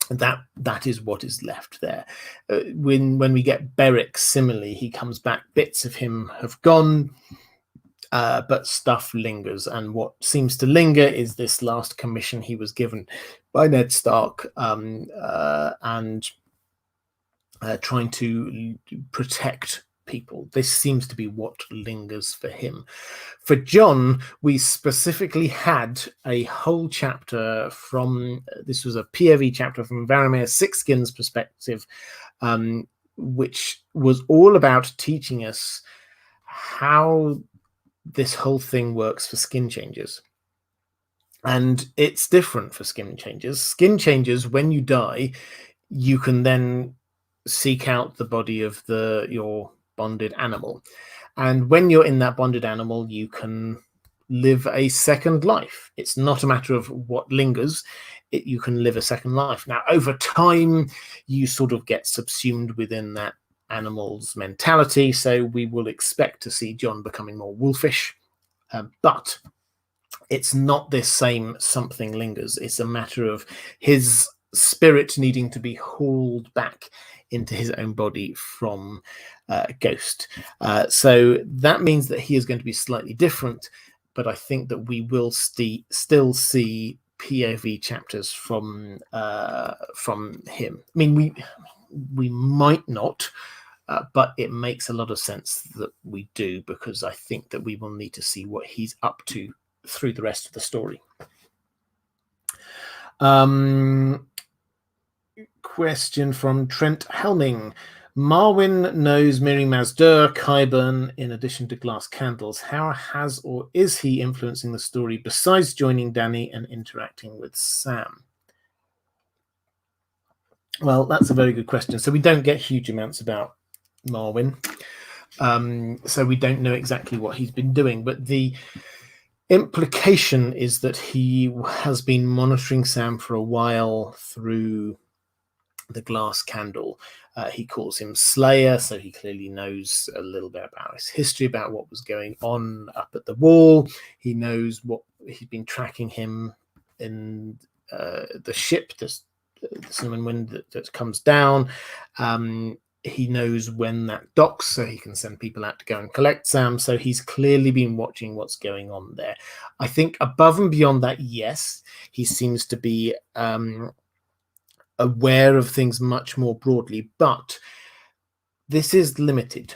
that is what is left there. When we get Beric, similarly, he comes back, bits of him have gone, but stuff lingers, and what seems to linger is this last commission he was given by Ned Stark, and trying to protect people. This seems to be what lingers for him. For Jon, we specifically had a whole chapter from, this was a POV chapter from Varamir Sixskin's perspective, which was all about teaching us how this whole thing works for skin changers. And it's different for skin changers. Skin changers, when you die, you can then seek out the body of your bonded animal. And when you're in that bonded animal, you can live a second life. It's not a matter of what lingers. You can live a second life. Now, over time, you sort of get subsumed within that animal's mentality. So we will expect to see Jon becoming more wolfish. But it's not this same something lingers. It's a matter of his spirit needing to be hauled back into his own body from Ghost. So that means that he is going to be slightly different, but I think that we will still see POV chapters from him. I mean, we might not, but it makes a lot of sense that we do, because I think that we will need to see what he's up to through the rest of the story. Question from Trent Helming. Marwin knows Miri Mazdur, Qyburn, in addition to glass candles. How has or is he influencing the story besides joining Dany and interacting with Sam? Well, that's a very good question. So we don't get huge amounts about Marwin. So we don't know exactly what he's been doing, but the implication is that he has been monitoring Sam for a while through the glass candle. He calls him Slayer, so he clearly knows a little bit about his history, about what was going on up at the wall. He knows what he's been tracking him in the ship, the Cinnamon Wind that comes down. He knows when that docks, so he can send people out to go and collect Sam. So he's clearly been watching what's going on there. I think above and beyond that, yes, he seems to be aware of things much more broadly, but this is limited.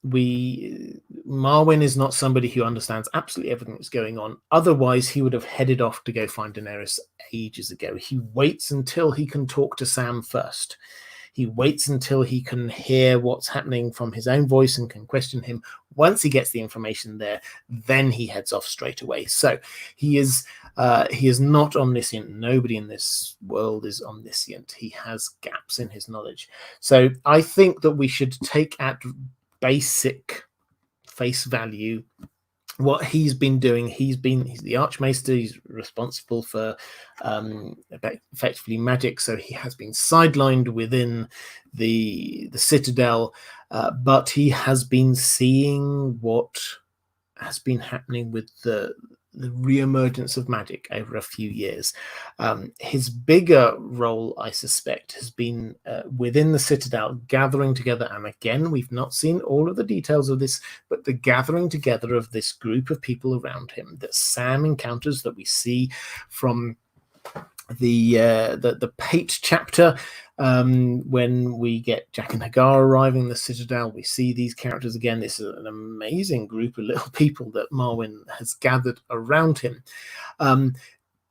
Marwin is not somebody who understands absolutely everything that's going on. Otherwise, he would have headed off to go find Daenerys ages ago. He waits until he can talk to Sam first. He waits until he can hear what's happening from his own voice and can question him. Once he gets the information there, then he heads off straight away. So he is not omniscient. Nobody in this world is omniscient. He has gaps in his knowledge. So I think that we should take at basic face value what he's been doing. He's the Archmaester. He's responsible for effectively magic, so he has been sidelined within the Citadel, but he has been seeing what has been happening with the re-emergence of magic over a few years. His bigger role, I suspect, has been within the Citadel, gathering together, and again, we've not seen all of the details of this, but the gathering together of this group of people around him that Sam encounters, that we see from the Pate chapter, when we get Jack and Hagar arriving in the Citadel. We see these characters again. This is an amazing group of little people that Marwin has gathered around him.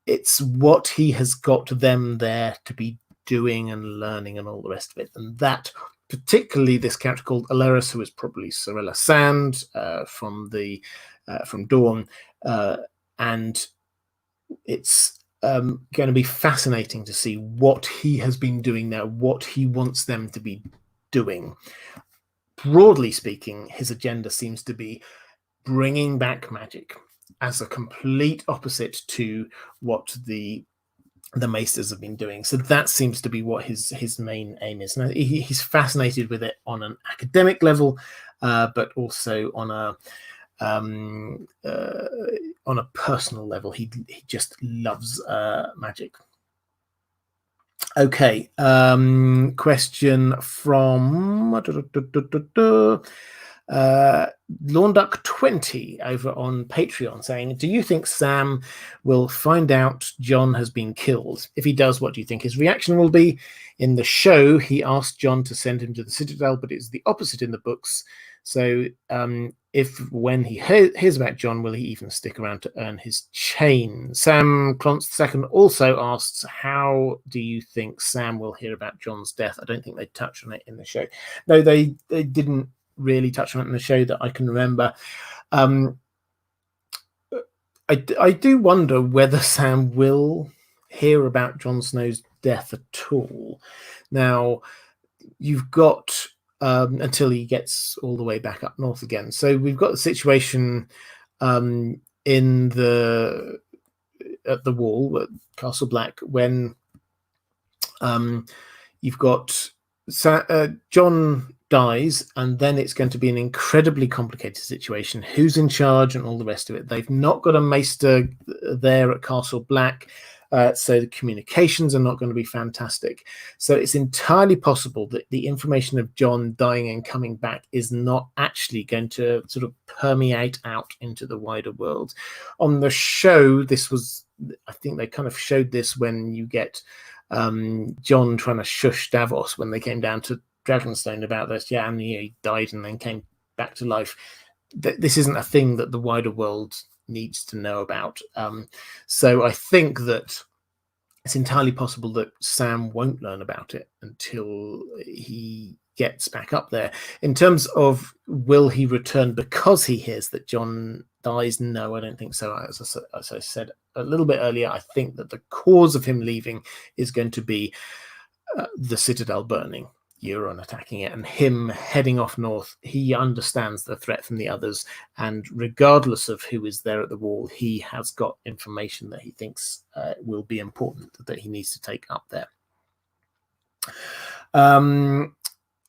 it's what he has got them there to be doing and learning and all the rest of it. And that, particularly this character called Alaris, who is probably Sorella Sand from Dawn, and it's going to be fascinating to see what he has been doing now, what he wants them to be doing. Broadly speaking, his agenda seems to be bringing back magic as a complete opposite to what the Maesters have been doing. So that seems to be what his main aim is. Now, he's fascinated with it on an academic level, but also on a personal level. He just loves magic. Okay, question from Lawnduck20 over on Patreon saying, do you think Sam will find out Jon has been killed? If he does, what do you think his reaction will be? In the show, he asked Jon to send him to the Citadel, but it's the opposite in the books. So when he hears about Jon, will he even stick around to earn his chain? Sam Clonce II also asks, how do you think Sam will hear about Jon's death? I don't think they touched on it in the show. No, they didn't really touch on it in the show that I can remember. I do wonder whether Sam will hear about Jon Snow's death at all. Now, you've got until he gets all the way back up north again. So we've got the situation at the wall at Castle Black when you've got Jon dies, and then it's going to be an incredibly complicated situation. Who's in charge and all the rest of it? They've not got a Maester there at Castle Black, so the communications are not going to be fantastic. So it's entirely possible that the information of Jon dying and coming back is not actually going to sort of permeate out into the wider world. On the show, I think they kind of showed this when you get Jon trying to shush Davos when they came down to Dragonstone about this. Yeah, and he died and then came back to life. This isn't a thing that the wider world needs to know about. So I think that it's entirely possible that Sam won't learn about it until he gets back up there. In terms of will he return because he hears that Jon dies? No, I don't think so. As I said a little bit earlier, I think that the cause of him leaving is going to be the Citadel burning, Euron attacking it, and him heading off north. He understands the threat from the others, and regardless of who is there at the wall, he has got information that he thinks will be important that he needs to take up there.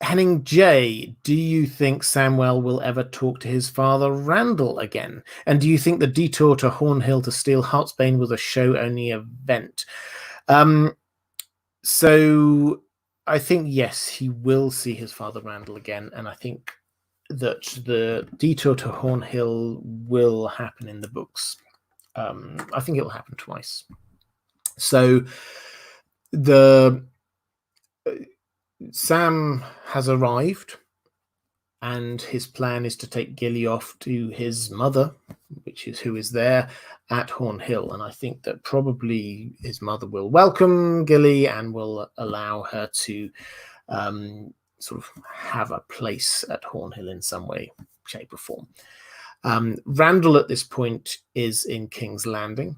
Henning J, do you think Samwell will ever talk to his father Randall again? And do you think the detour to Hornhill to steal Heartsbane was a show-only event? So I think, yes, he will see his father Randall again, and I think that the detour to Hornhill will happen in the books. I think it will happen twice. So Sam has arrived, and his plan is to take Gilly off to his mother, who is there at Hornhill. And I think that probably his mother will welcome Gilly and will allow her to sort of have a place at Hornhill in some way, shape or form. Randall at this point is in King's Landing.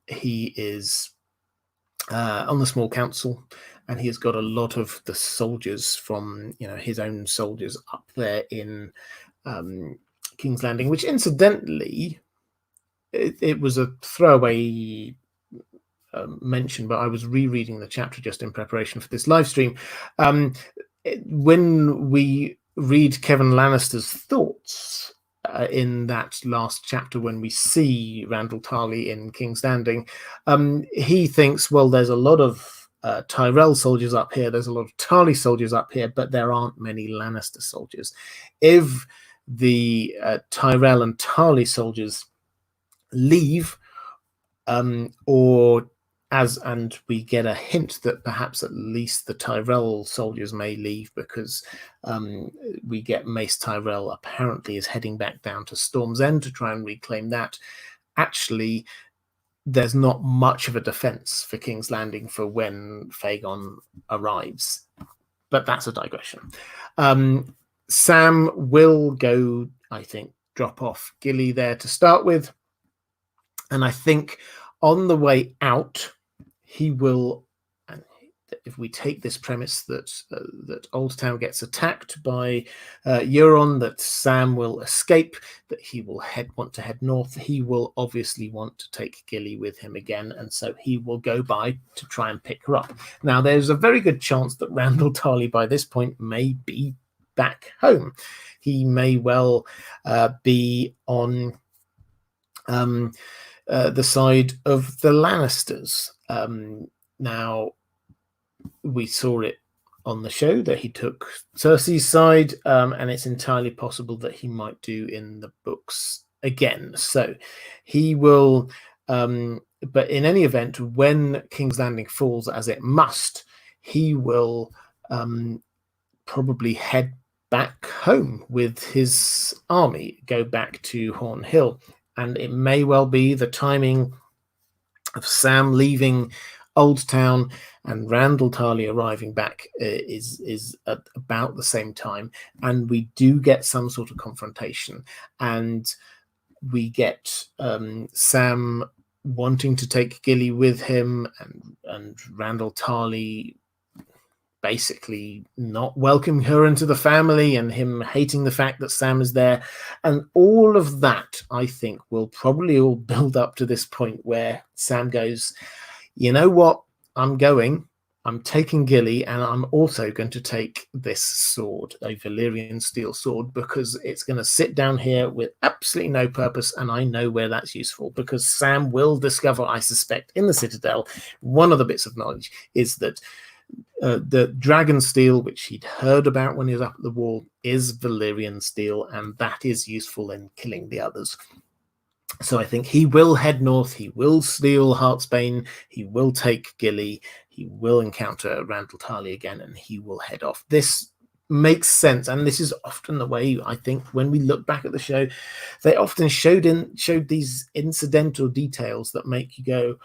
He is on the small council, and he has got a lot of the soldiers from his own soldiers up there in King's Landing, which incidentally it was a throwaway mention, but I was rereading the chapter just in preparation for this live stream. When we read Kevin Lannister's thoughts in that last chapter, when we see Randall Tarly in King's Landing, he thinks, well, there's a lot of Tyrell soldiers up here, there's a lot of Tarly soldiers up here, but there aren't many Lannister soldiers. If the Tyrell and Tarly soldiers leave, and we get a hint that perhaps at least the Tyrell soldiers may leave, because we get Mace Tyrell apparently is heading back down to Storm's End to try and reclaim that. Actually, there's not much of a defense for King's Landing for when Fagon arrives. But that's a digression. Sam will go, I think, drop off Gilly there to start with. And I think on the way out, he will, if we take this premise that Oldtown gets attacked by Euron, that Sam will escape, that he will want to head north, he will obviously want to take Gilly with him again, and so he will go by to try and pick her up. Now, there's a very good chance that Randyll Tarly by this point may be back home. He may well be on the side of the Lannisters. Now, we saw it on the show that he took Cersei's side, and it's entirely possible that he might do in the books again. So he will, but in any event, when King's Landing falls, as it must, he will probably head back home with his army, go back to Horn Hill. And it may well be the timing of Sam leaving Oldtown and Randyll Tarly arriving back is at about the same time, and we do get some sort of confrontation, and we get Sam wanting to take Gilly with him, and Randyll Tarly basically not welcoming her into the family, and him hating the fact that Sam is there, and all of that, I think, will probably all build up to this point where Sam goes, you know what, I'm taking Gilly, and I'm also going to take this sword, a Valyrian steel sword, because it's going to sit down here with absolutely no purpose, and I know where that's useful, because Sam will discover, I suspect, in the Citadel, one of the bits of knowledge is that the dragon steel, which he'd heard about when he was up at the wall, is Valyrian steel, and that is useful in killing the others. So I think he will head north, he will steal Heartsbane, he will take Gilly, he will encounter Randyll Tarly again, and he will head off. This makes sense, and this is often the way, I think, when we look back at the show, they often showed these incidental details that make you go,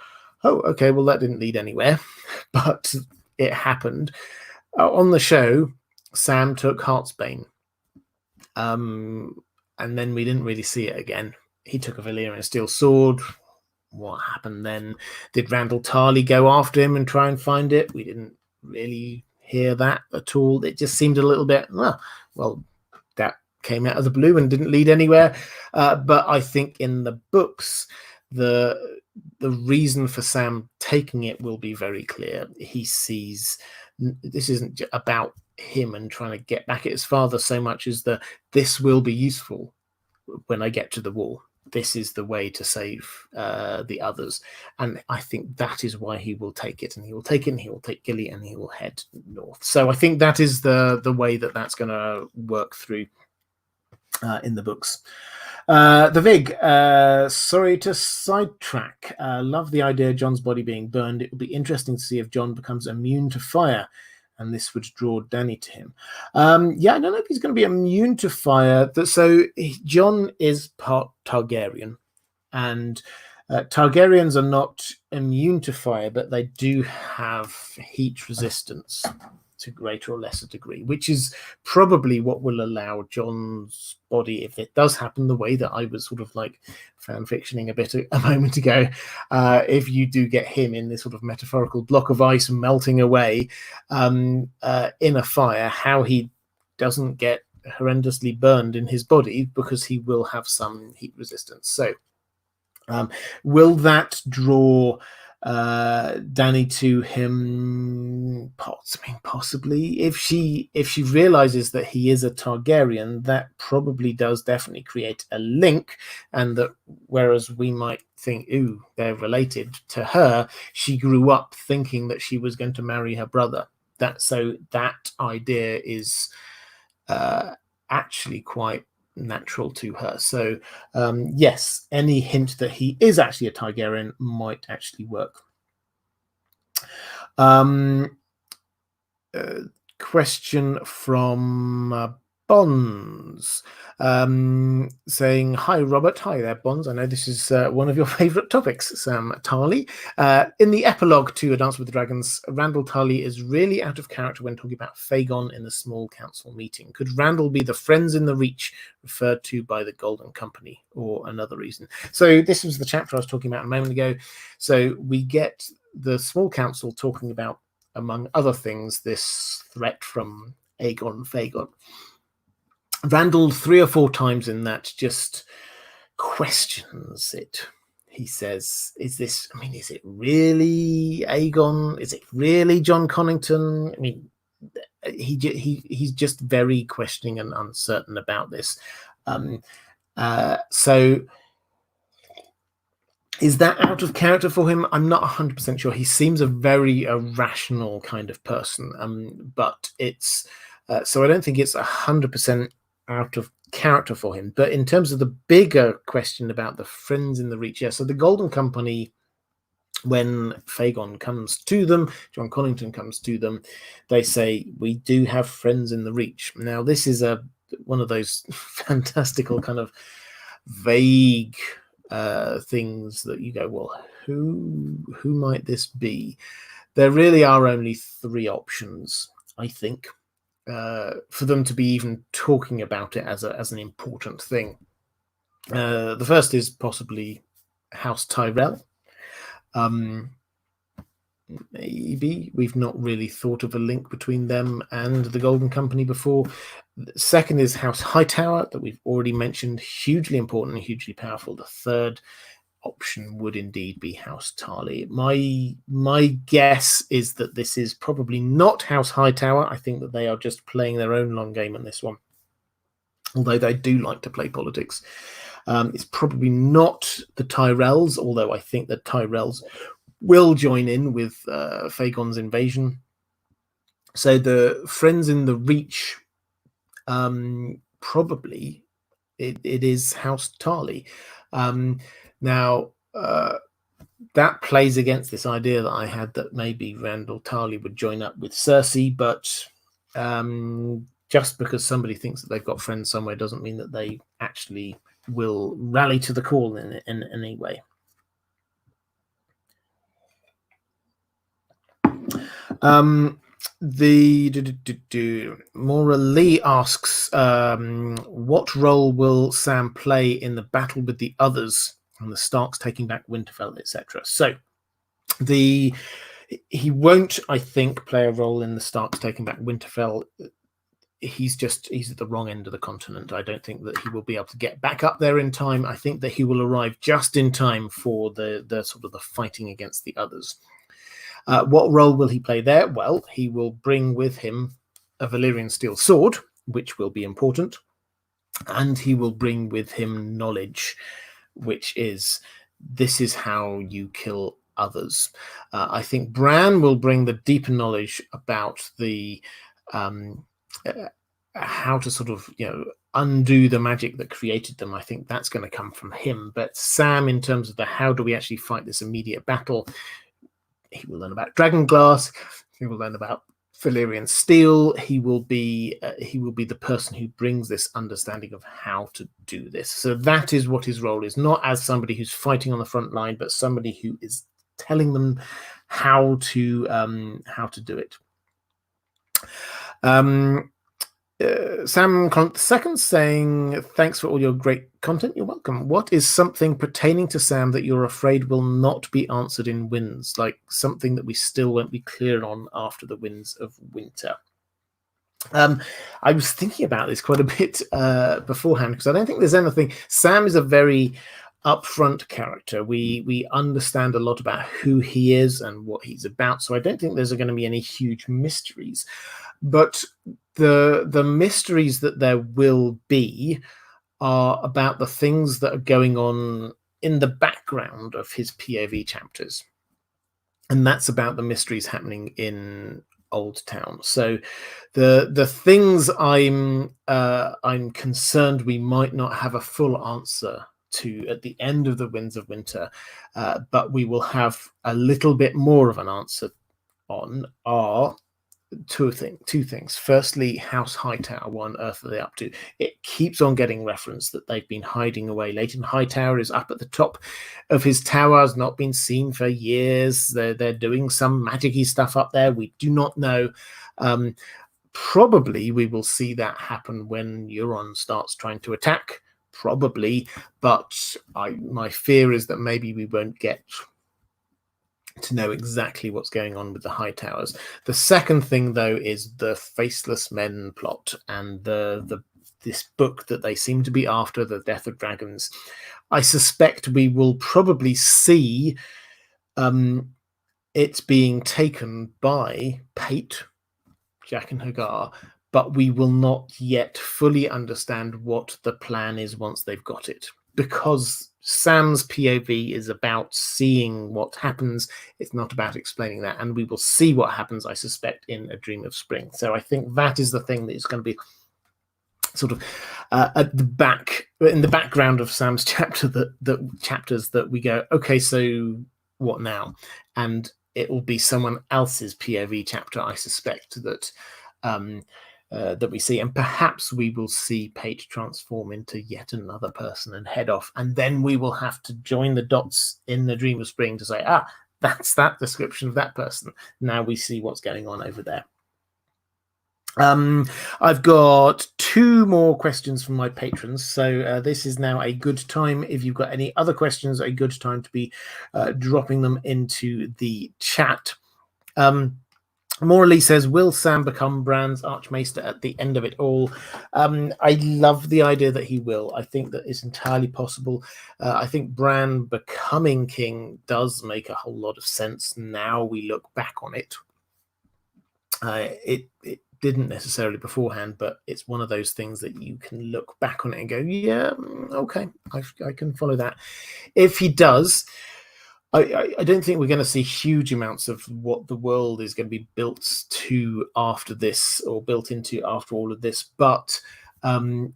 oh, okay, well, that didn't lead anywhere, but it happened. On the show, Sam took Heartsbane, and then we didn't really see it again. He took a Valyrian steel sword. What happened then? Did Randyll Tarly go after him and try and find it? We didn't really hear that at all. It just seemed a little bit, well, that came out of the blue and didn't lead anywhere. But I think in the books, the reason for Sam taking it will be very clear. He sees this isn't about him and trying to get back at his father so much as this will be useful when I get to the wall. This is the way to save the others. And I think that is why he will take it. And he will take it, and he will take Gilly, and he will head north. So I think that is the way that's going to work through in the books. The Vig, sorry to sidetrack. Love the idea of Jon's body being burned. It will be interesting to see if Jon becomes immune to fire, and this would draw Dany to him. I don't know if he's going to be immune to fire. So Jon is part Targaryen, and Targaryens are not immune to fire, but they do have heat resistance to greater or lesser degree, which is probably what will allow Jon's body, if it does happen the way that I was sort of like fan-fictioning a bit a moment ago, if you do get him in this sort of metaphorical block of ice melting away in a fire, how he doesn't get horrendously burned in his body, because he will have some heat resistance. So will that draw Dany to him? Possibly. If she realizes that he is a Targaryen, that probably does definitely create a link, and that whereas we might think, ooh, they're related, to her, she grew up thinking that she was going to marry her brother. That idea is actually quite natural to her. So yes, any hint that he is actually a Targaryen might actually work. Question from Bonds, saying, "Hi, Robert. Hi there, Bonds. I know this is one of your favourite topics, Sam Tarly. In the epilogue to A Dance with the Dragons, Randall Tarly is really out of character when talking about Fagon in the small council meeting. Could Randall be the friends in the Reach referred to by the Golden Company, or another reason?" So this was the chapter I was talking about a moment ago. So we get the small council talking about, among other things, this threat from Aegon Fagon. Randall 3 or 4 times in that just questions it. He says, is it really Aegon? Is it really John Connington? I mean, he's just very questioning and uncertain about this. So is that out of character for him? I'm not 100% sure. He seems a very irrational kind of person, but it's so I don't think it's 100% out of character for him. But in terms of the bigger question about the friends in the Reach, so the Golden Company, when Fagon comes to them, John Connington comes to them, they say, "We do have friends in the Reach." Now, this is one of those fantastical kind of vague things that you go, well, who might this be? There really are only 3 options, I think, for them to be even talking about it as an important thing. The first is possibly House Tyrell. Maybe we've not really thought of a link between them and the Golden Company before. The second is House Hightower, that we've already mentioned, hugely important and hugely powerful. The third option would indeed be House Tarly. My guess is that this is probably not House Hightower. I think that they are just playing their own long game on this one, although they do like to play politics. It's probably not the Tyrells, although I think the Tyrells will join in with Fagon's invasion. So the friends in the Reach, probably it is House Tarly. Now, that plays against this idea that I had that maybe Randall Tarly would join up with Cersei, but just because somebody thinks that they've got friends somewhere doesn't mean that they actually will rally to the call in any way. Maura Lee asks, what role will Sam play in the battle with the others and the Starks taking back Winterfell, etc.? So he won't, I think, play a role in the Starks taking back Winterfell. He's at the wrong end of the continent. I don't think that he will be able to get back up there in time. I think that he will arrive just in time for the sort of the fighting against the others. What role will he play there? Well, he will bring with him a Valyrian steel sword, which will be important, and he will bring with him knowledge, which is, this is how you kill others. I think Bran will bring the deeper knowledge about the how to sort of undo the magic that created them. I think that's going to come from him. But Sam, in terms of the how do we actually fight this immediate battle, he will learn about dragonglass. He will learn about Valyrian steel. He will be the person who brings this understanding of how to do this. So that is what his role is, not as somebody who's fighting on the front line, but somebody who is telling them how to do it. Sam Second saying, thanks for all your great content. You're welcome. What is something pertaining to Sam that you're afraid will not be answered in Winds, like something that we still won't be clear on after the Winds of Winter? I was thinking about this quite a bit beforehand, because I don't think there's anything. Sam is a very upfront character. We understand a lot about who he is and what he's about, so I don't think there's going to be any huge mysteries. But the mysteries that there will be are about the things that are going on in the background of his POV chapters, and that's about the mysteries happening in Oldtown. So the things I'm concerned we might not have a full answer to at the end of the Winds of Winter, but we will have a little bit more of an answer on, are two things. Firstly, House Hightower, what on earth are they up to? It keeps on getting referenced that they've been hiding away. Leighton Hightower is up at the top of his tower, has not been seen for years. They're doing some magic-y stuff up there. We do not know. Probably we will see that happen when Euron starts trying to attack. Probably, but my fear is that maybe we won't get to know exactly what's going on with the High Towers. The second thing, though, is the Faceless Men plot and this book that they seem to be after, The Death of Dragons. I suspect we will probably see it being taken by Pate, Jack and Hagar, but we will not yet fully understand what the plan is once they've got it, because Sam's POV is about seeing what happens. It's not about explaining that, and we will see what happens, I suspect, in A Dream of Spring. So I think that is the thing that is going to be sort of at the back, in the background of Sam's chapter, that chapters that we go, okay, so what now? And it will be someone else's POV chapter, I suspect, that that we see, and perhaps we will see Pate transform into yet another person and head off, and then we will have to join the dots in The Dream of Spring to say, that's that description of that person. Now we see what's going on over there. I've got 2 more questions from my patrons, so this is now a good time. If you've got any other questions, a good time to be dropping them into the chat. Morley says, will Sam become Bran's Archmaester at the end of it all? I love the idea that he will. I think that it's entirely possible. I think Bran becoming king does make a whole lot of sense now we look back on it. It didn't necessarily beforehand, but it's one of those things that you can look back on it and go, yeah, okay, I can follow that. If he does, I don't think we're going to see huge amounts of what the world is going to be built to after this, or built into after all of this, but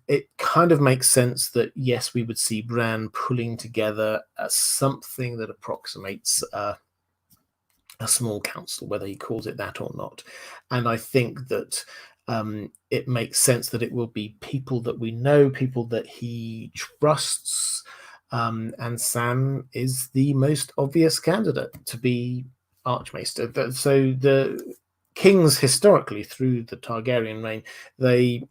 it kind of makes sense that, yes, we would see Bran pulling together something that approximates a small council, whether he calls it that or not. And I think that it makes sense that it will be people that we know, people that he trusts, and Sam is the most obvious candidate to be Archmaester. So the kings historically, through the Targaryen reign, they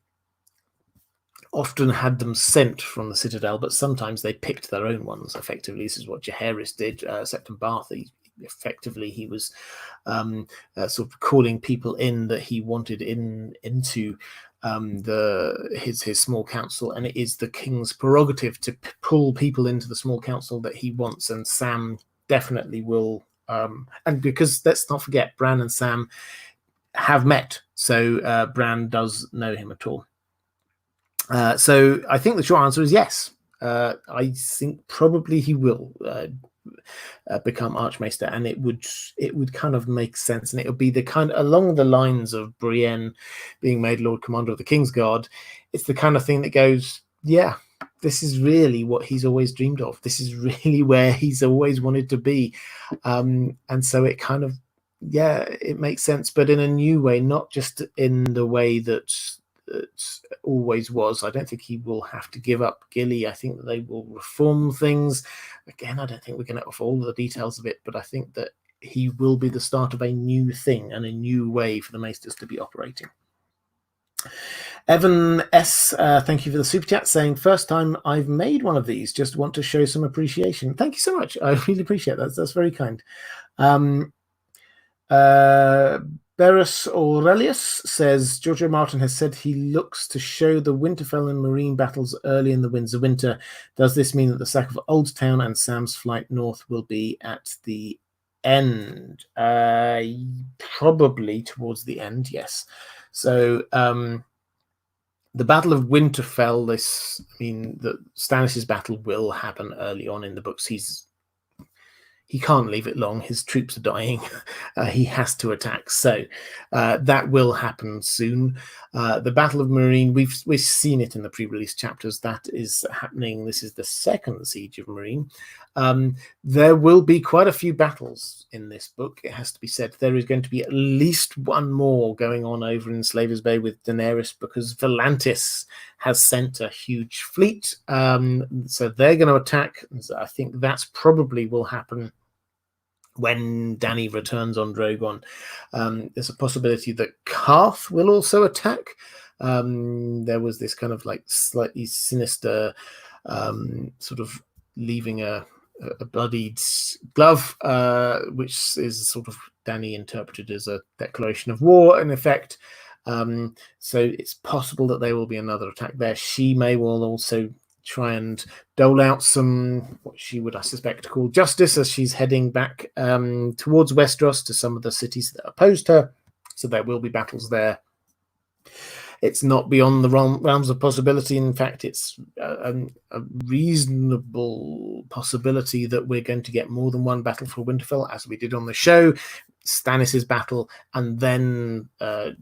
often had them sent from the Citadel, but sometimes they picked their own ones. Effectively, this is what Jaehaerys did. Septon Barthy, effectively, he was sort of calling people in that he wanted into his small council, and it is the king's prerogative to pull people into the small council that he wants, and Sam definitely will. And because let's not forget, Bran and Sam have met, so Bran does know him at all. So I think the short answer is yes. I think probably he will become Archmaester, and it would kind of make sense, and it would be the kind of along the lines of Brienne being made Lord Commander of the Kingsguard. It's the kind of thing that goes, yeah, this is really what he's always dreamed of. This is really where he's always wanted to be, and so it kind of, yeah, it makes sense, but in a new way, not just in the way that always was. I don't think he will have to give up Gilly. I think that they will reform things. Again, I don't think we're going to offer all the details of it, but I think that he will be the start of a new thing and a new way for the Maesters to be operating. Evan S, thank you for the super chat, saying, first time I've made one of these, just want to show some appreciation. Thank you so much. I really appreciate that. That's very kind. Berus Aurelius says, George R. Martin has said he looks to show the Winterfell and Marine battles early in the Winds of Winter. Does this mean that the sack of Oldtown and Sam's flight north will be at the end? Probably towards the end, yes. So the Battle of Winterfell, the Stannis' battle will happen early on in the books. he can't leave it long. His troops are dying. He has to attack. So that will happen soon. The Battle of Meereen, we've seen it in the pre-release chapters. That is happening. This is the second siege of Meereen. There will be quite a few battles in this book. It has to be said. There is going to be at least one more going on over in Slaver's Bay with Daenerys, because Volantis has sent a huge fleet. So they're going to attack. So I think that's probably will happen when Dany returns on Drogon. There's a possibility that Karth will also attack. There was this kind of like slightly sinister sort of leaving a bloodied glove, which is sort of Dany interpreted as a declaration of war in effect. So it's possible that there will be another attack there. She may well also try and dole out some, what she would, I suspect, call justice as she's heading back towards Westeros to some of the cities that opposed her. So there will be battles there. It's not beyond the realms of possibility. In fact, it's a reasonable possibility that we're going to get more than one battle for Winterfell, as we did on the show. Stannis' battle and then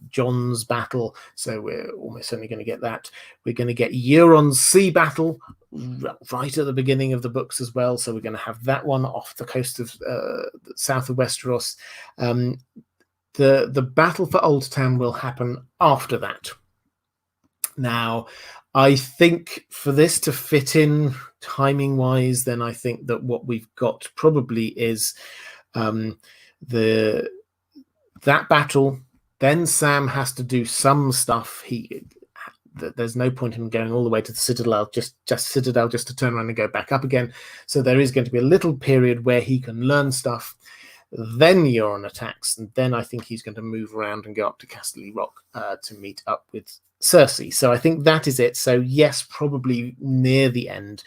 Jon's battle. So we're almost certainly going to get that. We're going to get Euron's sea battle right at the beginning of the books as well. So we're going to have that one off the coast of south of Westeros. The battle for Oldtown will happen after that. Now, I think for this to fit in timing-wise, then I think that what we've got probably is that battle. Then Sam has to do some stuff. There's no point in him going all the way to the Citadel, just Citadel, just to turn around and go back up again. So there is going to be a little period where he can learn stuff. Then Euron attacks, and then I think he's going to move around and go up to Casterly Rock to meet up with Cersei. So I think that is it. So yes, probably near the end,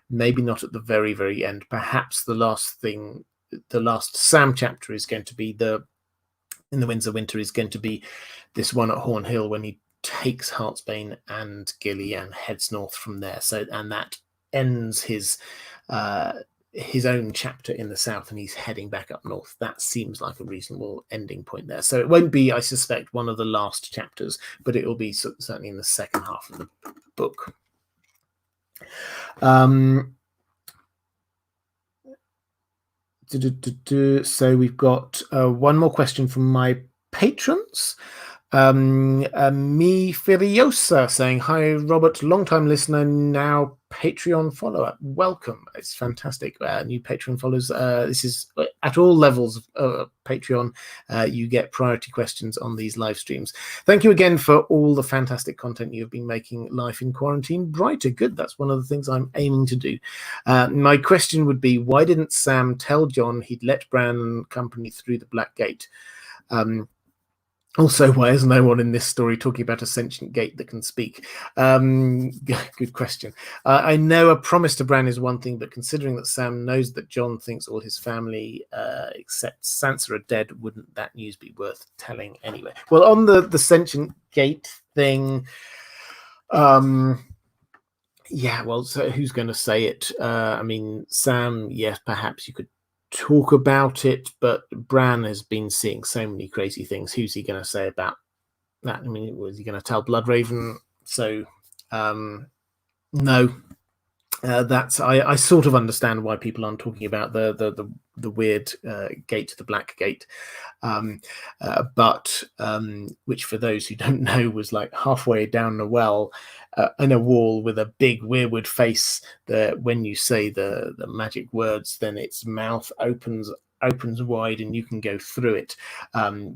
maybe not at the very, very end. Perhaps the last Sam chapter is going to be in the Winds of Winter is going to be this one at Horn Hill when he takes Heartsbane and Gilly and heads north from there. So, and that ends his own chapter in the south, and he's heading back up north. That seems like a reasonable ending point there. So it won't be, I suspect, one of the last chapters, but it will be certainly in the second half of the book. So we've got one more question from my patrons. Me Furiosa saying, hi Robert, long-time listener, now Patreon follower. Welcome. It's fantastic. New Patreon followers. This is at all levels of Patreon. You get priority questions on these live streams. Thank you again for all the fantastic content you've been making life in quarantine brighter. Good. That's one of the things I'm aiming to do. My question would be, why didn't Sam tell Jon he'd let Bran and company through the Black Gate? Also, why is no one in this story talking about a sentient gate that can speak? Good question. I know a promise to Bran is one thing, but considering that Sam knows that Jon thinks all his family except Sansa are dead, wouldn't that news be worth telling anyway? Well, on the sentient gate thing, yeah, well, so who's going to say it? I mean, Sam, yes, perhaps you could talk about it, but Bran has been seeing so many crazy things. Who's he going to say about that? I mean, was he going to tell Bloodraven? So no, that's I sort of understand why people aren't talking about the weird gate, the Black Gate, but which for those who don't know was like halfway down the well in a wall with a big weirwood face that when you say the magic words, then its mouth opens wide and you can go through it,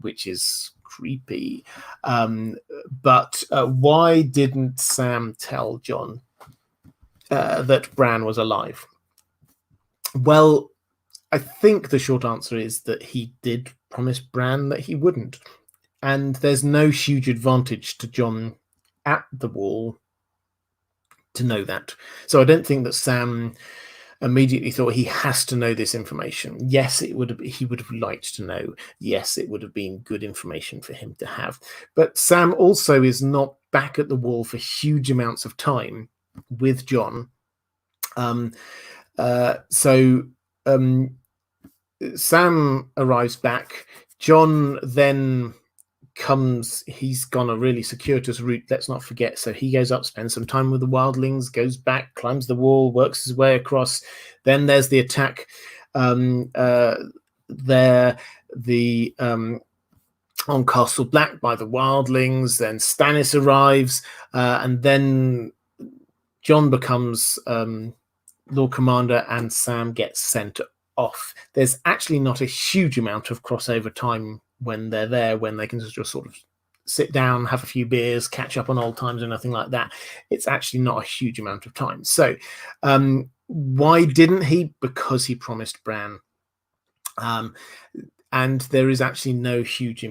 which is creepy. But why didn't Sam tell Jon that Bran was alive? Well, I think the short answer is that he did promise Bran that he wouldn't. And there's no huge advantage to Jon at the wall to know that. So I don't think that Sam immediately thought he has to know this information. Yes, he would have liked to know. Yes, it would have been good information for him to have. But Sam also is not back at the wall for huge amounts of time with Jon. Sam arrives back. Jon then comes. He's gone a really circuitous route, let's not forget. So he goes up, spends some time with the wildlings, goes back, climbs the wall, works his way across. Then there's the attack there, on Castle Black by the wildlings. Then Stannis arrives, and then Jon becomes Lord Commander, and Sam gets sent off. There's actually not a huge amount of crossover time when they're there, when they can just sort of sit down, have a few beers, catch up on old times or nothing like that. It's actually not a huge amount of time. So why didn't he? Because he promised Bran. And there is actually no huge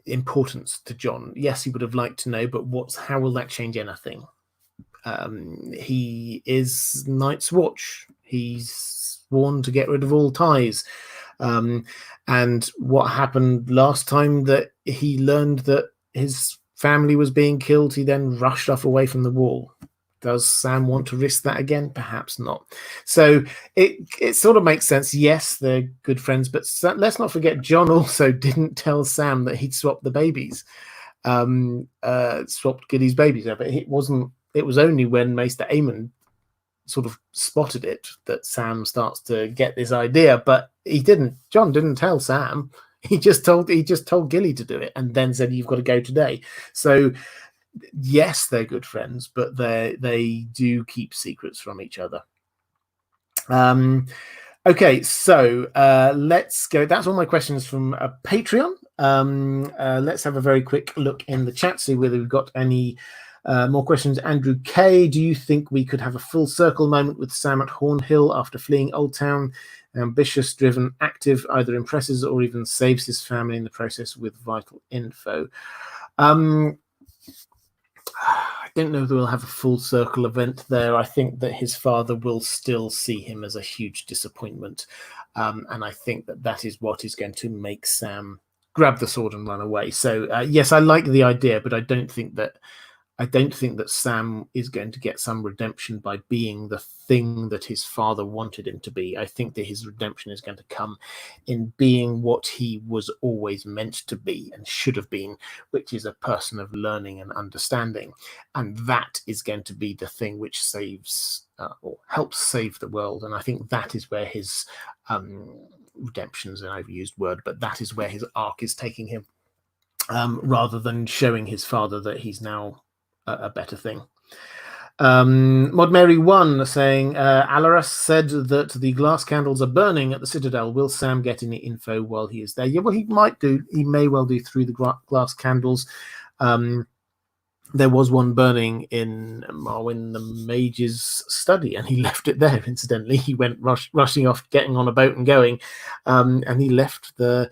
importance to Jon. Yes, he would have liked to know, but how will that change anything? He is Night's Watch. He's sworn to get rid of all ties. And what happened last time that he learned that his family was being killed, he then rushed off away from the wall. Does Sam want to risk that again? Perhaps not. So it sort of makes sense. Yes, they're good friends, but let's not forget Jon also didn't tell Sam that he'd swapped the babies, swapped Gilly's babies over. It was only when Maester Aemon sort of spotted it that Sam starts to get this idea, but Jon didn't tell Sam. He just told Gilly to do it, and then said, "You've got to go today." So yes, they're good friends, but they do keep secrets from each other. Okay, so let's go. That's all my questions from Patreon. Let's have a very quick look in the chat, see whether we've got any more questions. Andrew K, do you think we could have a full circle moment with Sam at Hornhill after fleeing Oldtown? Ambitious, driven, active, either impresses or even saves his family in the process with vital info. I don't know that we'll have a full circle event there. I think that his father will still see him as a huge disappointment. And I think that is what is going to make Sam grab the sword and run away. So yes, I like the idea, but I don't think that Sam is going to get some redemption by being the thing that his father wanted him to be. I think that his redemption is going to come in being what he was always meant to be and should have been, which is a person of learning and understanding. And that is going to be the thing which saves or helps save the world. And I think that is where his redemption is an overused word, but that is where his arc is taking him, rather than showing his father that he's now a better thing. Mod Mary 1 saying, Alaras said that the glass candles are burning at the Citadel. Will Sam get any info while he is there? Yeah, well, he might do. He may well do through the glass candles. There was one burning in Marwin the Mage's study, and he left it there, incidentally. He went rushing off, getting on a boat and going, and he left the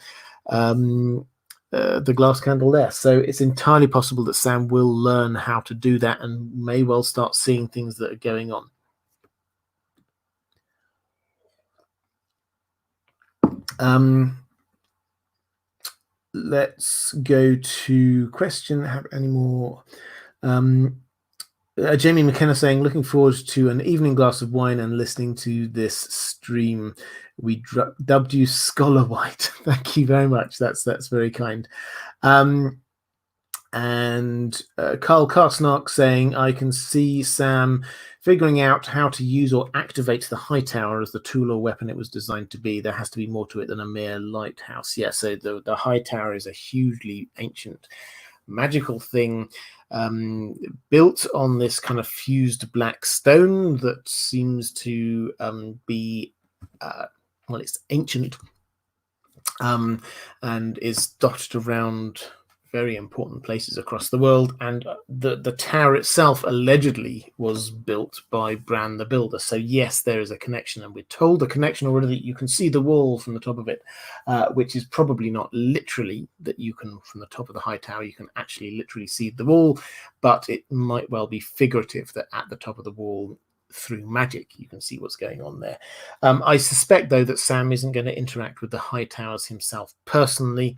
glass candle there. So it's entirely possible that Sam will learn how to do that and may well start seeing things that are going on. Let's go to question. Have any more? Jamie McKenna saying, looking forward to an evening glass of wine and listening to this stream. We dubbed you Scholar White. Thank you very much. That's very kind. And Carl Karsnark saying, I can see Sam figuring out how to use or activate the high tower as the tool or weapon it was designed to be. There has to be more to it than a mere lighthouse. Yeah, so the high tower is a hugely ancient magical thing, built on this kind of fused black stone that seems to be well, it's ancient, and is dotted around very important places across the world. And the tower itself allegedly was built by Bran the Builder. So yes, there is a connection, and we're told the connection already that you can see the wall from the top of it, which is probably not literally that you can, from the top of the high tower, you can actually literally see the wall, but it might well be figurative that at the top of the wall, through magic, you can see what's going on there. I suspect, though, that Sam isn't going to interact with the high towers himself personally.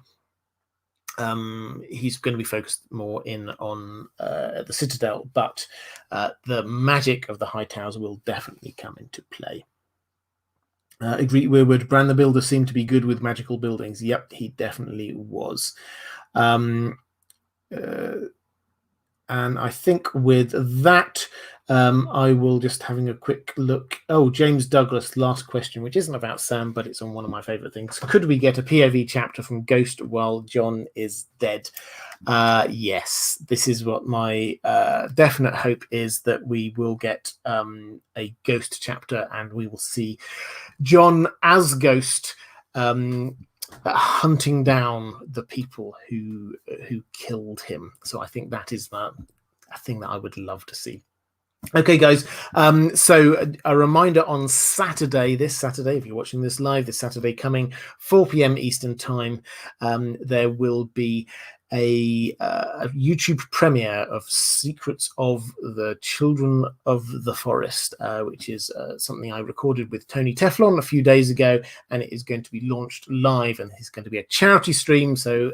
He's going to be focused more in on the Citadel, but the magic of the high towers will definitely come into play. Agree, Weirwood. Bran the Builder seemed to be good with magical buildings. Yep, he definitely was. And I think with that, I will just having a quick look. Oh, James Douglas, last question, which isn't about Sam, but it's on one of my favorite things. Could we get a POV chapter from Ghost while John is dead? Yes, this is what my definite hope is, that we will get a Ghost chapter and we will see John as Ghost hunting down the people who killed him. So I think that is a thing that I would love to see. Okay, guys. So a reminder on Saturday, this Saturday, if you're watching this live, this Saturday coming, 4 p.m. Eastern time, there will be a YouTube premiere of Secrets of the Children of the Forest, which is something I recorded with Tony Teflon a few days ago, and it is going to be launched live, and it's going to be a charity stream. So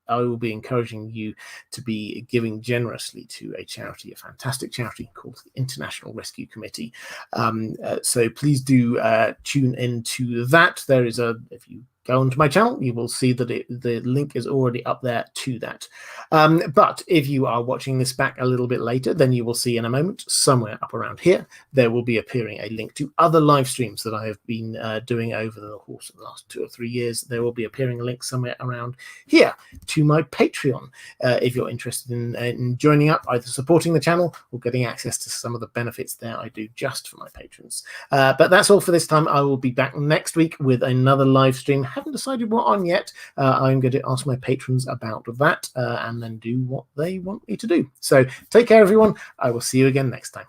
I will be encouraging you to be giving generously to a charity, a fantastic charity called the International Rescue Committee. So please do tune into that. There is if you go onto my channel, you will see that the link is already up there to that. But if you are watching this back a little bit later, then you will see in a moment, somewhere up around here, there will be appearing a link to other live streams that I have been doing over the course of the last 2 or 3 years. There will be appearing a link somewhere around here to my Patreon, if you're interested in joining up, either supporting the channel or getting access to some of the benefits there I do just for my patrons. But that's all for this time. I will be back next week with another live stream. Haven't decided what on yet. I'm going to ask my patrons about that and then do what they want me to do. So take care, everyone. I will see you again next time.